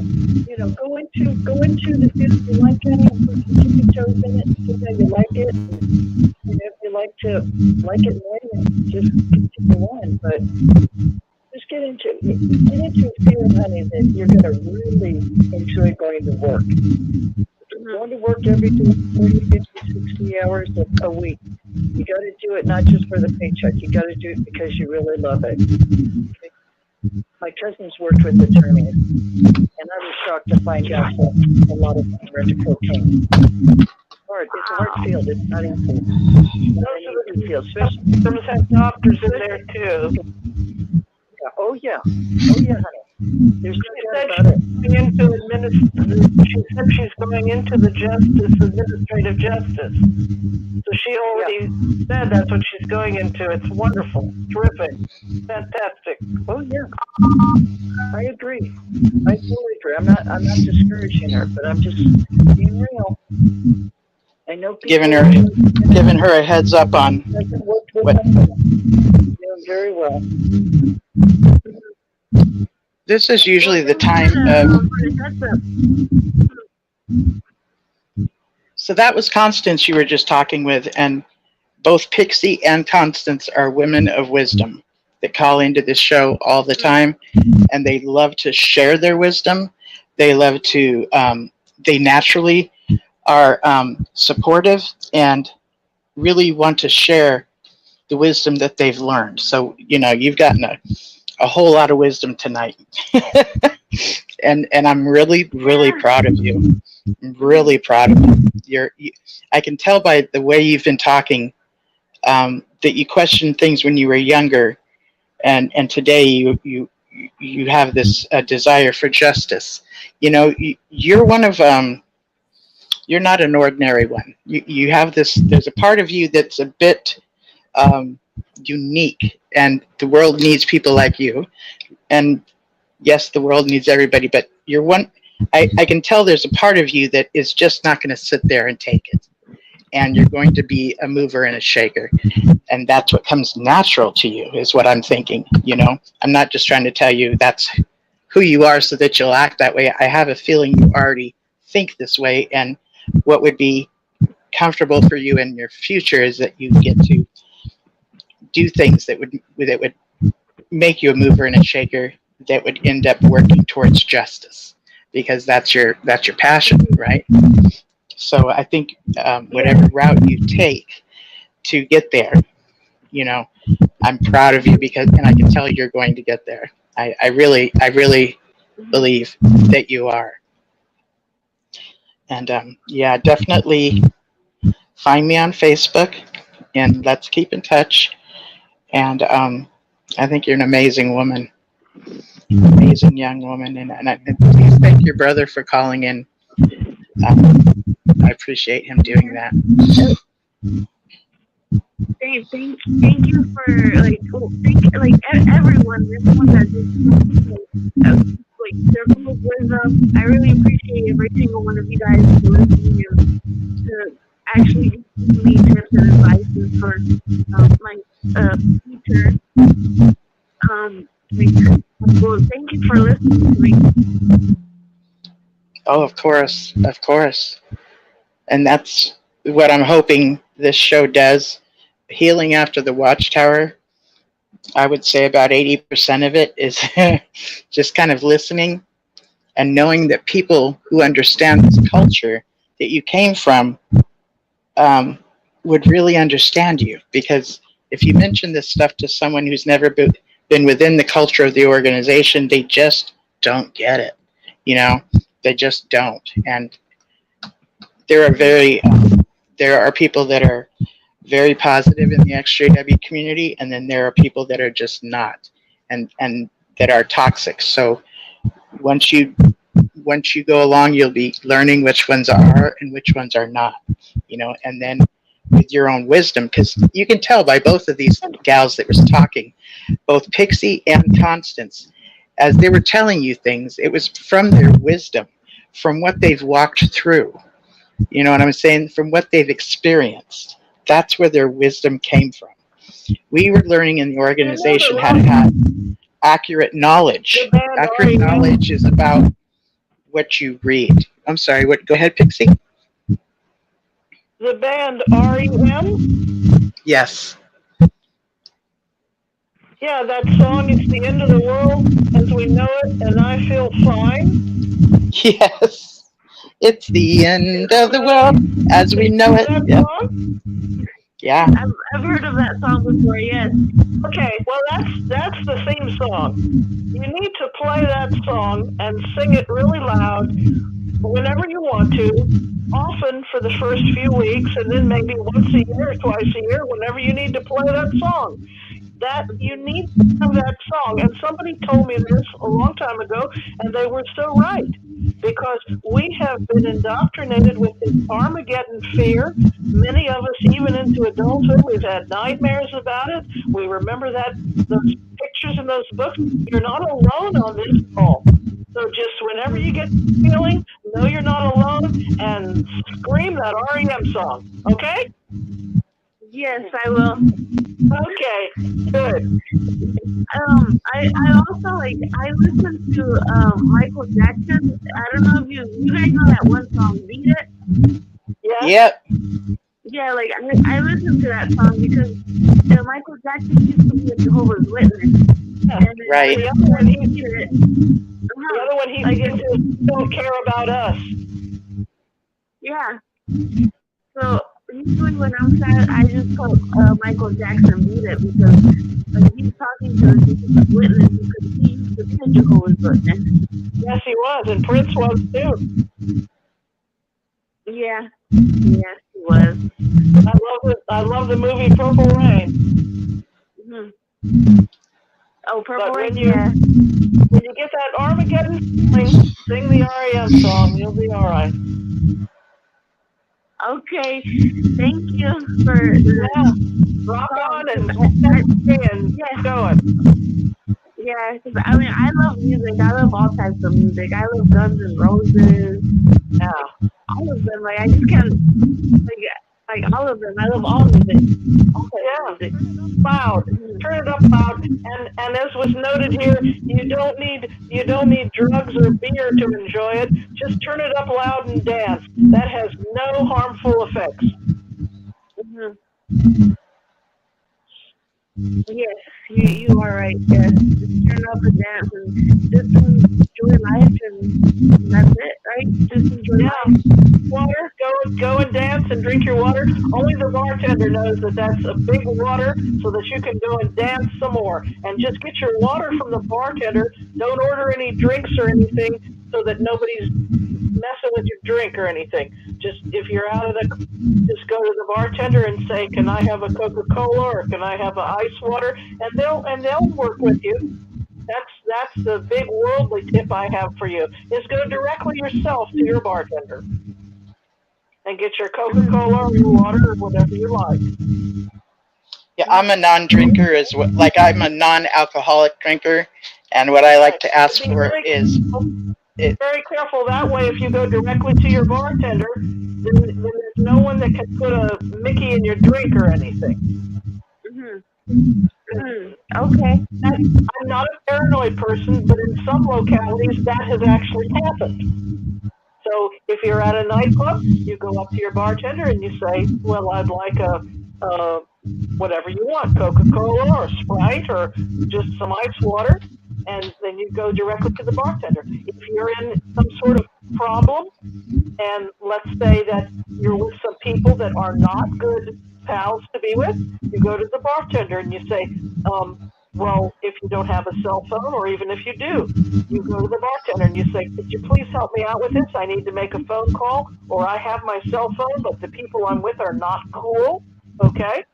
go into the field you like it and put your tippy toes in it and see how you like it. And, if you like it more, then just continue on. But just get into a field, honey, that you're going to really enjoy going to work. Going to work every day, 40, 50, 60 hours a week. You got to do it not just for the paycheck. You got to do it because you really love it. Okay? My cousins worked with attorneys, and I was shocked to find out that a lot of them were into cocaine. It's a hard field. It's not easy. It's not an easy field, especially. Some have doctors in there too. Yeah. Oh yeah, honey. There's no doubt about it. She said she's going into the administrative justice. So she already said that's what she's going into. It's wonderful, terrific, fantastic. Oh yeah, I agree. I totally agree. I'm not discouraging her, but I'm just being real. I know people giving her a heads up on what. Doing very well. This is usually the time of. So that was Constance you were just talking with, and both Pixie and Constance are women of wisdom that call into this show all the time, and they love to share their wisdom. They love to, they naturally are supportive and really want to share the wisdom that they've learned. So, you've gotten a whole lot of wisdom tonight. and I'm really, really proud of you. I'm really proud of you. I can tell by the way you've been talking that you questioned things when you were younger, and today you have this desire for justice. You're one of you're not an ordinary one. You have this. There's a part of you that's a bit unique, and the world needs people like you. And yes, the world needs everybody, but you're one. I can tell there's a part of you that is just not going to sit there and take it. And you're going to be a mover and a shaker. And that's what comes natural to you, is what I'm thinking. I'm not just trying to tell you that's who you are so that you'll act that way. I have a feeling you already think this way. And what would be comfortable for you in your future is that you get to do things that would make you a mover and a shaker, that would end up working towards justice, because that's your passion, right? So I think whatever route you take to get there, I'm proud of you, and I can tell you're going to get there. I really believe that you are. And definitely find me on Facebook, and let's keep in touch. And I think you're an amazing woman, amazing young woman. And please thank your brother for calling in. I appreciate him doing that. Thank you for everyone that circle of wisdom. I really appreciate every single one of you guys for listening and to actually give me tips and advice for my future. Well, thank you for listening to me. Oh, of course. And that's what I'm hoping this show does. Healing After the Watchtower, I would say about 80% of it is just kind of listening and knowing that people who understand this culture that you came from would really understand you. Because if you mention this stuff to someone who's never been within the culture of the organization, they just don't get it. They just don't. And there are people that are very positive in the XJW community, and then there are people that are just not, and that are toxic. So once you once you go along, you'll be learning which ones are and which ones are not, and then with your own wisdom, because you can tell by both of these gals that was talking, both Pixie and Constance, as they were telling you things, it was from their wisdom, from what they've walked through. You know what I'm saying? From what they've experienced. That's where their wisdom came from. We were learning in the organization how to have accurate knowledge. Accurate knowledge is about what you read. I'm sorry, what? Go ahead, Pixie. The band REM? Yes. Yeah, that song, It's the End of the World as We Know It, and I Feel Fine. Yes. It's the end of the world as we know it. Yep. Yeah. I've heard of that song before, yes. Okay, well that's the theme song. You need to play that song and sing it really loud whenever you want to, often for the first few weeks, and then maybe once a year or twice a year, whenever you need to play that song. That you need to have that song. And somebody told me this a long time ago, and they were so right. Because we have been indoctrinated with this Armageddon fear. Many of us, even into adulthood, we've had nightmares about it. We remember those pictures in those books. You're not alone on this call. So just whenever you get the feeling, know you're not alone, and scream that REM song. Okay? Yes, I will. Okay, good. I also I listen to Michael Jackson. I don't know if you guys know that one song, Beat It. Yeah. Yep. Yeah, I listen to that song because Michael Jackson used to be a Jehovah's Witness. And right. The other one he's into Don't Care About Us. Yeah. So usually when I'm sad, I just put Michael Jackson Beat It because he's talking to a Jehovah's Witness because he used to be a Jehovah's Witness. Yes, he was, and Prince was too. Yeah. Yes, he was. I love the movie Purple Rain. Mm-hmm. Oh, Purple Rain. Yeah. When you get that Armageddon feeling, sing the REM song. You'll be all right. Okay, thank you for rock on and yeah, going. Yeah, because I love music. I love all types of music. I love Guns N' Roses. Yeah, all of them. I just can't like all of them. I love all music. Music. Loud. Turn it up loud. And as was noted here, you don't need drugs or beer to enjoy it. Just turn it up loud and dance. That has no harmful effects. Mm-hmm. Yes, you are right. Yes, just turn up and dance and just enjoy life, and that's it, right? Just enjoy life. Water, go and dance and drink your water. Only the bartender knows that that's a big water, so that you can go and dance some more. And just get your water from the bartender. Don't order any drinks or anything, so that nobody's messing with your drink or anything. Just if you're just go to the bartender and say, "Can I have a Coca-Cola or can I have an ice water?" And they'll work with you. That's the big worldly tip I have for you. Is go directly yourself to your bartender and get your Coca-Cola or your water or whatever you like. Yeah, I'm a non-drinker as well. Like, I'm a non-alcoholic drinker, and what I like to ask for is... Very careful that way. If you go directly to your bartender, then there's no one that can put a Mickey in your drink or anything. Okay. I'm not a paranoid person, but in some localities that has actually happened. So if you're at a nightclub, you go up to your bartender and you say, "Well, I'd like a whatever you want, Coca-Cola or Sprite or just some ice water." And then you go directly to the bartender. If you're in some sort of problem, and let's say that you're with some people that are not good pals to be with, you go to the bartender and you say, well, if you don't have a cell phone, or even if you do, you go to the bartender and you say, "Could you please help me out with this? I need to make a phone call, or I have my cell phone, but the people I'm with are not cool." Okay?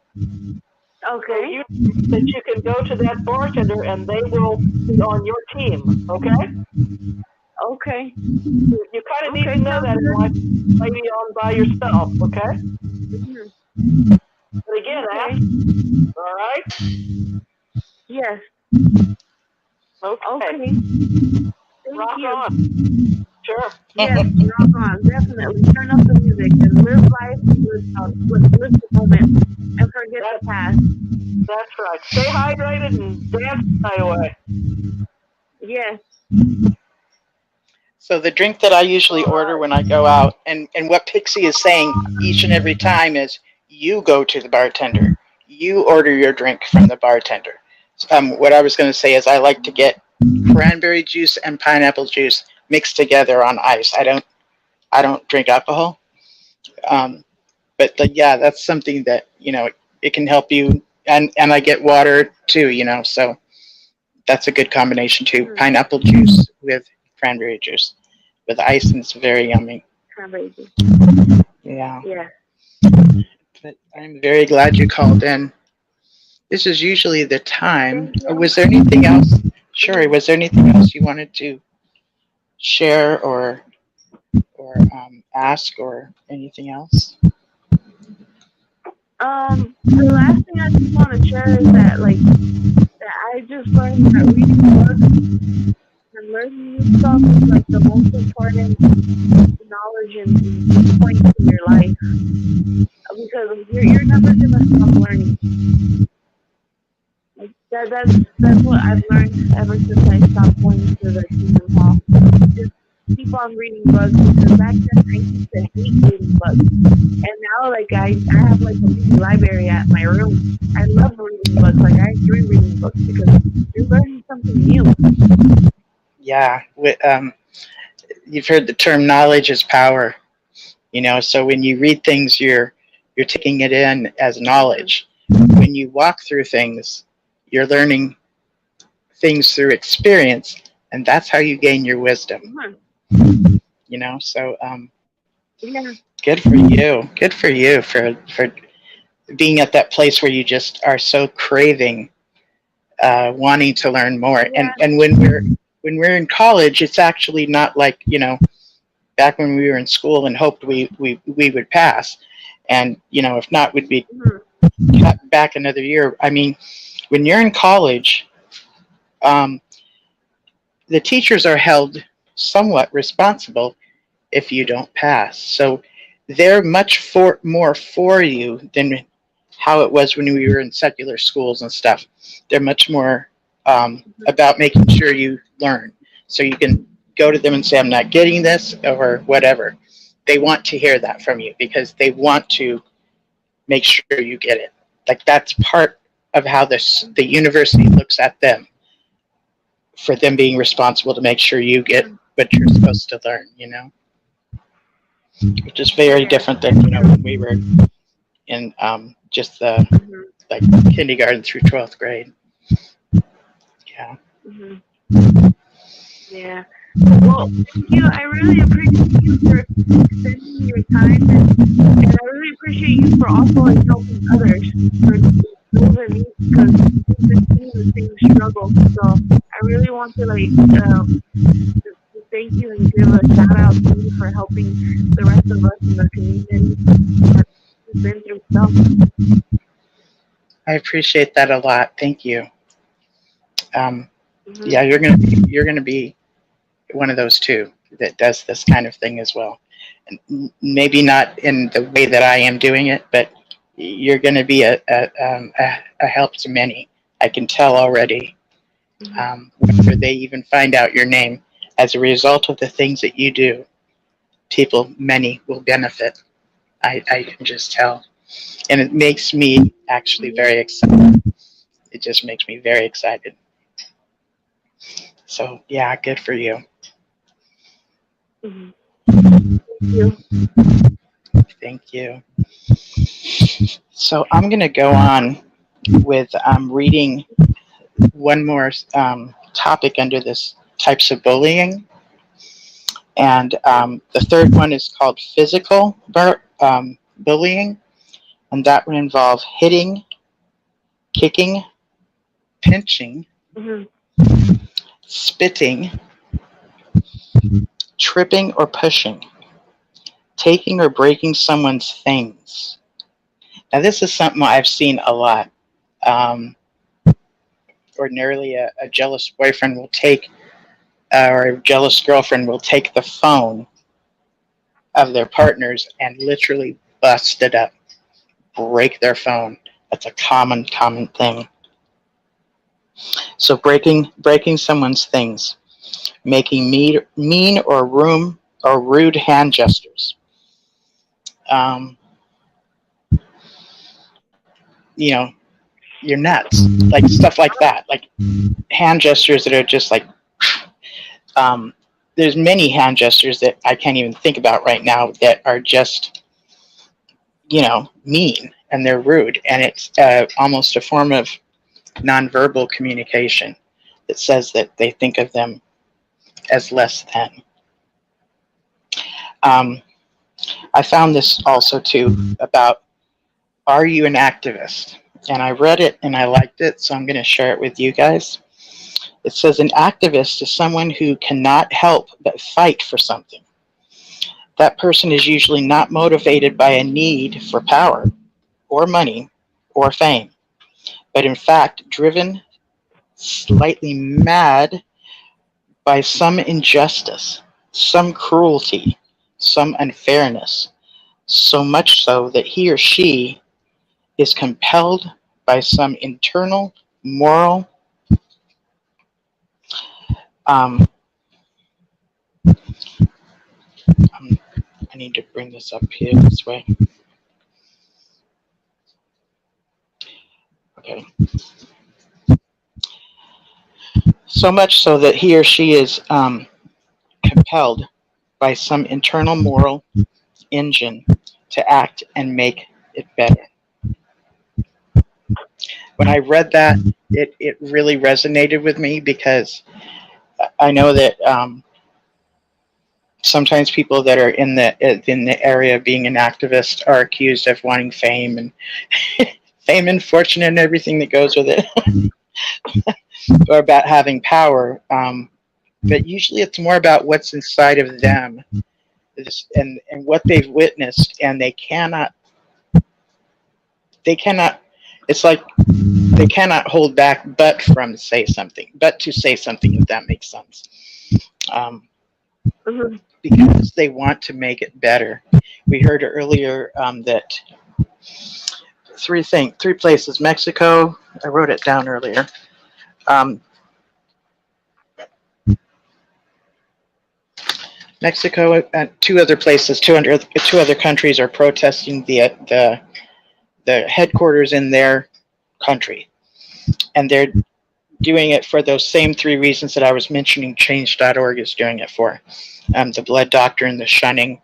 Okay. That you can go to that bartender and they will be on your team, okay? Okay. You kind of need to know that in life, lady on by yourself, okay? Mm-hmm. But again, Okay. ask, all right? Yes. Okay. Thank Rock you. on. Sure. Yes, rock on. Definitely. Turn up the music and live life live the moment and forget the past. That's right. Stay hydrated and dance the night away. Yes. So the drink that I usually order when I go out, and what Pixie is saying each and every time is, you go to the bartender. You order your drink from the bartender. What I was going to say is I like to get cranberry juice and pineapple juice mixed together on ice. I don't drink alcohol. But yeah, that's something that, it can help you. And I get water too, so that's a good combination too. Pineapple juice with cranberry juice with ice, and it's very yummy. Cranberry juice. Yeah. Yeah. But I'm very glad you called in. This is usually the time. Was there anything else? Sure. Was there anything else you wanted to share or ask or anything else? The last thing I just want to share is that that I just learned that reading books and learning new stuff is the most important knowledge and point in your life, because you're never gonna stop learning. That's what I've learned ever since I stopped going to the Kingdom Hall. Just keep on reading books, because back then I used to hate reading books, and now I have a reading library at my room. I love reading books. I enjoy reading books because you're learning something new. Yeah. You've heard the term knowledge is power. So when you read things, you're taking it in as knowledge. When you walk through things, you're learning things through experience, and that's how you gain your wisdom. So Yeah. good for you. Good for you for being at that place where you just are so craving, wanting to learn more. Yeah. And when we're in college, it's actually not like, back when we were in school and hoped we would pass, and if not, we'd be cut back another year. I mean, when you're in college, the teachers are held somewhat responsible if you don't pass. So they're much more for you than how it was when we were in secular schools and stuff. They're much more about making sure you learn. So you can go to them and say, I'm not getting this, or whatever. They want to hear that from you because they want to make sure you get it. That's part of how the university looks at them, for them being responsible to make sure you get what you're supposed to learn, which is very different than, when we were in just the kindergarten through 12th grade. Yeah. Yeah. Well, thank you. I really appreciate you for spending your time, and I really appreciate you for also helping others, for those in need, because we've been seeing the same struggle. So I really want to to thank you and give a shout out to you for helping the rest of us in the community that's been through stuff. I appreciate that a lot. Thank you. Yeah, you're gonna be one of those too that does this kind of thing as well, and maybe not in the way that I am doing it, but you're going to be a help to many. I can tell already. Before they even find out your name, as a result of the things that you do, many will benefit. I can just tell, and it makes me actually very excited. It just makes me very excited. So yeah, good for you. Thank you. Thank you. So I'm going to go on with reading one more topic under this types of bullying. And the third one is called physical bullying. And that would involve hitting, kicking, pinching, spitting, tripping or pushing, taking or breaking someone's things. Now, this is something I've seen a lot. Ordinarily, a jealous boyfriend will take, or a jealous girlfriend will take the phone of their partners and literally bust it up, break their phone. That's a common thing. So breaking someone's things, making mean or rude hand gestures. You know, you're nuts, like stuff like that, like hand gestures that are just like. There's many hand gestures that I can't even think about right now that are just, mean, and they're rude, and it's almost a form of nonverbal communication that says that they think of them as less than. I found this also too about, are you an activist? And I read it and I liked it, so I'm going to share it with you guys. It says an activist is someone who cannot help but fight for something. That person is usually not motivated by a need for power or money or fame, but in fact driven, slightly mad by some injustice, some cruelty, some unfairness, so much so that he or she is compelled by some internal moral I need to bring this up here this way. Okay. So much so that he or she is compelled by some internal moral engine to act and make it better. When I read that, it really resonated with me, because I know that sometimes people that are in the area of being an activist are accused of wanting fame and fame and fortune and everything that goes with it, or about having power. But usually it's more about what's inside of them, and what they've witnessed, and they cannot. It's like they cannot hold back, but to say something, if that makes sense. Because they want to make it better. We heard earlier that three places: Mexico. I wrote it down earlier. Mexico and two other places, two other countries are protesting the headquarters in their country, and they're doing it for those same three reasons that I was mentioning. Change.org is doing it for the blood doctrine, the shunning,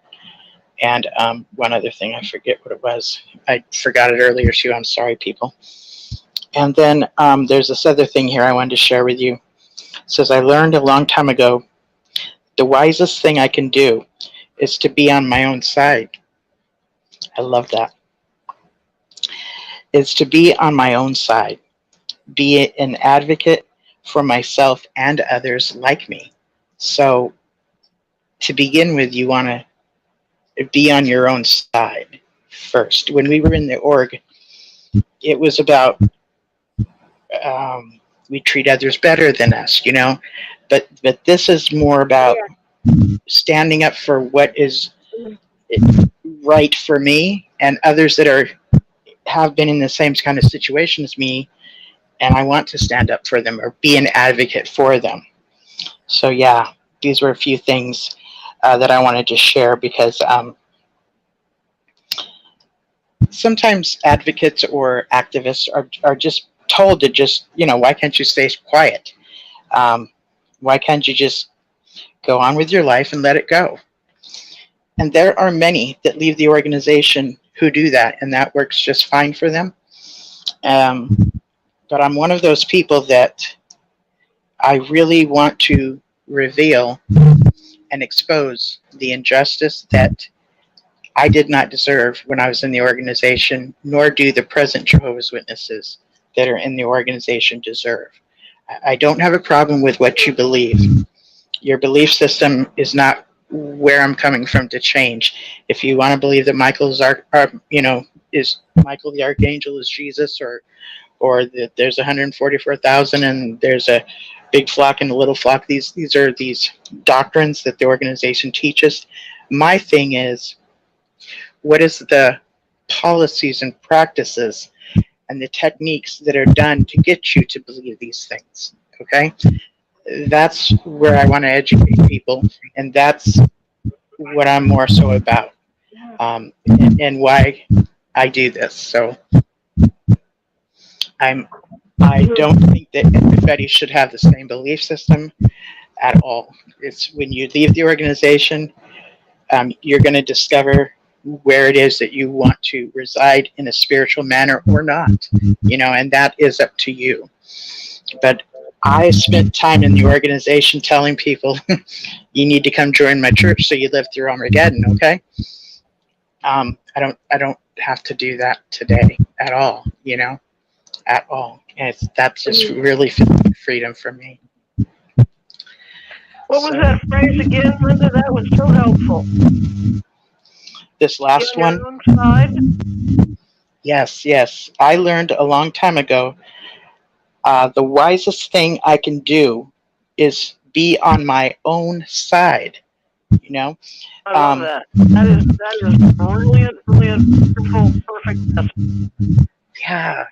and one other thing. I forget what it was. I forgot it earlier too. I'm sorry, people. And then there's this other thing here I wanted to share with you. It says, I learned a long time ago, the wisest thing I can do is to be on my own side. I love that. Is to be on my own side. Be an advocate for myself and others like me. So to begin with, you want to be on your own side first. When we were in the org, it was about we treat others better than us, but this is more about standing up for what is right for me and others that have been in the same kind of situation as me, and I want to stand up for them or be an advocate for them. So yeah, these were a few things that I wanted to share, because sometimes advocates or activists are just told to just, why can't you stay quiet? Why can't you just go on with your life and let it go? And there are many that leave the organization who do that, and that works just fine for them. But I'm one of those people that I really want to reveal and expose the injustice that I did not deserve when I was in the organization, nor do the present Jehovah's Witnesses that are in the organization deserve. I don't have a problem with what you believe. Your belief system is not where I'm coming from to change. If you want to believe that is Michael the Archangel is Jesus, or that there's 144,000 and there's a big flock and a little flock. These are these doctrines that the organization teaches. My thing is, what is the policies and practices and the techniques that are done to get you to believe these things? Okay, that's where I want to educate people, and that's what I'm more so about, and why I do this. So I don't think that everybody should have the same belief system at all. It's when you leave the organization, you're going to discover where it is that you want to reside in a spiritual manner or not, and that is up to you. But I spent time in the organization telling people, you need to come join my church so you live through Armageddon, okay? I don't have to do that today at all, at all. And that's just really freedom for me. What was that phrase again, Linda? That was so helpful. This last one? Your own side? Yes. I learned a long time ago, the wisest thing I can do is be on my own side, I love that. That is brilliant, wonderful, perfect message.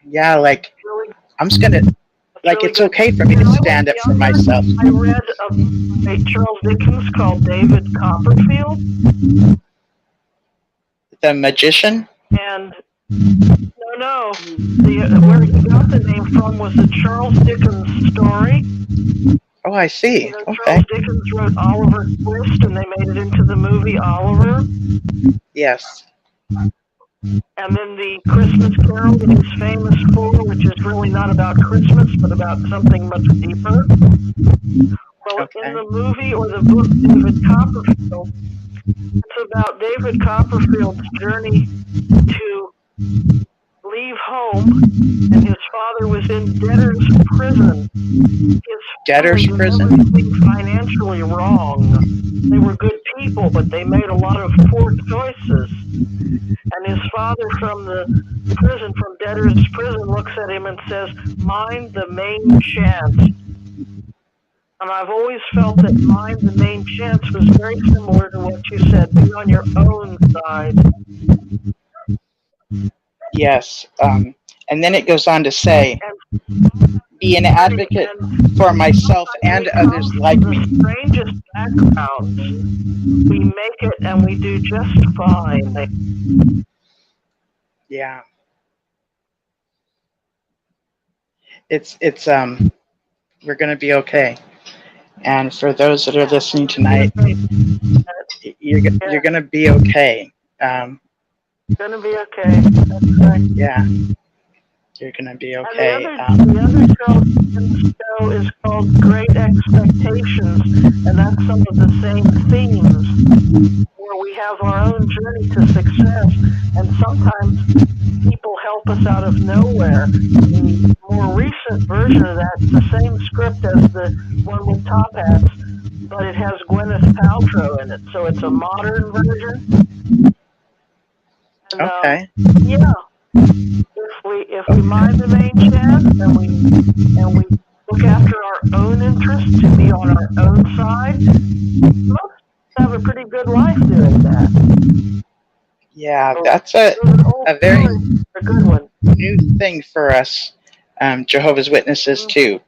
Yeah, like, I'm just going to, like, it's okay for me to stand up for myself. I read a Charles Dickens called David Copperfield. The Magician? And no. Where he got the name from was a Charles Dickens story. Oh, I see. Okay. Charles Dickens wrote Oliver Twist, and they made it into the movie Oliver. Yes. And then the Christmas Carol that he's famous for, which is really not about Christmas, but about something much deeper. Well, in the movie or the book David Copperfield, it's about David Copperfield's journey to leave home, and his father was in debtor's prison. Debtor's prison? Everything financially wrong. They were good people, but they made a lot of poor choices. And his father from the prison, from debtor's prison, looks at him and says, "Mind the main chance." And I've always felt that mind the main chance was very similar to what you said, be on your own side. Yes. And then it goes on to say, be an advocate for myself and others like me. The strangest backgrounds, we make it and we do just fine. Yeah. It's we're going to be okay. And for those that are listening tonight, you're going to be okay. Going to be okay. That's right. Yeah. You're going to be okay. And the other show is called Great Expectations, and that's some of the same themes, where we have our own journey to success, and sometimes people help us out of nowhere. The more recent version of that's the same script as the one with Top Hats, but it has Gwyneth Paltrow in it, so it's a modern version. And, okay. Yeah. If we mind the main chance and we look after our own interests to be on our own side, most have a pretty good life doing that. Yeah, that's a very good one. New thing for us, Jehovah's Witnesses, to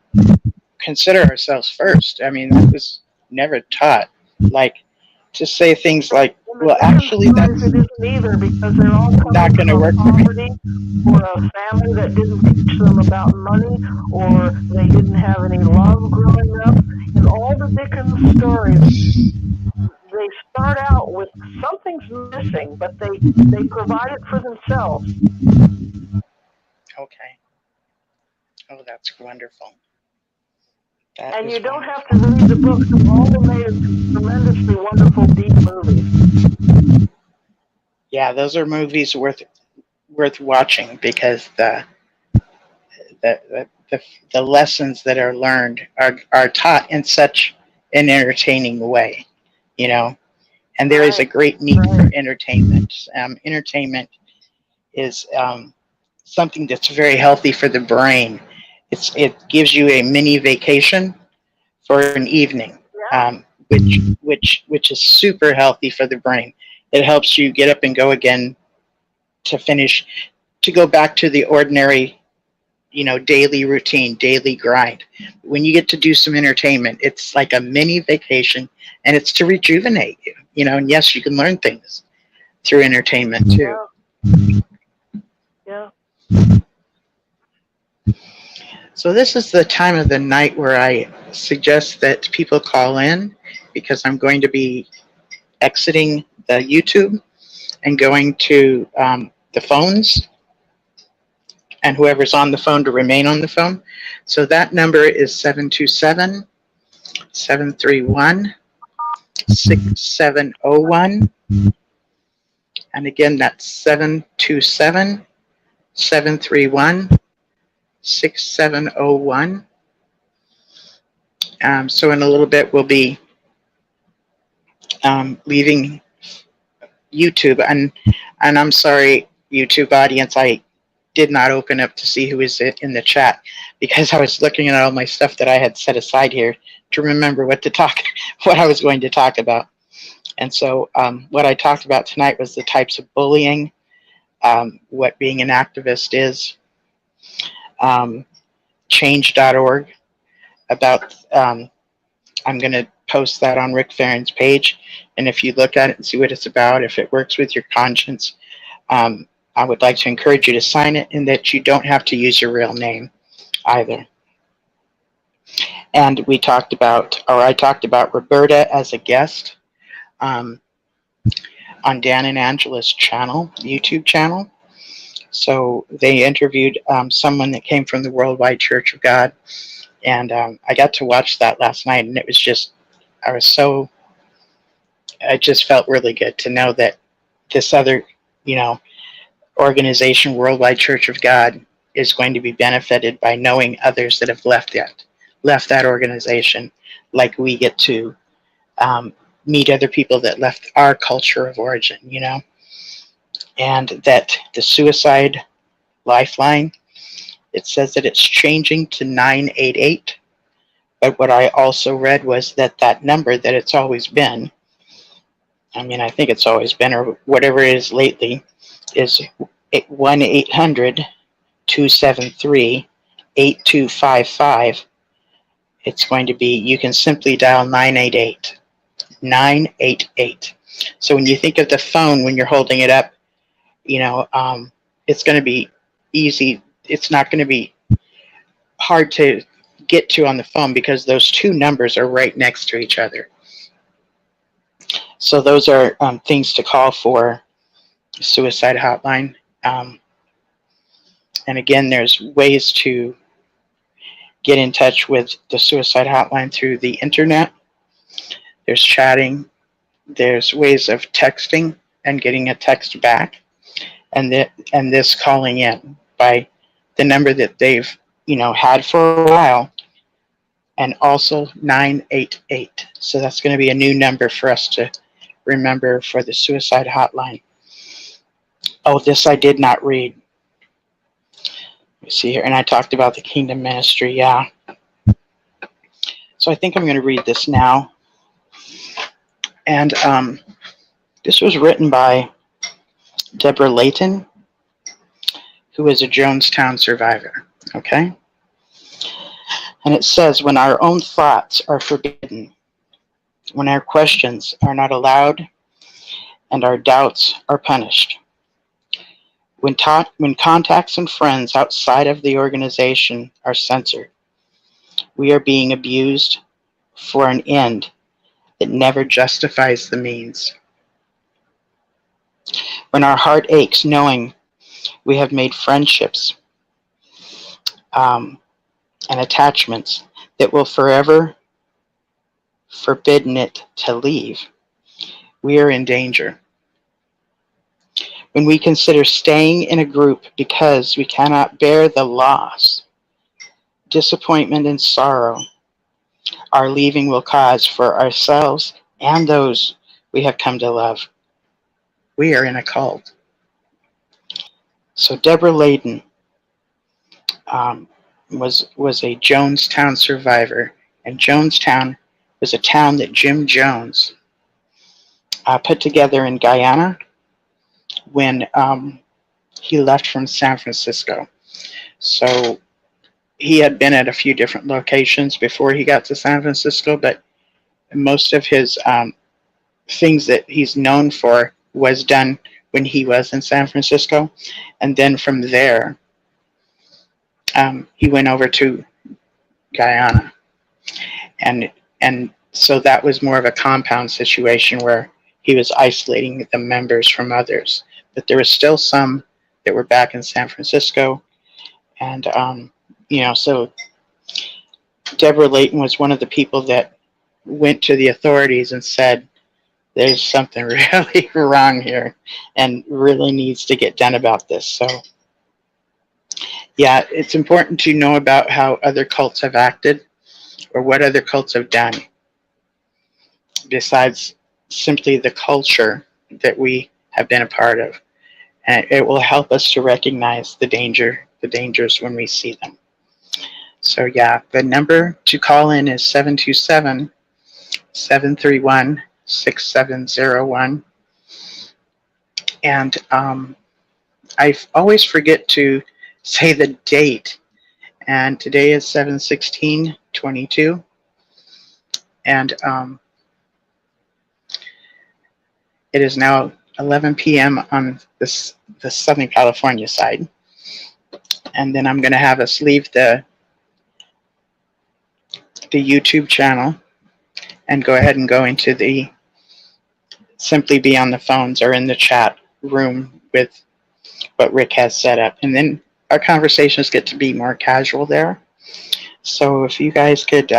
consider ourselves first. I mean, that was never taught. Like, to say things like, well, actually, that's it isn't either, because they're all not going to work for me. Or a family that didn't teach them about money, or they didn't have any love growing up. In all the Dickens stories, they start out with something's missing, but they provide it for themselves. Okay. Oh, that's wonderful. And you don't have to read the books. All of them made tremendously wonderful, deep movies. Yeah, those are movies worth watching, because the lessons that are learned are taught in such an entertaining way, you know. And there is a great need for entertainment. Entertainment is something that's very healthy for the brain. It gives you a mini vacation for an evening, which is super healthy for the brain. It helps you get up and go again to finish, to go back to the ordinary, daily routine, daily grind. When you get to do some entertainment, it's like a mini vacation, and it's to rejuvenate you, and yes, you can learn things through entertainment too. Yeah. So this is the time of the night where I suggest that people call in, because I'm going to be exiting the YouTube and going to the phones, and whoever's on the phone to remain on the phone. So that number is 727-731-6701. And again, that's 727-731-6701. So in a little bit, we'll be leaving YouTube. And I'm sorry, YouTube audience, I did not open up to see who is in the chat, because I was looking at all my stuff that I had set aside here to remember what I was going to talk about. And so what I talked about tonight was the types of bullying, what being an activist is, change.org, about, I'm going to post that on Rick Farron's page. And if you look at it and see what it's about, if it works with your conscience, I would like to encourage you to sign it, and that you don't have to use your real name either. And I talked about Roberta as a guest on Dan and Angela's channel, YouTube channel. So they interviewed someone that came from the Worldwide Church of God. And I got to watch that last night, and it was just, I just felt really good to know that this other, organization, Worldwide Church of God, is going to be benefited by knowing others that have left that organization, like we get to meet other people that left our culture of origin, and that the suicide lifeline, it says that it's changing to 988, but what I also read was that number that it's always been, I think it's always been, or whatever it is lately, is 1-800-273-8255. It's going to be, you can simply dial 988. 988. So when you think of the phone, when you're holding it up, it's going to be easy. It's not going to be hard to get to on the phone, because those two numbers are right next to each other. So those are things to call for, suicide hotline. And again, there's ways to get in touch with the suicide hotline through the internet. There's chatting. There's ways of texting and getting a text back, and this calling in by the number that they've had for a while, and also 988. So that's going to be a new number for us to remember for the suicide hotline. Oh, this I did not read. Let me see here. And I talked about the Kingdom Ministry, yeah. So I think I'm going to read this now. And this was written by Deborah Layton, who is a Jonestown survivor, okay? And it says, when our own thoughts are forbidden, when our questions are not allowed, and our doubts are punished, when contacts and friends outside of the organization are censored, we are being abused for an end that never justifies the means. When our heart aches knowing we have made friendships and attachments that will forever forbidden it to leave, we are in danger. When we consider staying in a group because we cannot bear the loss, disappointment, and sorrow our leaving will cause for ourselves and those we have come to love. We are in a cult. So Deborah Layton was a Jonestown survivor, and Jonestown was a town that Jim Jones put together in Guyana when he left from San Francisco. So he had been at a few different locations before he got to San Francisco, but most of his things that he's known for was done when he was in San Francisco. And then from there, he went over to Guyana. And so that was more of a compound situation where he was isolating the members from others. But there was still some that were back in San Francisco. And, so Deborah Layton was one of the people that went to the authorities and said, there's something really wrong here and really needs to get done about this. So, yeah, it's important to know about how other cults have acted or what other cults have done besides simply the culture that we have been a part of. And it will help us to recognize the dangers when we see them. So yeah, the number to call in is 727-731-6701. And I always forget to say the date. And today is 7/16/22. And it is now 11 p.m. on the Southern California side. And then I'm going to have us leave the YouTube channel and go ahead and go into the simply be on the phones or in the chat room with what Rick has set up. And then our conversations get to be more casual there. So if you guys could,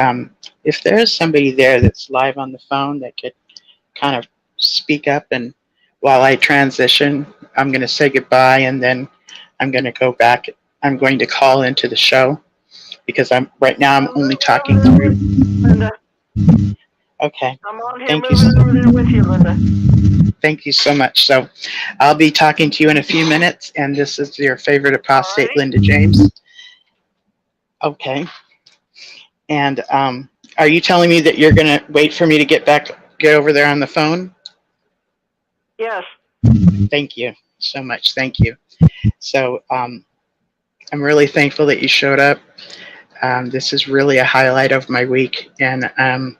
if there is somebody there that's live on the phone that could kind of speak up, and while I transition, I'm going to say goodbye and then I'm going to go back. I'm going to call into the show because I'm only talking through. Linda. Okay. I'm on here Thank moving over there with you, Linda. Thank you so much. So I'll be talking to you in a few minutes, and this is your favorite apostate, Alrighty. Linda James. Okay. And are you telling me that you're going to wait for me to get over there on the phone? Yes. Thank you so much. Thank you. So I'm really thankful that you showed up. This is really a highlight of my week, and I'm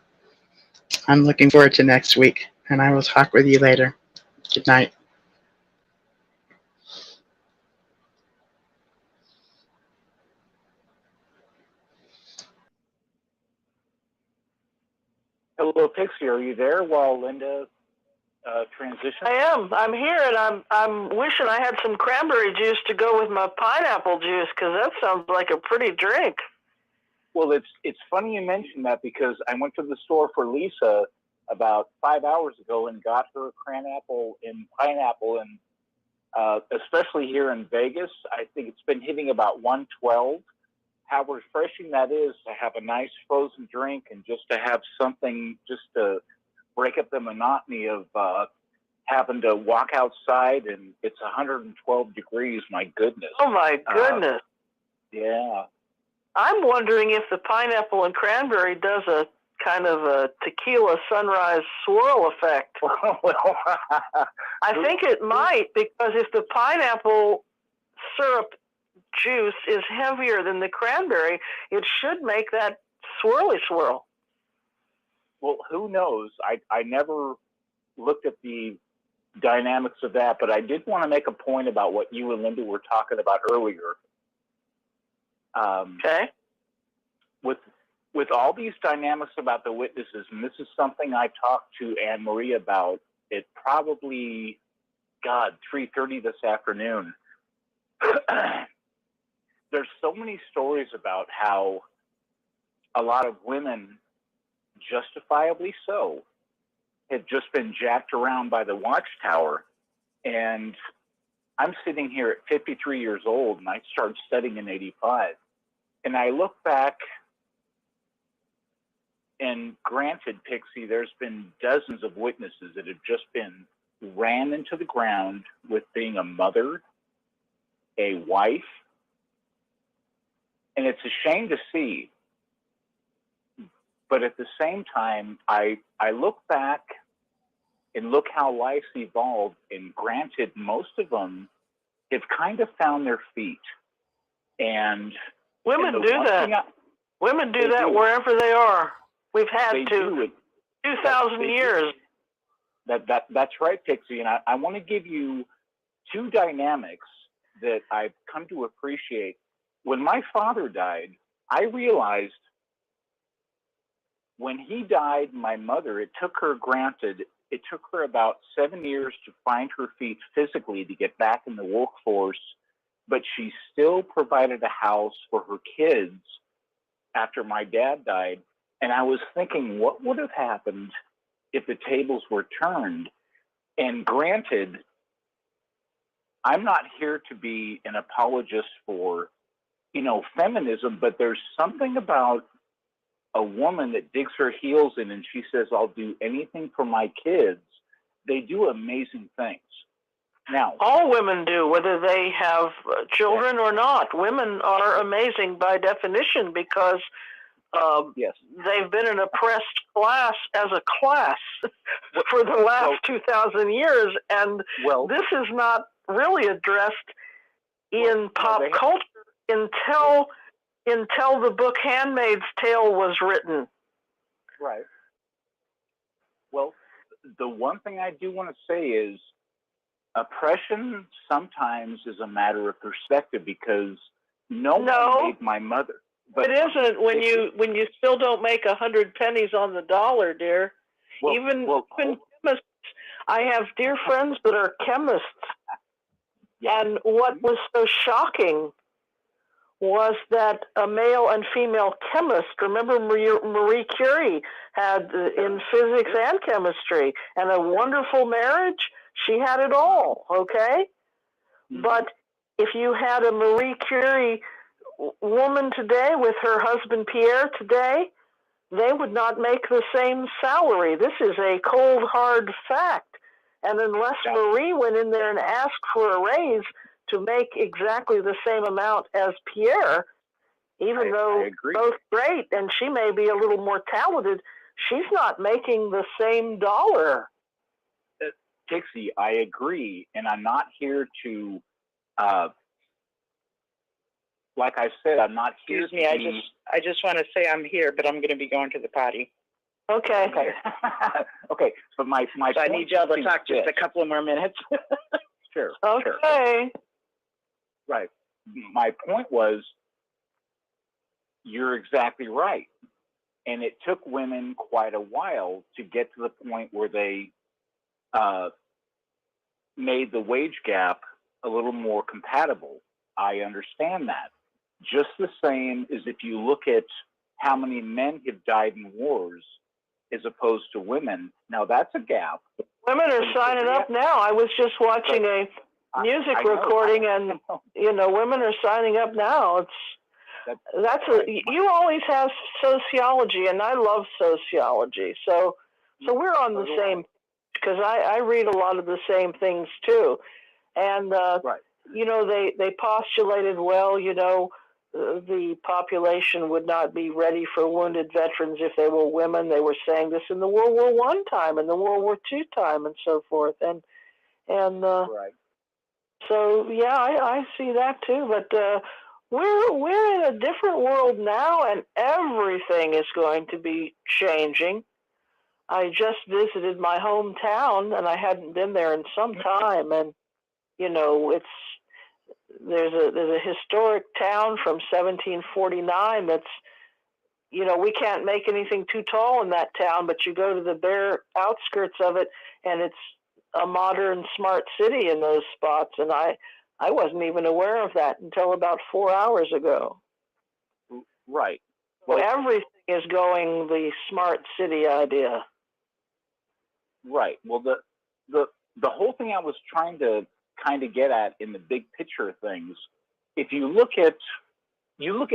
looking forward to next week, and I will talk with you later. Good night. Hello, Pixie. Are you there while Linda transitions? I am. I'm here, and I'm wishing I had some cranberry juice to go with my pineapple juice, because that sounds like a pretty drink. Well, it's funny you mentioned that, because I went to the store for Lisa about 5 hours ago and got her cranapple and pineapple, and especially here in Vegas, I think it's been hitting about 112. How refreshing that is to have a nice frozen drink and just to have something just to break up the monotony of having to walk outside and it's 112 degrees. My goodness. Oh, my goodness. Yeah. I'm wondering if the pineapple and cranberry does a kind of a tequila sunrise swirl effect. I think it might, because if the pineapple syrup juice is heavier than the cranberry, it should make that swirly swirl. Well, who knows? I never looked at the dynamics of that, but I did want to make a point about what you and Linda were talking about earlier. Okay. With all these dynamics about the witnesses, and this is something I talked to Anne Marie about at probably, 3:30 this afternoon. There's so many stories about how a lot of women, justifiably so, have just been jacked around by the Watchtower. And I'm sitting here at 53 years old, and I started studying in 85. And I look back And granted, Pixie, there's been dozens of witnesses that have just been ran into the ground with being a mother, a wife, and it's a shame to see. But at the same time, I look back and look how life's evolved, and granted, most of them have kind of found their feet. And women do that. Women do that wherever they are. We've had to 2,000 years. That's right, Pixie. And I want to give you two dynamics that I've come to appreciate. When my father died, I realized when he died, my mother, it took her about 7 years to find her feet physically to get back in the workforce, but she still provided a house for her kids after my dad died. And I was thinking, what would have happened if the tables were turned? And granted, I'm not here to be an apologist for, feminism, but there's something about a woman that digs her heels in and she says, I'll do anything for my kids. They do amazing things. Now, all women do, whether they have children or not. Women are amazing by definition because they've been an oppressed class as a class for the last 2,000 years, and this is not really addressed in pop culture until the book Handmaid's Tale was written. Right. Well, the one thing I do want to say is oppression sometimes is a matter of perspective, because no one made my mother. But it isn't when you still don't make 100 pennies on the dollar, dear. Even chemists. I have dear friends that are chemists, and what was so shocking was that a male and female chemist, remember Marie Curie had in physics and chemistry, and a wonderful marriage. She had it all, okay? But if you had a Marie Curie woman today with her husband Pierre today, they would not make the same salary. This is a cold, hard fact. And unless Marie went in there and asked for a raise to make exactly the same amount as Pierre, even though both great, and she may be a little more talented, she's not making the same dollar. Dixie, I agree, and I'm not here to, like I said, I'm not here. Excuse me, I just want to say I'm here, but I'm going to be going to the potty. Okay. Okay. But my so I need y'all to talk just a couple of more minutes. Sure. Okay. Sure. Right. My point was, you're exactly right. And it took women quite a while to get to the point where they made the wage gap a little more compatible. I understand that. Just the same as if you look at how many men have died in wars as opposed to women. Now that's a gap. Women are signing up now. I was just watching a music recording, and women are signing up now. You always have sociology, and I love sociology. So we're on the same, because I read a lot of the same things too, and they postulated, the population would not be ready for wounded veterans if they were women. They were saying this in the World War I time and the World War II time and so forth. And so, yeah, I see that too. But we're in a different world now, and everything is going to be changing. I just visited my hometown, and I hadn't been there in some time. And, there's a historic town from 1749 that's, we can't make anything too tall in that town, but you go to the bare outskirts of it, and it's a modern, smart city in those spots. And I wasn't even aware of that until about 4 hours ago. Right. Well, everything is going the smart city idea. Right. Well, the whole thing I was trying to kind of get at in the big picture of things, if you look at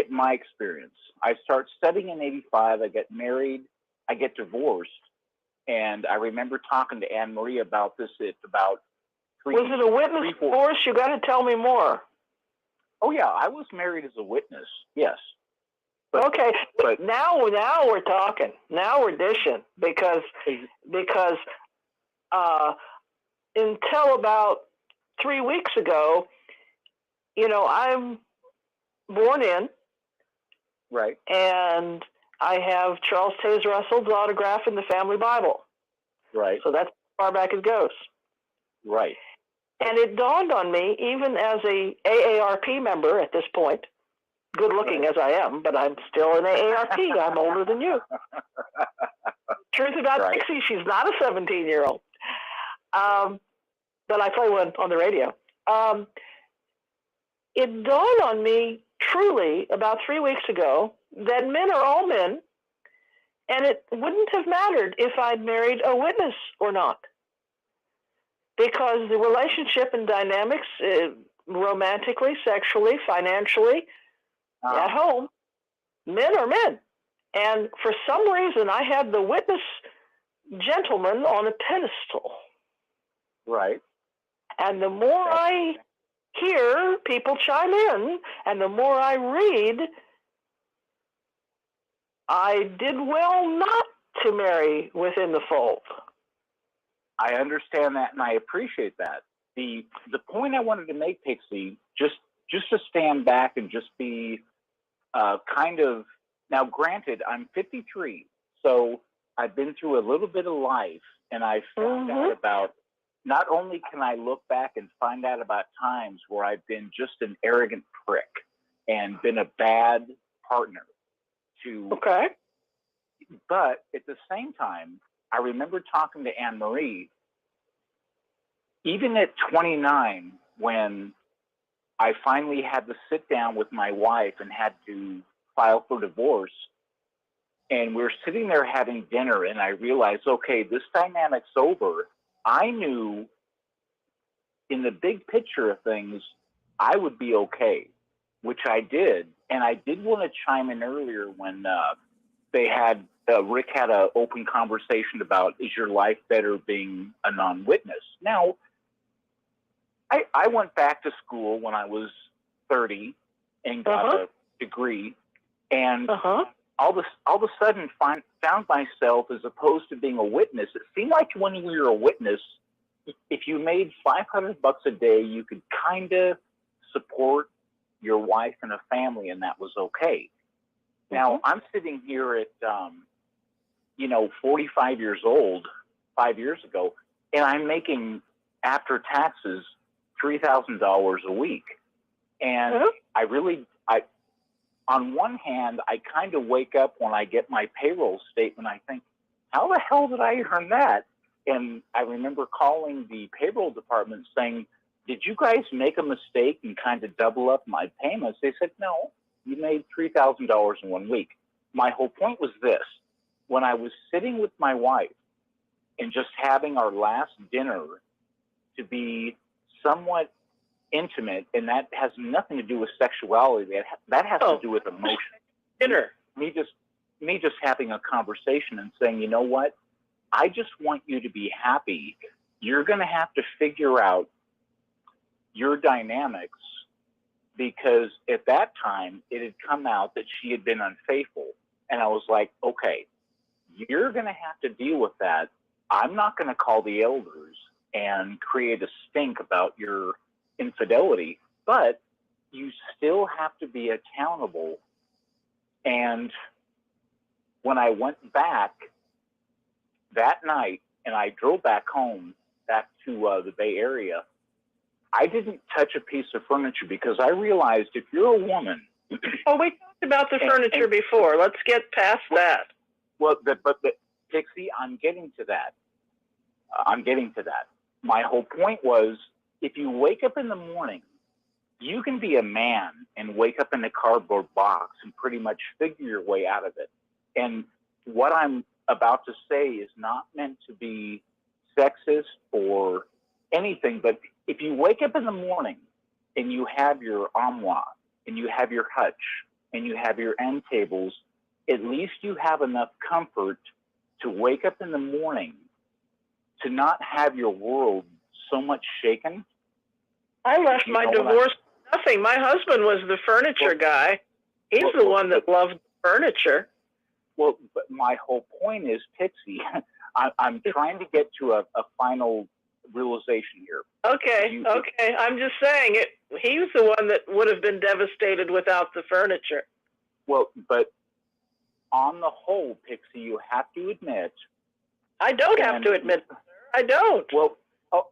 my experience, I start studying in 85, I get married I get divorced. And I remember talking to Anne Marie about this at about Was it a witness divorce? You got to tell me more. Oh yeah, I was married as a witness. Yes. But, okay, but now we're talking. Now we're dishing because until about 3 weeks ago, I'm born in, right, and I have Charles Taze Russell's autograph in the family Bible. Right. So that's as far back as it goes. Right. And it dawned on me, even as a AARP member at this point, good looking as I am, but I'm still an AARP. I'm older than you. Truth about Dixie, she's not a 17-year-old. But I play one on the radio. It dawned on me truly about 3 weeks ago that men are all men, and it wouldn't have mattered if I'd married a witness or not. Because the relationship and dynamics, romantically, sexually, financially, at home, men are men. And for some reason, I had the witness gentleman on a pedestal. Right. And the more I hear people chime in, and the more I read, I did well not to marry within the fold. I understand that, and I appreciate that. The point I wanted to make, Pixie, just to stand back and just be kind of, now granted, I'm 53, so I've been through a little bit of life, and I found out about, not only can I look back and find out about times where I've been just an arrogant prick and been a bad partner to, but at the same time, I remember talking to Anne Marie, even at 29, when I finally had to sit down with my wife and had to file for divorce, and we're sitting there having dinner, and I realized, okay, this dynamic's over. I knew in the big picture of things, I would be okay, which I did. And I did want to chime in earlier when they had, Rick had an open conversation about, is your life better being a non-witness? Now, I went back to school when I was 30 and got a degree, and all of a sudden found myself, as opposed to being a witness, it seemed like when you were a witness, if you made $500 a day, you could kind of support your wife and a family, and that was okay. Now, I'm sitting here at, 45 years old, 5 years ago, and I'm making, after taxes, $3,000 a week. And on one hand, I kind of wake up when I get my payroll statement, I think, how the hell did I earn that? And I remember calling the payroll department saying, did you guys make a mistake and kind of double up my payments? They said, no, you made $3,000 in 1 week. My whole point was this. When I was sitting with my wife and just having our last dinner to be somewhat intimate, and that has nothing to do with sexuality, that has to do with emotion. Dinner. Me just having a conversation and saying, you know what? I just want you to be happy. You're going to have to figure out your dynamics, because at that time it had come out that she had been unfaithful. And I was like, okay, you're going to have to deal with that. I'm not going to call the elders and create a stink about your infidelity, but you still have to be accountable. And when I went back that night and I drove back home, back to the Bay Area, I didn't touch a piece of furniture, because I realized if you're a woman. Oh, we talked about the furniture before. Let's get past that. Well, but Dixie, I'm getting to that. My whole point was, if you wake up in the morning, you can be a man and wake up in a cardboard box and pretty much figure your way out of it. And what I'm about to say is not meant to be sexist or anything, but if you wake up in the morning and you have your armoire and you have your hutch and you have your end tables, at least you have enough comfort to wake up in the morning, to not have your world so much shaken. I left my divorce for nothing. My husband was the furniture guy. He's the one that loved furniture. Well, but my whole point is, Pixie, I'm trying to get to a final realization here. Okay. I'm just saying it. He was the one that would have been devastated without the furniture. Well, but on the whole, Pixie, you have to admit. I don't have to admit, sir. I don't. Well,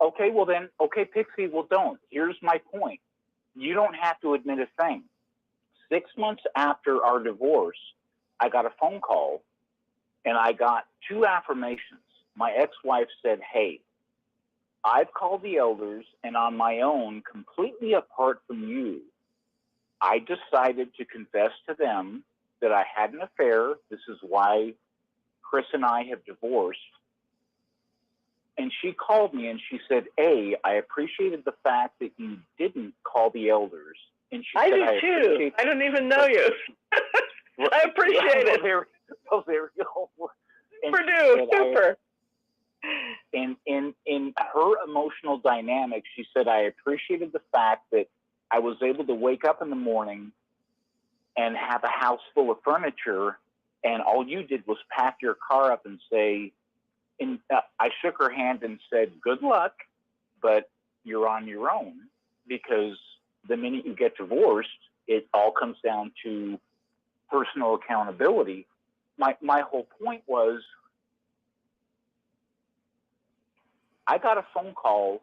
okay, well then, okay, Pixie, well don't. Here's my point. You don't have to admit a thing. 6 months after our divorce, I got a phone call and I got 2 affirmations. My ex-wife said, hey, I've called the elders and on my own, completely apart from you, I decided to confess to them that I had an affair. This is why Chris and I have divorced. And she called me and she said, A, I appreciated the fact that you didn't call the elders. And she I said, do too. I don't even know you. I appreciate it. There we go. Super. And in her emotional dynamic, she said, I appreciated the fact that I was able to wake up in the morning and have a house full of furniture, and all you did was pack your car up and say, and I shook her hand and said, good luck, but you're on your own, because the minute you get divorced, it all comes down to personal accountability. My whole point was, I got a phone call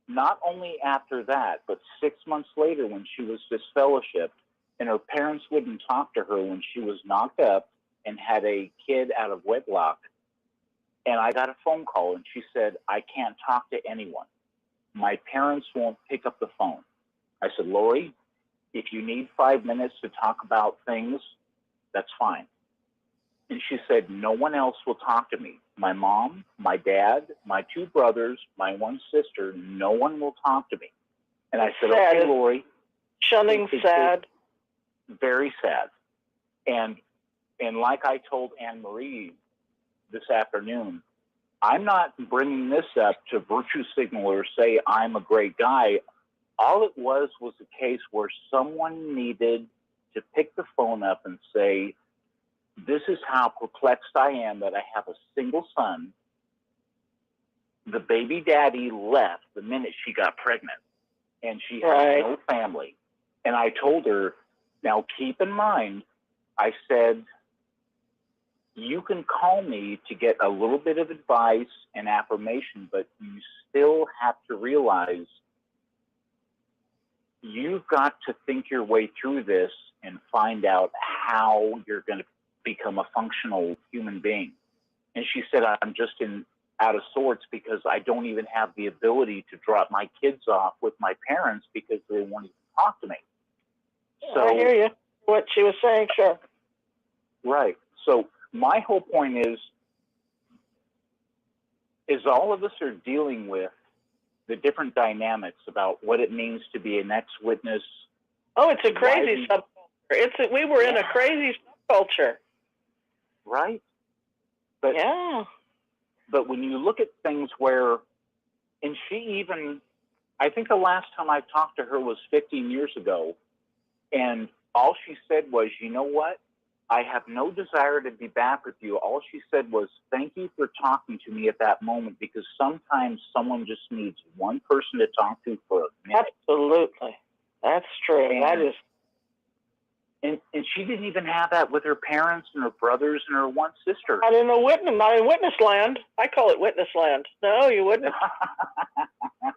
not only after that, but 6 months later when she was disfellowshipped and her parents wouldn't talk to her when she was knocked up and had a kid out of wedlock. And I got a phone call and she said, I can't talk to anyone. My parents won't pick up the phone. I said, Lori, if you need 5 minutes to talk about things, that's fine. And she said, no one else will talk to me. My mom, my dad, my 2 brothers, my 1 sister, no one will talk to me. And I said, sad. okay, Lori. Shunning sad. Very sad. And like I told Anne Marie this afternoon, I'm not bringing this up to virtue signal or say I'm a great guy. All it was a case where someone needed to pick the phone up and say, this is how perplexed I am that I have a single son. The baby daddy left the minute she got pregnant, and she has no family. And I told her, now keep in mind, I said, you can call me to get a little bit of advice and affirmation, but you still have to realize you've got to think your way through this and find out how you're going to become a functional human being. And she said, I'm just out of sorts because I don't even have the ability to drop my kids off with my parents because they won't even talk to me. So I hear you. What she was saying, sure. Right. So my whole point is all of us are dealing with the different dynamics about what it means to be an ex-witness. Oh, it's a crazy subculture. We were in a crazy subculture. Right. But yeah. But when you look at things where, and she even, I think the last time I talked to her was 15 years ago, and all she said was, you know what? I have no desire to be back with you. All she said was, thank you for talking to me at that moment, because sometimes someone just needs one person to talk to for a minute. Absolutely. That's true. That is. And she didn't even have that with her parents and her brothers and her 1 sister. Not in witness land. I call it witness land. No, you wouldn't.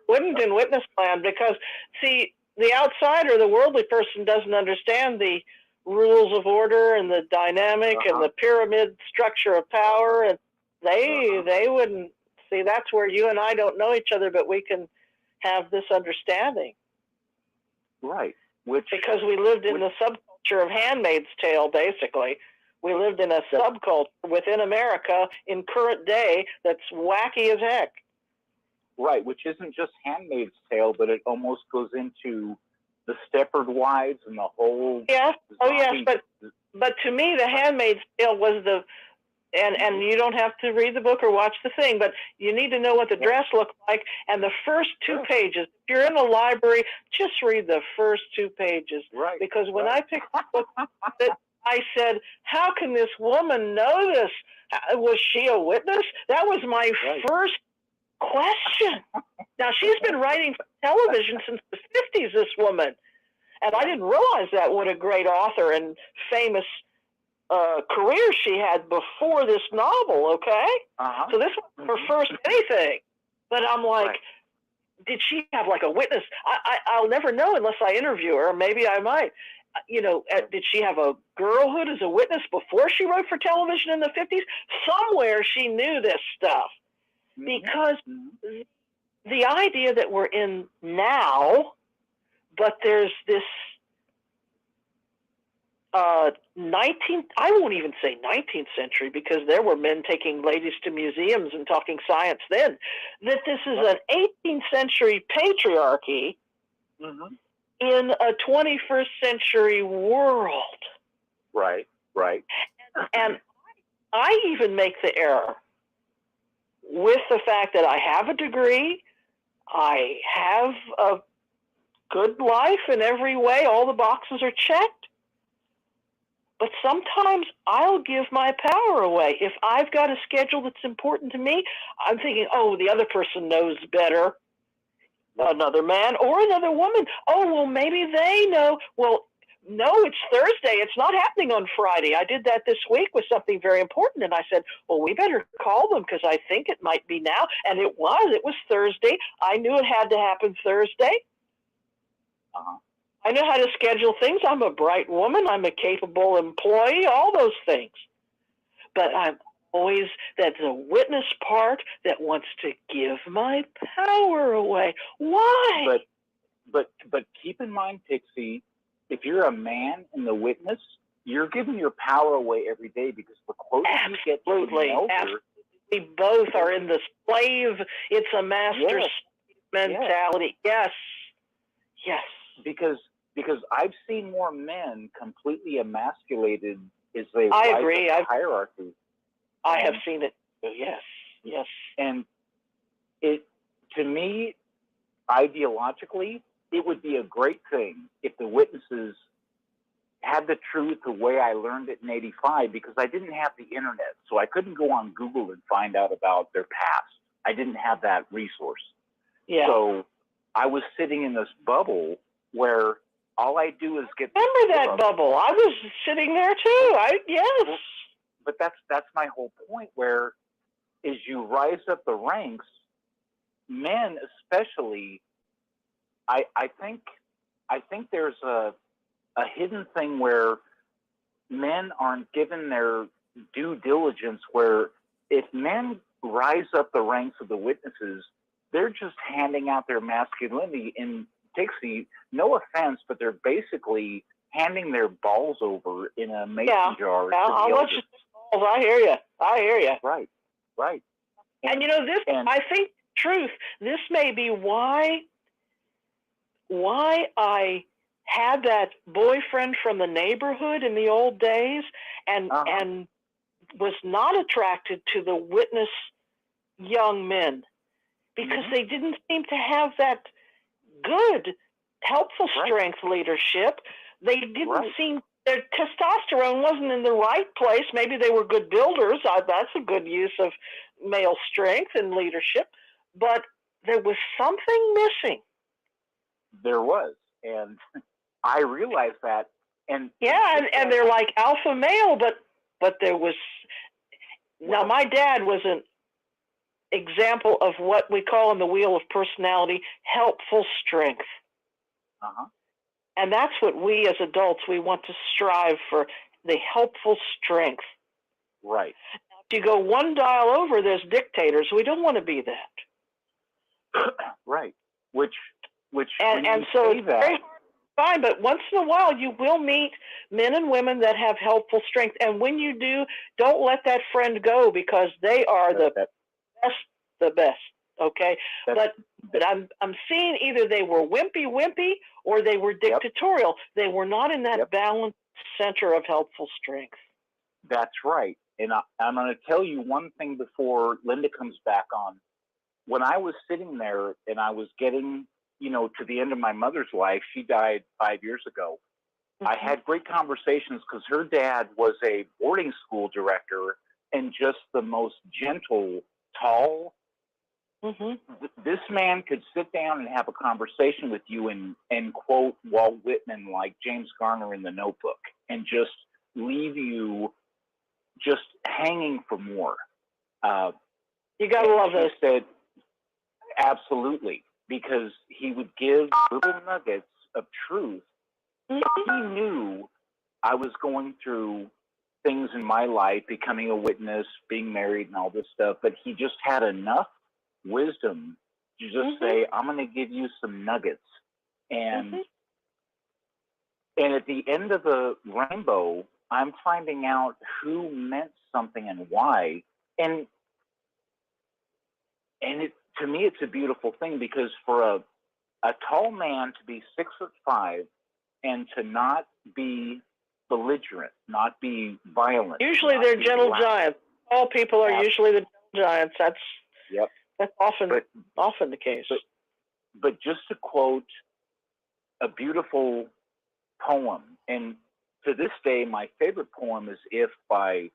Wouldn't in witness land, because, see, the outsider, the worldly person, doesn't understand the rules of order and the dynamic and the pyramid structure of power, and they wouldn't see. That's where you and I don't know each other, but we can have this understanding, right? Because we lived in the subculture of Handmaid's Tale. Basically, we lived in a subculture within America in current day that's wacky as heck. Right, which isn't just Handmaid's Tale, but it almost goes into the Stepford Wives and the whole. Yes. Oh, yes. But to me, the Handmaid's Tale was And you don't have to read the book or watch the thing, but you need to know what the dress looks like. And the first 2 pages, if you're in the library, just read the first 2 pages. Right. Because when I picked the book, I said, how can this woman know this? Was she a witness? That was my first question. Now, she's been writing for television since the 50s, this woman. And I didn't realize that, what a great author and famous career she had before this novel, okay? So this was her first anything. But I'm like, did she have like a witness? I'll never know unless I interview her, or maybe I might. You know, did she have a girlhood as a witness before she wrote for television in the 50s? Somewhere she knew this stuff. Because the idea that we're in now, but there's this 19th, I won't even say 19th century, because there were men taking ladies to museums and talking science then, that this is an 18th century patriarchy in a 21st century world. Right. And I even make the error with the fact that I have a degree, I have a good life in every way, all the boxes are checked. But sometimes I'll give my power away. If I've got a schedule that's important to me, I'm thinking, oh, the other person knows better. Another man or another woman. Oh, well, maybe they know. Well, no, it's Thursday. It's not happening on Friday. I did that this week with something very important. And I said, well, we better call them because I think it might be now. And it was Thursday. I knew it had to happen Thursday. I know how to schedule things. I'm a bright woman. I'm a capable employee, all those things. But I'm always that the witness part that wants to give my power away. Why? But keep in mind, Pixie, if you're a man in the witness, you're giving your power away every day, because the closer you get to the elder, we both are in the slave. It's a master mentality. Yes. Because I've seen more men completely emasculated as they I rise agree. up the hierarchy. I have seen it. Yes. And it, to me, ideologically, it would be a great thing if the witnesses had the truth the way I learned it in '85, because I didn't have the internet, so I couldn't go on Google and find out about their past. I didn't have that resource. Yeah. So I was sitting in this bubble where all I do is get. Remember that bubble? I was sitting there too. Yes. But that's my whole point. Where, as you rise up the ranks, men especially, I think there's a hidden thing where men aren't given their due diligence. Where if men rise up the ranks of the witnesses, they're just handing out their masculinity. And Dixie, no offense, but they're basically handing their balls over in a mason jar. I'll let you. I hear you. Right. And you know this. I think, truth. This may be why I had that boyfriend from the neighborhood in the old days, and was not attracted to the witness young men, because they didn't seem to have that good, helpful strength leadership. They didn't seem, their testosterone wasn't in the right place. Maybe they were good builders. That's a good use of male strength and leadership. But there was something missing. There was. And I realized that. And and they're like alpha male, but there was. Now, my dad was an example of what we call in the wheel of personality helpful strength. And that's what we as adults, we want to strive for, the helpful strength. Right. If you go one dial over, there's dictators. We don't want to be that. Right. Which and so it's very hard to find, but once in a while you will meet men and women that have helpful strength. And when you do, don't let that friend go, because they are the best. Okay. But I'm seeing either they were wimpy or they were dictatorial. They were not in that balanced center of helpful strength. That's right. And I'm going to tell you one thing before Linda comes back on. When I was sitting there and I was getting, to the end of my mother's life, she died 5 years ago. I had great conversations because her dad was a boarding school director and just the most gentle, tall. This man could sit down and have a conversation with you and quote Walt Whitman like James Garner in The Notebook and just leave you just hanging for more. You got to love this. Said, absolutely, because he would give little nuggets of truth. He knew I was going through things in my life, becoming a witness, being married and all this stuff, but he just had enough wisdom to just say, I'm going to give you some nuggets. And at the end of the rainbow, I'm finding out who meant something and why. And to me, it's a beautiful thing because for a tall man to be 6'5" and to not be belligerent, not be violent. Usually they're gentle giants. All people are usually the gentle giants. That's often the case. But just to quote a beautiful poem, and to this day, my favorite poem is If by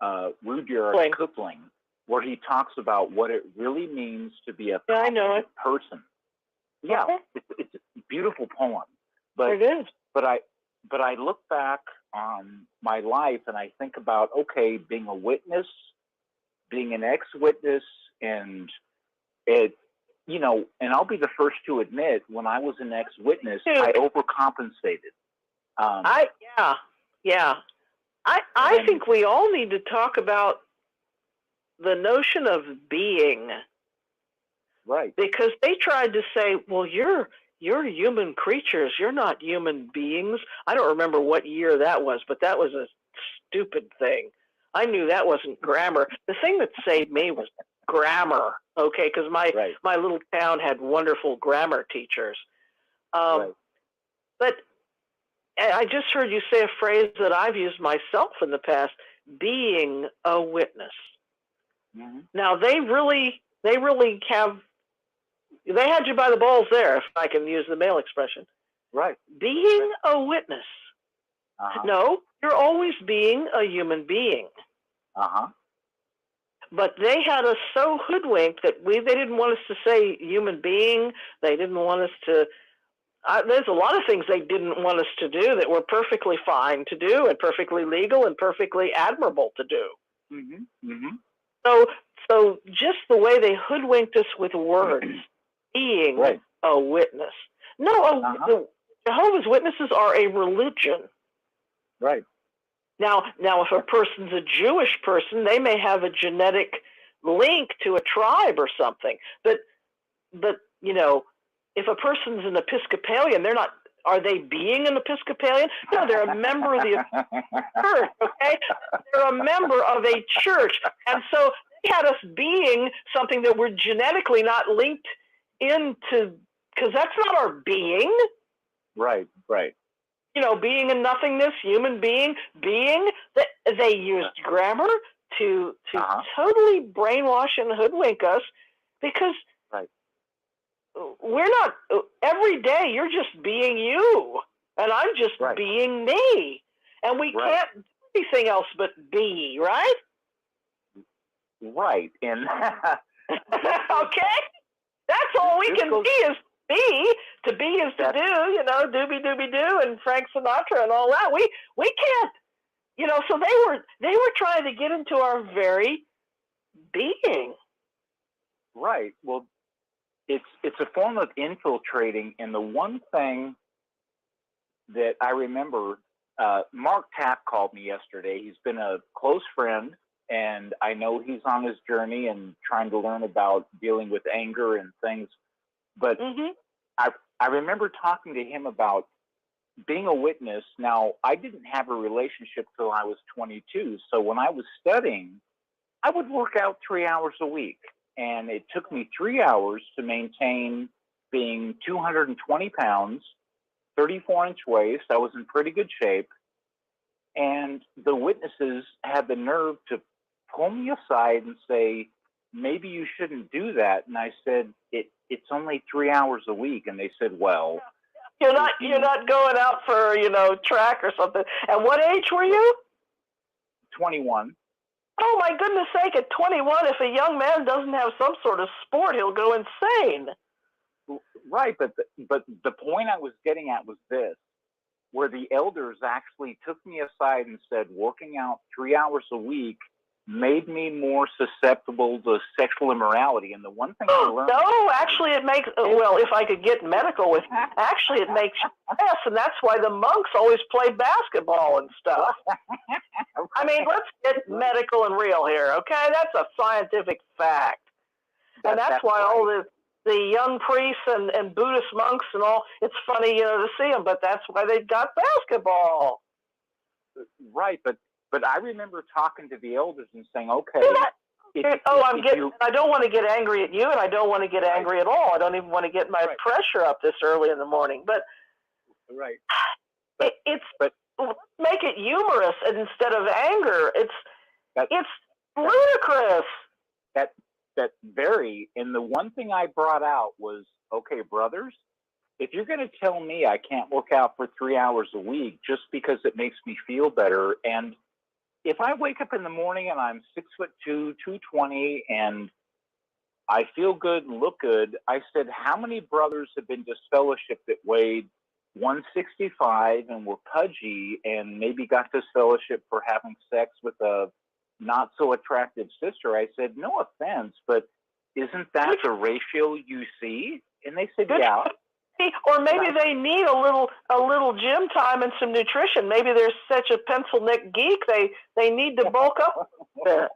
Rudyard Kipling, where he talks about what it really means to be a confident person. Yeah, it's a beautiful poem. But it is. But I look back on my life and I think about, okay, being a witness, being an ex-witness, and and I'll be the first to admit, when I was an ex-witness, I overcompensated. I think we all need to talk about the notion of being. Right. Because they tried to say, well, you're human creatures. You're not human beings. I don't remember what year that was, but that was a stupid thing. I knew that wasn't grammar. The thing that saved me was grammar, okay, because my little town had wonderful grammar teachers. But I just heard you say a phrase that I've used myself in the past, being a witness. Now, they really have, they had you by the balls there, if I can use the male expression. Right. Being a witness. No, you're always being a human being. But they had us so hoodwinked that they didn't want us to say human being. They didn't want us to, there's a lot of things they didn't want us to do that were perfectly fine to do and perfectly legal and perfectly admirable to do. So just the way they hoodwinked us with words, being a witness. No, the Jehovah's Witnesses are a religion. Right. Now, if a person's a Jewish person, they may have a genetic link to a tribe or something. But if a person's an Episcopalian, they're not. Are they being an Episcopalian? No, they're a member of the church. Okay, they're a member of a church, and so they had us being something that we're genetically not linked into, because that's not our being. Right. Being a nothingness, human being. They used grammar to totally brainwash and hoodwink us, because we're not, every day you're just being you, and I'm just being me, and we can't do anything else but be, right? Right. And okay, that's all we can be is be. To be is to do, doobie doobie doo and Frank Sinatra and all that. We can't, so they were trying to get into our very being. Right. Well, it's a form of infiltrating, and the one thing that I remember, Mark Tapp called me yesterday. He's been a close friend, and I know he's on his journey and trying to learn about dealing with anger and things. But I remember talking to him about being a witness. Now, I didn't have a relationship till I was 22. So when I was studying, I would work out 3 hours a week. And it took me 3 hours to maintain being 220 pounds, 34-inch waist. I was in pretty good shape. And the witnesses had the nerve to pull me aside and say, maybe you shouldn't do that. And I said, it's only 3 hours a week. And they said, well, you're not going out for, track or something. At what age were you? 21. Oh my goodness sake, at 21, if a young man doesn't have some sort of sport, he'll go insane. Right, but the point I was getting at was this, where the elders actually took me aside and said, working out 3 hours a week made me more susceptible to sexual immorality. And the one thing I learned... No, actually it makes, well, if I could get medical with, actually it makes you less, and that's why the monks always play basketball and stuff. I mean, let's get medical and real here, okay? That's a scientific fact. And that's why all the young priests and Buddhist monks and all, it's funny, to see them, but that's why they got basketball. Right, but I remember talking to the elders and saying, okay. I don't want to get angry at you, and I don't want to get angry at all. I don't even want to get my pressure up this early in the morning. But make it humorous instead of anger. It's ludicrous. That very, and the one thing I brought out was, okay, brothers, if you're going to tell me I can't work out for 3 hours a week just because it makes me feel better, and if I wake up in the morning and I'm 6'2", 220, and I feel good and look good, I said, how many brothers have been disfellowshipped that weighed 165 and were pudgy and maybe got disfellowship for having sex with a not so attractive sister? I said, no offense, but isn't that the ratio you see? And they said, yeah. Or maybe they need a little gym time and some nutrition. Maybe they're such a pencil neck geek they need to bulk up there.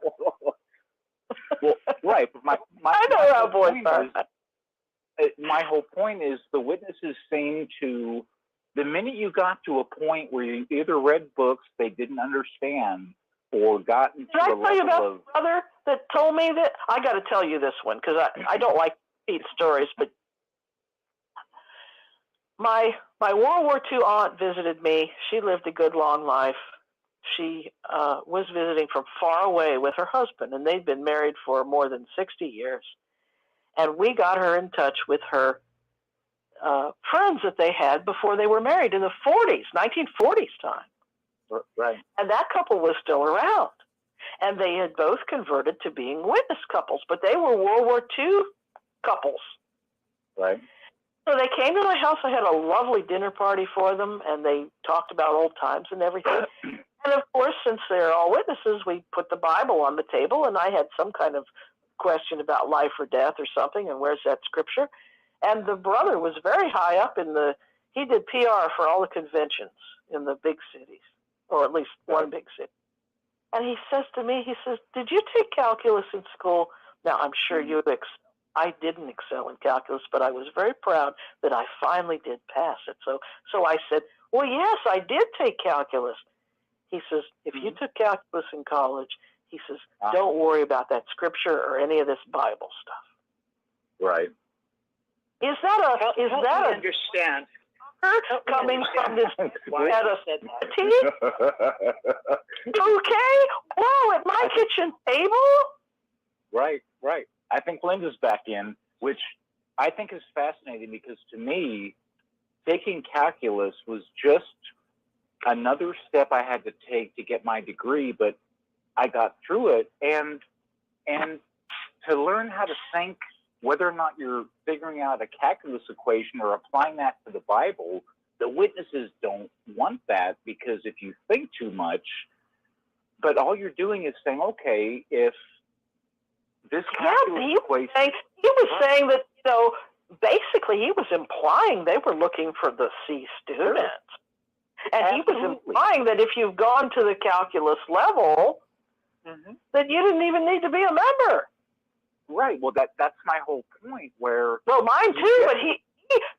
Well, right. But I know how boys are. My whole point is the witnesses seem to, the minute you got to a point where you either read books they didn't understand or got into Did I tell you about the brother that told me that? I got to tell you this one because I don't like to repeat stories, but my World War II aunt visited me. She lived a good long life. She was visiting from far away with her husband, and they'd been married for more than 60 years. And we got her in touch with her friends that they had before they were married in the 1940s time. Right. And that couple was still around. And they had both converted to being witness couples, but they were World War II couples. Right. So they came to my house. I had a lovely dinner party for them, and they talked about old times and everything. And of course, since they're all witnesses, we put the Bible on the table, and I had some kind of question about life or death or something, and where's that scripture? And the brother was very high up he did PR for all the conventions in the big cities, or at least one big city. And he says to me, did you take calculus in school? Now, I'm sure you I didn't excel in calculus, but I was very proud that I finally did pass it. So I said, well, yes, I did take calculus. He says, if you took calculus in college, he says, don't worry about that scripture or any of this Bible stuff. Right. Is that understand? Coming from this edacity? Okay. Whoa, at my kitchen table? Right. I think Linda's back in, which I think is fascinating because to me, taking calculus was just another step I had to take to get my degree, but I got through it. And to learn how to think, whether or not you're figuring out a calculus equation or applying that to the Bible, the witnesses don't want that because if you think too much, but all you're doing is saying, okay, if this calculus equation... He was saying that, basically he was implying they were looking for the C students. And he was implying that if you've gone to the calculus level, then you didn't even need to be a member. Right. Well, that's my whole point. Where mine too.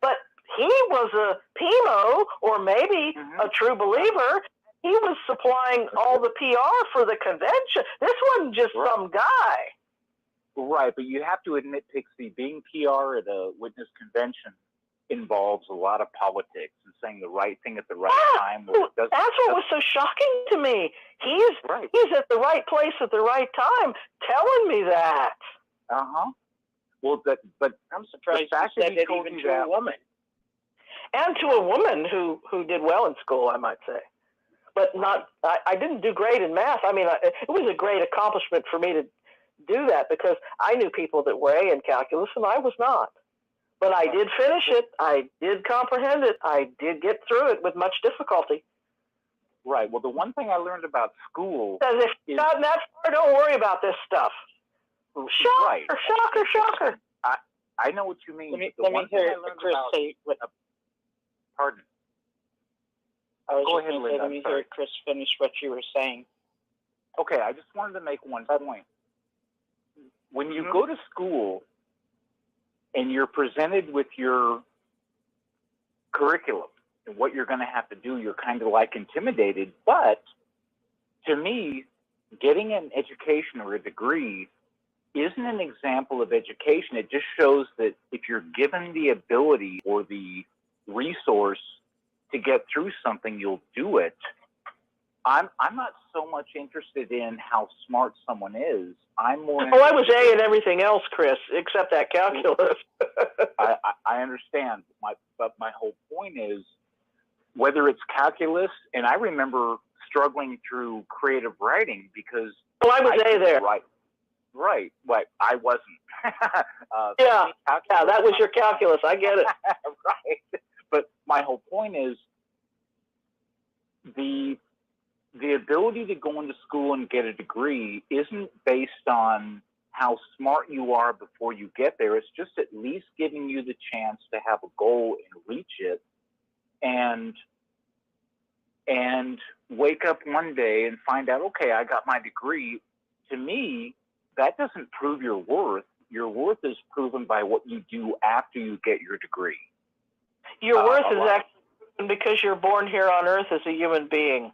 But he was a PMO or maybe a true believer. He was supplying all the PR for the convention. This wasn't just some guy. Right, but you have to admit, Pixie, being PR at a witness convention involves a lot of politics and saying the right thing at the right time. That's what was so shocking to me. He's at the right place at the right time, telling me that. Well, but I'm surprised you said it even to a woman. And to a woman who did well in school, I might say. But not, I didn't do great in math. I mean, it was a great accomplishment for me to do that because I knew people that were A in calculus and I was not. But I did finish it. I did comprehend it. I did get through it with much difficulty. Right. Well, the one thing I learned about school is if you've gotten that far, don't worry about this stuff. Shocker, shocker, shocker. I know what you mean. Let me hear Chris say what. Pardon. Go ahead, Linda. Let me hear Chris finish what you were saying. Okay, I just wanted to make one point. When you go to school and you're presented with your curriculum and what you're going to have to do, you're kind of like intimidated. But to me, getting an education or a degree isn't an example of education. It just shows that if you're given the ability or the resource to get through something, you'll do it. I'm not so much interested in how smart someone is. I'm more. Oh, I was A in everything else, Chris, except that calculus. I understand. But my whole point is, whether it's calculus, and I remember struggling through creative writing because. Well, I was A there. Right. I wasn't. Yeah, that was your calculus. I get it. Right. But my whole point is the ability to go into school and get a degree isn't based on how smart you are before you get there. It's just at least giving you the chance to have a goal and reach it and wake up one day and find out, okay, I got my degree. To me, that doesn't prove your worth. Your worth is proven by what you do after you get your degree. Your worth is actually proven because you're born here on Earth as a human being.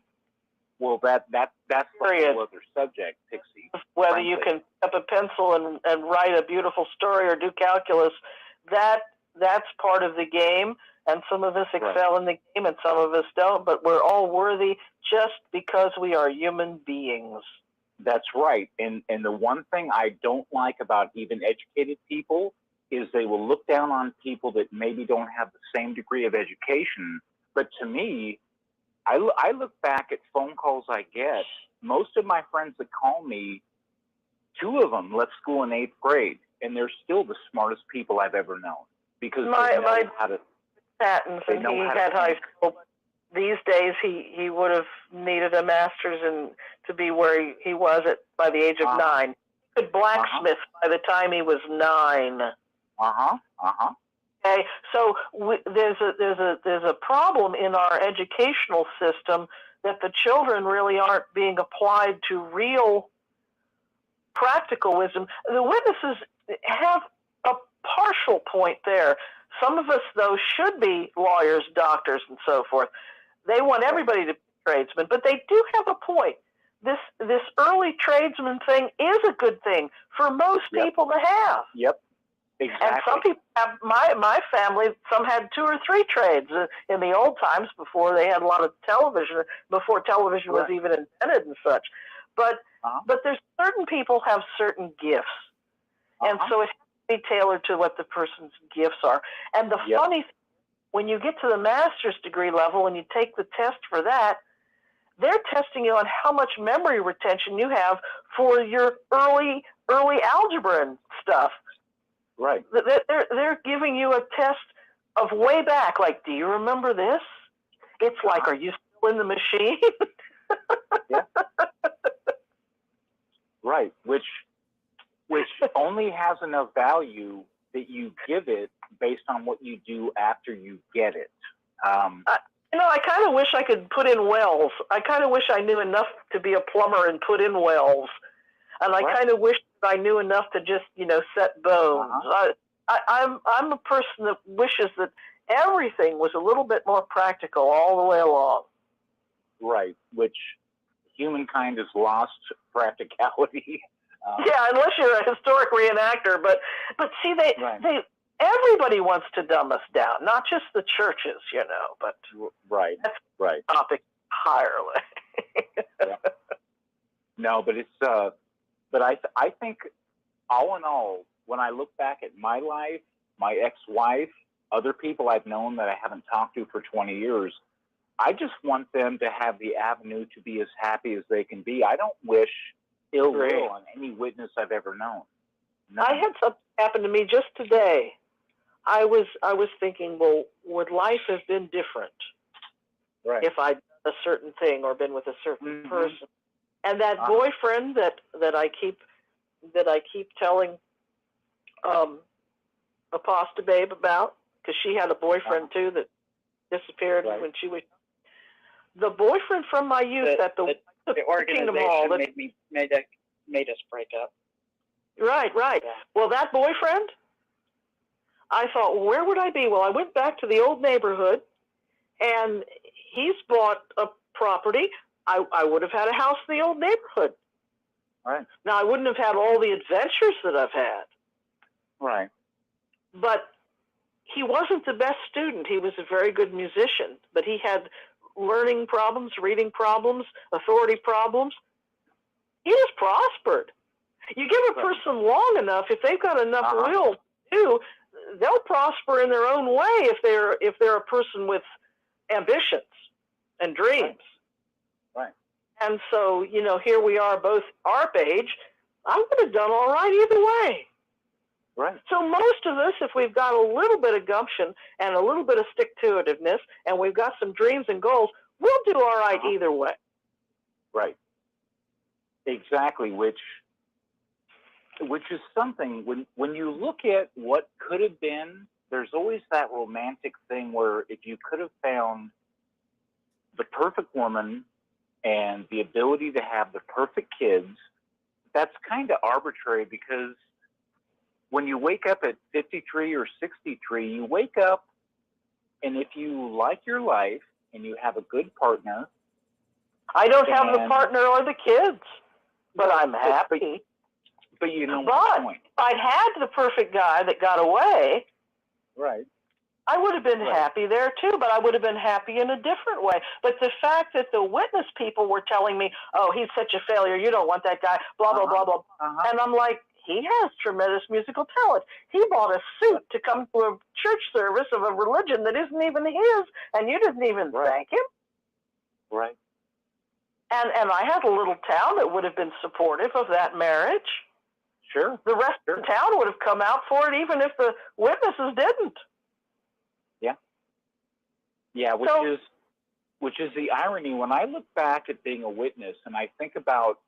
Well, that's a whole other subject, Pixie. Whether you can pick up a pencil and write a beautiful story or do calculus, that's part of the game. And some of us excel in the game and some of us don't. But we're all worthy just because we are human beings. That's right. And the one thing I don't like about even educated people is they will look down on people that maybe don't have the same degree of education. But to me, I look back at phone calls I get. Most of my friends that call me, 2 of them left school in 8th grade, and they're still the smartest people I've ever known because they know how to. Patents, and he had high school. These days, he would have needed a master's to be where he was by the age of 9. He could blacksmith by the time he was 9. Okay, so there's a problem in our educational system that the children really aren't being applied to real practical wisdom. The witnesses have a partial point there. Some of us, though, should be lawyers, doctors, and so forth. They want everybody to be tradesmen, but they do have a point. This early tradesman thing is a good thing for most people to have. Yep. Exactly. And some people have, my family, some had 2 or 3 trades in the old times before they had a lot of television, before television was even invented and such. But there's certain people have certain gifts. And so it has to be tailored to what the person's gifts are. And the funny thing, when you get to the master's degree level and you take the test for that, they're testing you on how much memory retention you have for your early algebra and stuff. Right. They're giving you a test of way back. Like, do you remember this? It's like, are you still in the machine? Yeah. Right. Which only has enough value that you give it based on what you do after you get it. I kind of wish I could put in wells. I kind of wish I knew enough to be a plumber and put in wells. And I kind of wish I knew enough to just, set bones. I'm a person that wishes that everything was a little bit more practical all the way along. Right, which humankind has lost practicality. Yeah, unless you're a historic reenactor. But see, everybody wants to dumb us down, not just the churches, but right, that's right. a topic entirely. Yeah. No, but it's but I think all in all, when I look back at my life, my ex-wife, other people I've known that I haven't talked to for 20 years, I just want them to have the avenue to be as happy as they can be. I don't wish ill will on any witness I've ever known. No. I had something happen to me just today. I was thinking, well, would life have been different if I'd done a certain thing or been with a certain person? And that boyfriend that I keep telling Apostle Babe about, because she had a boyfriend too that disappeared when she was the boyfriend from my youth at the organization Hall, made us break up. Right. Yeah. Well, that boyfriend, I thought, well, where would I be? Well, I went back to the old neighborhood, and he's bought a property. I would have had a house in the old neighborhood. Right. Now, I wouldn't have had all the adventures that I've had. Right. But he wasn't the best student. He was a very good musician, but he had learning problems, reading problems, authority problems. He just prospered. You give a person long enough, if they've got enough will to, they'll prosper in their own way if they're a person with ambitions and dreams. Right. And so, here we are, both our age. I would have done all right either way. Right. So most of us, if we've got a little bit of gumption and a little bit of stick-to-itiveness, and we've got some dreams and goals, we'll do all right either way. Right. Exactly, which is something, when you look at what could have been, there's always that romantic thing where if you could have found the perfect woman and the ability to have the perfect kids, that's kind of arbitrary, because when you wake up at 53 or 63, you wake up, and if you like your life and you have a good partner. I don't have the partner or the kids, but I'm happy. But you know my point. If I'd had the perfect guy that got away, right, I would have been happy there too, but I would have been happy in a different way. But the fact that the witness people were telling me, oh, he's such a failure, you don't want that guy, blah, blah, blah, blah. And I'm like, he has tremendous musical talent. He bought a suit to come to a church service of a religion that isn't even his, and you didn't even thank him. Right. And I had a little town that would have been supportive of that marriage. Sure. The rest of the town would have come out for it, even if the witnesses didn't. Yeah. Yeah, which is the irony. When I look back at being a witness and I think about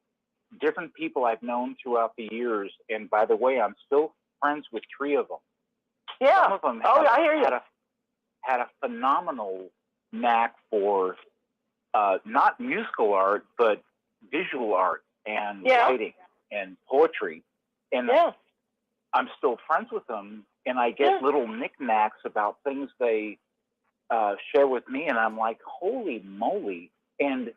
different people I've known throughout the years, and by the way, I'm still friends with 3 of them. Yeah. Some of them I hear you. had a phenomenal knack for not musical art, but visual art and writing and poetry. And I'm still friends with them, and I get little knickknacks about things they share with me, and I'm like, holy moly. And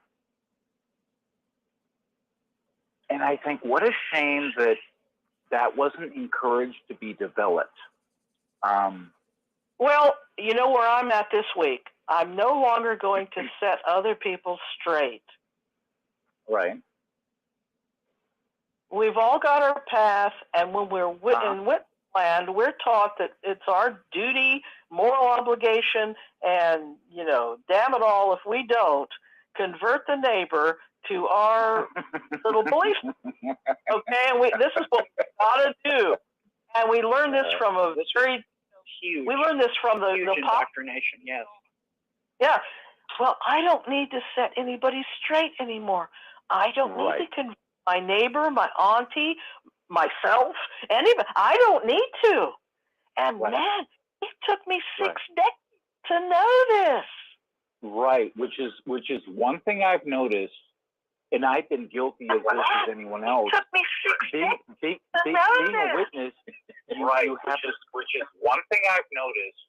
I think, what a shame that wasn't encouraged to be developed. Well, you know where I'm at this week. I'm no longer going to set other people straight. Right. We've all got our path, and when we're in Witland, we're taught that it's our duty, moral obligation, and, damn it all, if we don't, convert the neighbor to our little belief. Okay, and this is what we gotta do. And we learn this from a very huge. We learn this from the indoctrination. Yes. Yeah. Well, I don't need to set anybody straight anymore. I don't need to convert my neighbor, my auntie, myself, anybody. I don't need to. And man, it took me 6 decades to know this. Right, which is one thing I've noticed, and I've been guilty of this as anyone else. It took me 6 decades to know being a witness, you have this, which is one thing I've noticed,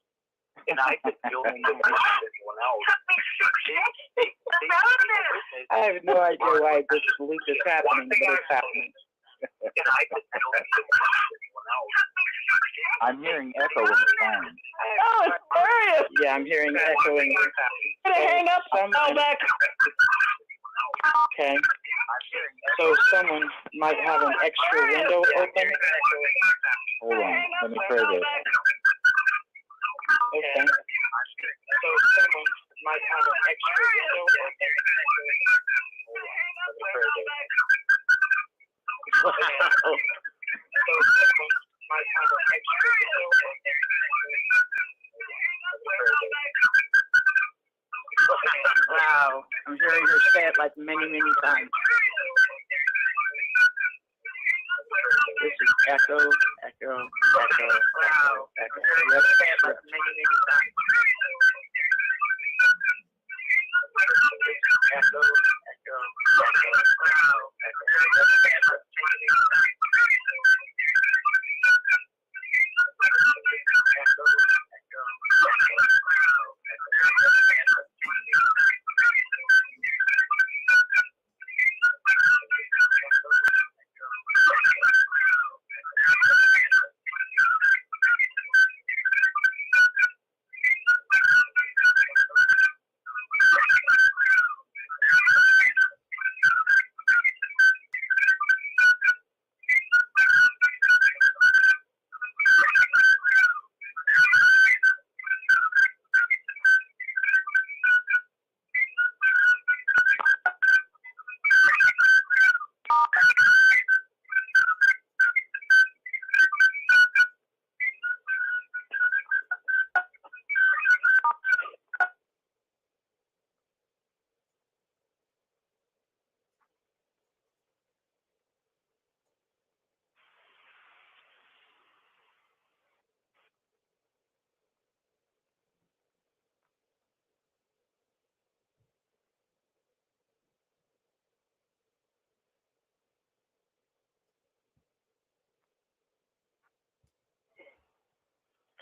and I've been guilty of this as anyone else. It took me 6 decades to know this. I have no idea why this belief is happening, but it's happening. And I've been guilty of this as anyone else. I'm hearing echo in the phone. Oh, it's serious. Yeah, I'm hearing echoing. I'm gonna hang up. I'll back. Okay. So someone might have an extra window open. Hold on. Let me try this. Okay. So someone might have an extra window open. Hold on. Let me try this. Wow. So someone might have an extra window open. Wow. I'm hearing her say it like many, many times. This is echo, echo, echo, echo, echo. Yep, yep. Many, many times. Echo, echo, echo, echo.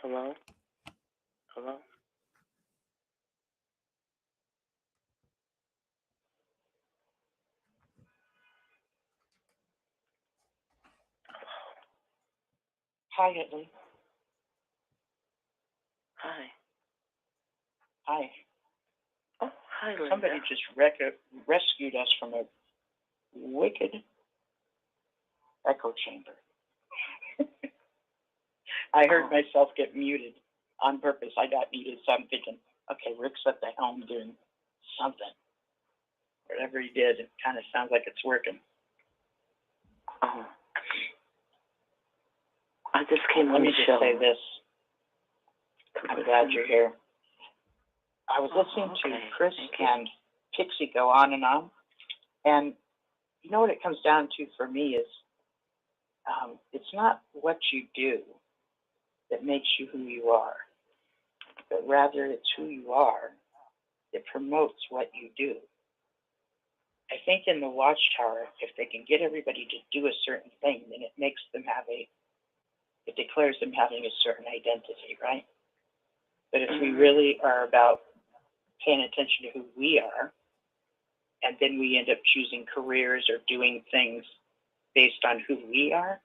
Hello? Hello? Hi, Italy. Hi. Hi. Oh, hi, Linda. Somebody just rescued us from a wicked echo chamber. I heard myself get muted on purpose. I got muted, so I'm thinking, okay, Rick's at the helm doing something. Whatever he did, it kind of sounds like it's working. I just came on the show. Let me just say this. I'm glad you're here. I was listening to Chris and Pixie go on, and you know what it comes down to for me is it's not what you do that makes you who you are, but rather it's who you are that promotes what you do. I think in the Watchtower, if they can get everybody to do a certain thing, then it makes them it declares them having a certain identity, right? But if we really are about paying attention to who we are, and then we end up choosing careers or doing things based on who we are,